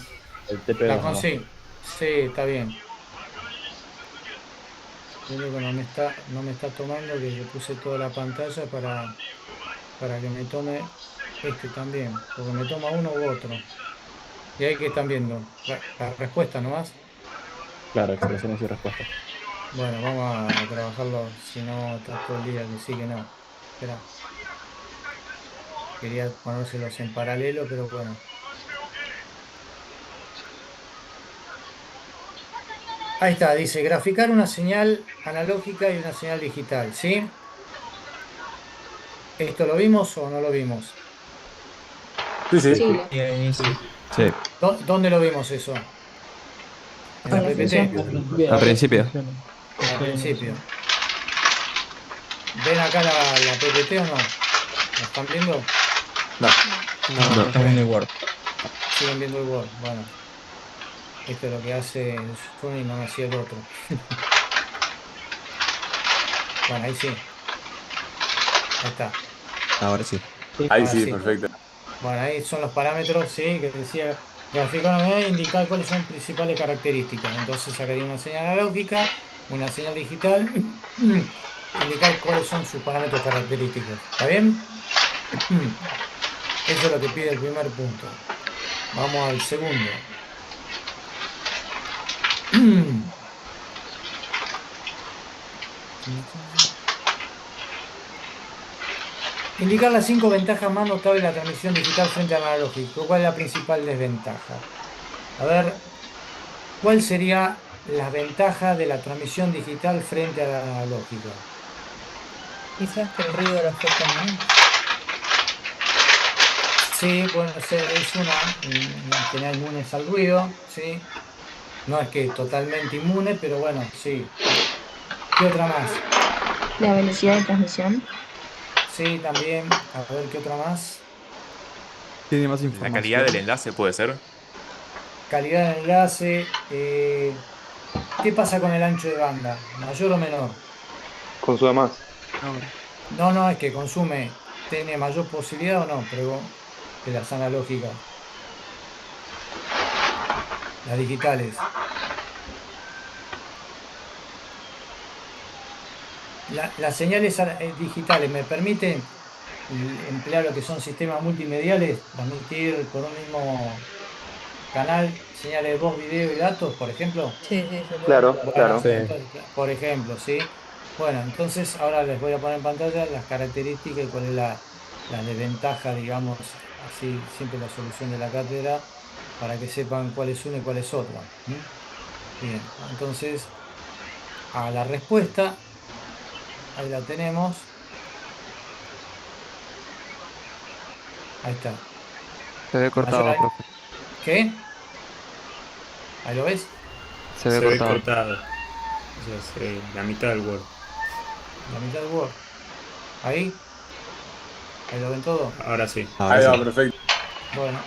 el TP2 La nomás. consigna. Sí, está bien. Lo único que no me está tomando, que yo puse toda la pantalla para que me tome este también. Porque me toma uno u otro. Y ahí que están viendo. La respuesta nomás. Claro, expresiones y respuestas. Bueno, vamos a trabajarlo. Si no, está todo el día que sí que no. Espera. Quería ponérselos en paralelo, pero bueno. Ahí está, dice graficar una señal analógica y una señal digital, ¿sí? ¿Esto lo vimos o no lo vimos? Sí, sí. Sí. Sí. ¿Dónde lo vimos eso? ¿En la PPT? Al principio. Al principio. ¿Ven acá la PPT o no? ¿La están viendo? No. Estamos viendo el Word. Siguen viendo el Word. Bueno. Esto es lo que hace el Zoom y no hacía el otro. Bueno, ahí sí. Ahí está. Ahora sí. Ahí Ahora sí, perfecto. Bueno, ahí son los parámetros, sí, que decía graficar una unidad e indicar cuáles son principales características. Entonces sacaría una señal analógica, una señal digital, indicar cuáles son sus parámetros característicos. ¿Está bien? Eso es lo que pide el primer punto. Vamos al segundo. Indicar las 5 ventajas más notables de la transmisión digital frente al analógico. ¿Cuál es la principal desventaja? A ver, ¿cuál sería la ventaja de la transmisión digital frente a la analógica? Quizás que el ruido lo afecta menos. Sí, bueno, es una que no inmunes al ruido, ¿sí? No es que totalmente inmune, pero bueno, sí. ¿Qué otra más? La velocidad de transmisión. Sí, también. A ver, ¿qué otra más? Tiene más La información. calidad del enlace puede ser. Calidad del enlace. ¿Qué pasa con el ancho de banda? ¿Mayor o menor? Consume más. No, es que consume. ¿Tiene mayor posibilidad o no? Pero de las analógicas. Las digitales. Las señales digitales me permiten emplear lo que son sistemas multimediales, transmitir por un mismo canal señales de voz, video y datos, por ejemplo. Sí, se puede. Claro, Bueno, claro. entonces, por ejemplo, ¿sí? Bueno, entonces ahora les voy a poner en pantalla las características y cuál es la desventaja, digamos, así siempre la solución de la cátedra, para que sepan cuál es uno y cuál es otro. Bien, entonces a la respuesta, ahí la tenemos. Ahí está. Se ve cortado, Mayor- profe. ¿Qué? ¿Ahí lo ves? Se ve cortado. O sea, la mitad del Word. La mitad del Word. Ahí. Ahí lo ven todo. Ahora sí. Ahí va, perfecto. Bueno.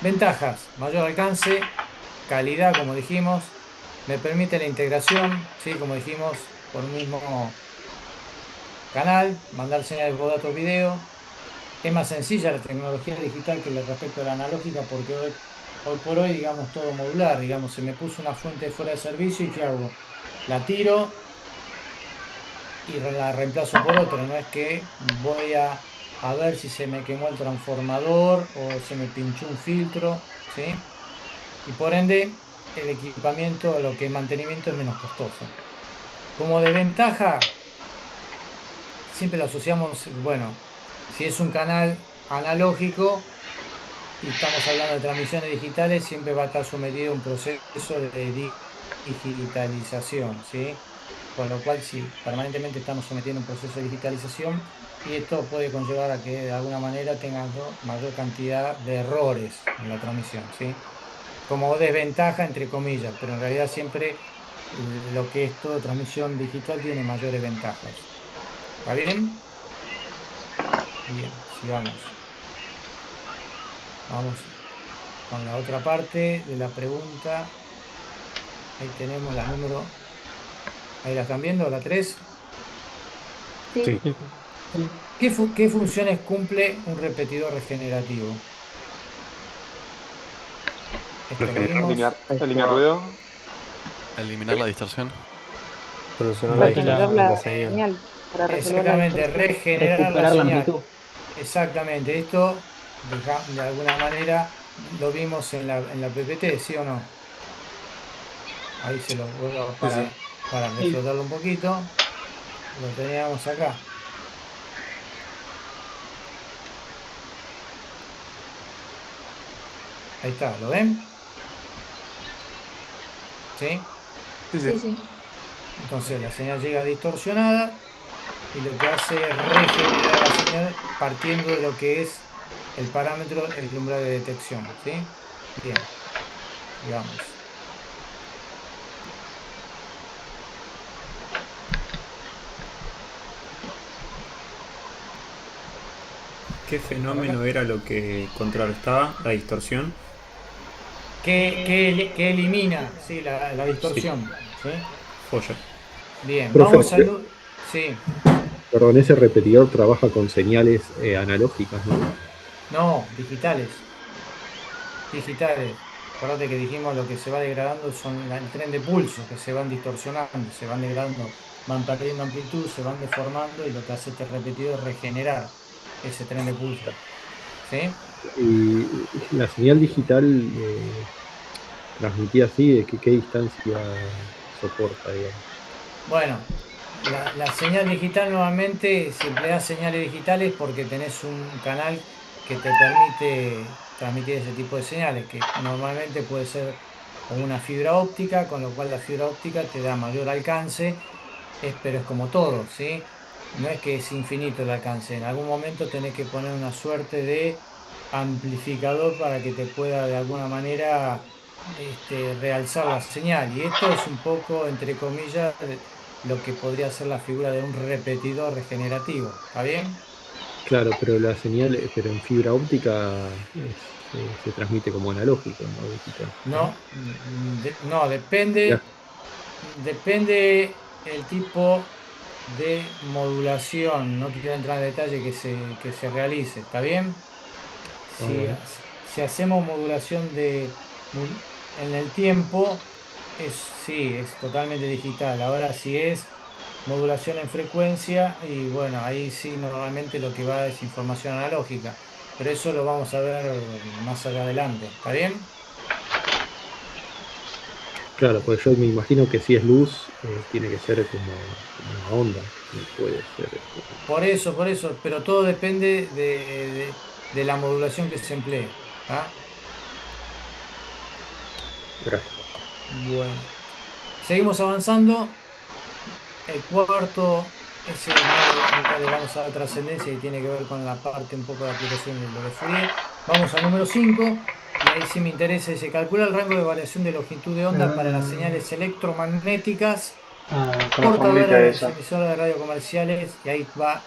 Ventajas. Mayor alcance. Calidad, como dijimos. Me permite la integración, ¿sí? Como dijimos, por un mismo canal. Mandar señales de datos video. Es más sencilla la tecnología digital que respecto a la analógica porque hoy por hoy, digamos, todo modular. Digamos, se me puso una fuente fuera de servicio y ¿qué hago? La tiro y la reemplazo por otra. No es que voy a ver si se me quemó el transformador o se me pinchó un filtro, ¿sí? Y por ende, el equipamiento, lo que es mantenimiento es menos costoso. Como desventaja, siempre lo asociamos, bueno, si es un canal analógico y estamos hablando de transmisiones digitales, siempre va a estar sometido a un proceso de digitalización, ¿sí? Con lo cual, sí, permanentemente estamos sometiendo a un proceso de digitalización y esto puede conllevar a que de alguna manera tengan mayor cantidad de errores en la transmisión, ¿sí? Como desventaja, entre comillas, pero en realidad siempre lo que es todo transmisión digital tiene mayores ventajas. ¿Está bien? Bien, sigamos. Vamos con la otra parte de la pregunta. Ahí tenemos la número. ¿Ahí la están viendo? ¿La 3? Sí. ¿Qué funciones cumple un repetidor regenerativo? Esto lo vimos. Eliminar ruido. Eliminar la distorsión. Solucionar la Regenerar distorsión de la la señal. señal para resolver la Exactamente, distorsión. regenerar la Recuperar la señal. amplitud. Exactamente, esto de alguna manera lo vimos en la PPT, ¿sí o no? Ahí se lo vuelvo para reflotarlo un poquito. Lo teníamos acá. Ahí está, ¿lo ven? ¿Sí? Sí, sí. Entonces la señal llega distorsionada y lo que hace es regenerar la señal partiendo de lo que es el parámetro, el umbral de detección, ¿sí? Bien, digamos. ¿Qué fenómeno era lo que contrarrestaba la distorsión? Que elimina, sí, la distorsión, ¿sí? Joya. Bien, Profe, vamos a... Sí, perdón, ese repetidor trabaja con señales analógicas, ¿no? no, digitales. Digitales. Acuérdate que dijimos lo que se va degradando son el tren de pulso, que se van distorsionando, se van degradando, van perdiendo amplitud, se van deformando y lo que hace este repetidor es regenerar ese tren de pulso. ¿Sí? Y la señal digital transmitida así, ¿de qué distancia soporta, digamos? Bueno, la señal digital nuevamente, si empleas señales digitales porque tenés un canal que te permite transmitir ese tipo de señales, que normalmente puede ser con una fibra óptica, con lo cual la fibra óptica te da mayor alcance, pero es como todo, ¿sí? No es que es infinito el alcance, en algún momento tenés que poner una suerte de amplificador para que te pueda de alguna manera realzar la señal. Y esto es un poco, entre comillas, lo que podría ser la figura de un repetidor regenerativo. ¿Está bien? Claro, pero la señal, pero en fibra óptica se transmite como analógico, no digital. No, no, depende el tipo de modulación. No quiero entrar en detalle que se realice. ¿Está bien? Si, Bueno. si hacemos modulación en el tiempo, sí, es totalmente digital. Ahora, si es modulación en frecuencia, y bueno, ahí sí normalmente lo que va es información analógica. Pero eso lo vamos a ver más allá adelante. ¿Está bien? Claro, pues yo me imagino que si es luz, tiene que ser como una onda, no puede ser. Por eso, pero todo depende de la modulación que se emplee. ¿Ah? Gracias. Bueno, seguimos avanzando. El cuarto, ese no le vamos a dar trascendencia y tiene que ver con la parte un poco de aplicación de lo de Fourier. Vamos al número 5 y ahí sí me interesa. Se calcula el rango de variación de longitud de onda para las señales electromagnéticas Con la portadoras formulita de las esa. emisoras de radio comerciales y ahí va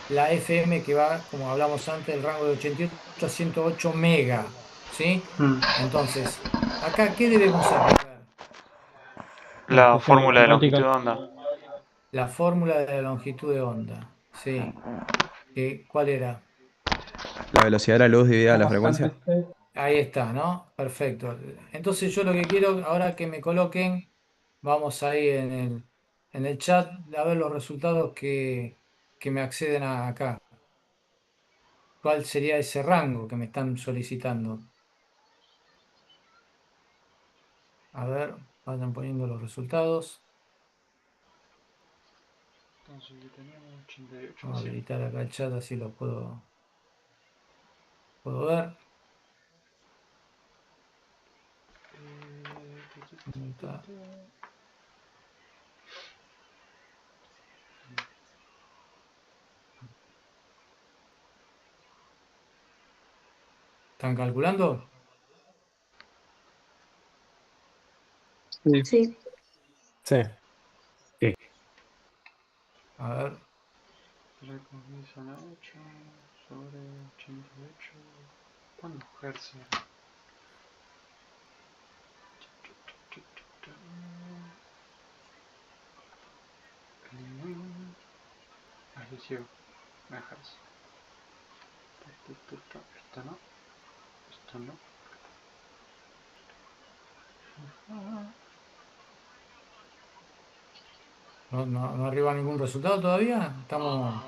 la FM que va, como hablamos antes, el rango de 88 a 108 mega. ¿Sí? Entonces, acá, ¿qué debemos aplicar? La Ecuación fórmula de matemática. longitud de onda. La fórmula de la longitud de onda. Sí. ¿Cuál era? La velocidad de la luz dividida la frecuencia. Ahí está, ¿no? Perfecto. Entonces yo lo que quiero, ahora que me coloquen, vamos ahí en el chat a ver los resultados que me acceden acá. ¿Cuál sería ese rango que me están solicitando? A ver, vayan poniendo los resultados. Entonces yo teníamos 88. Vamos a habilitar acá el chat así lo puedo ver. Ahí está. ¿Están calculando? Sí. Sí. A ver. Son 8 sobre 88. ¿Cuántos hercios? ciego. Me dejas. Esto no. Esto no. No arriba ningún resultado todavía. Estamos.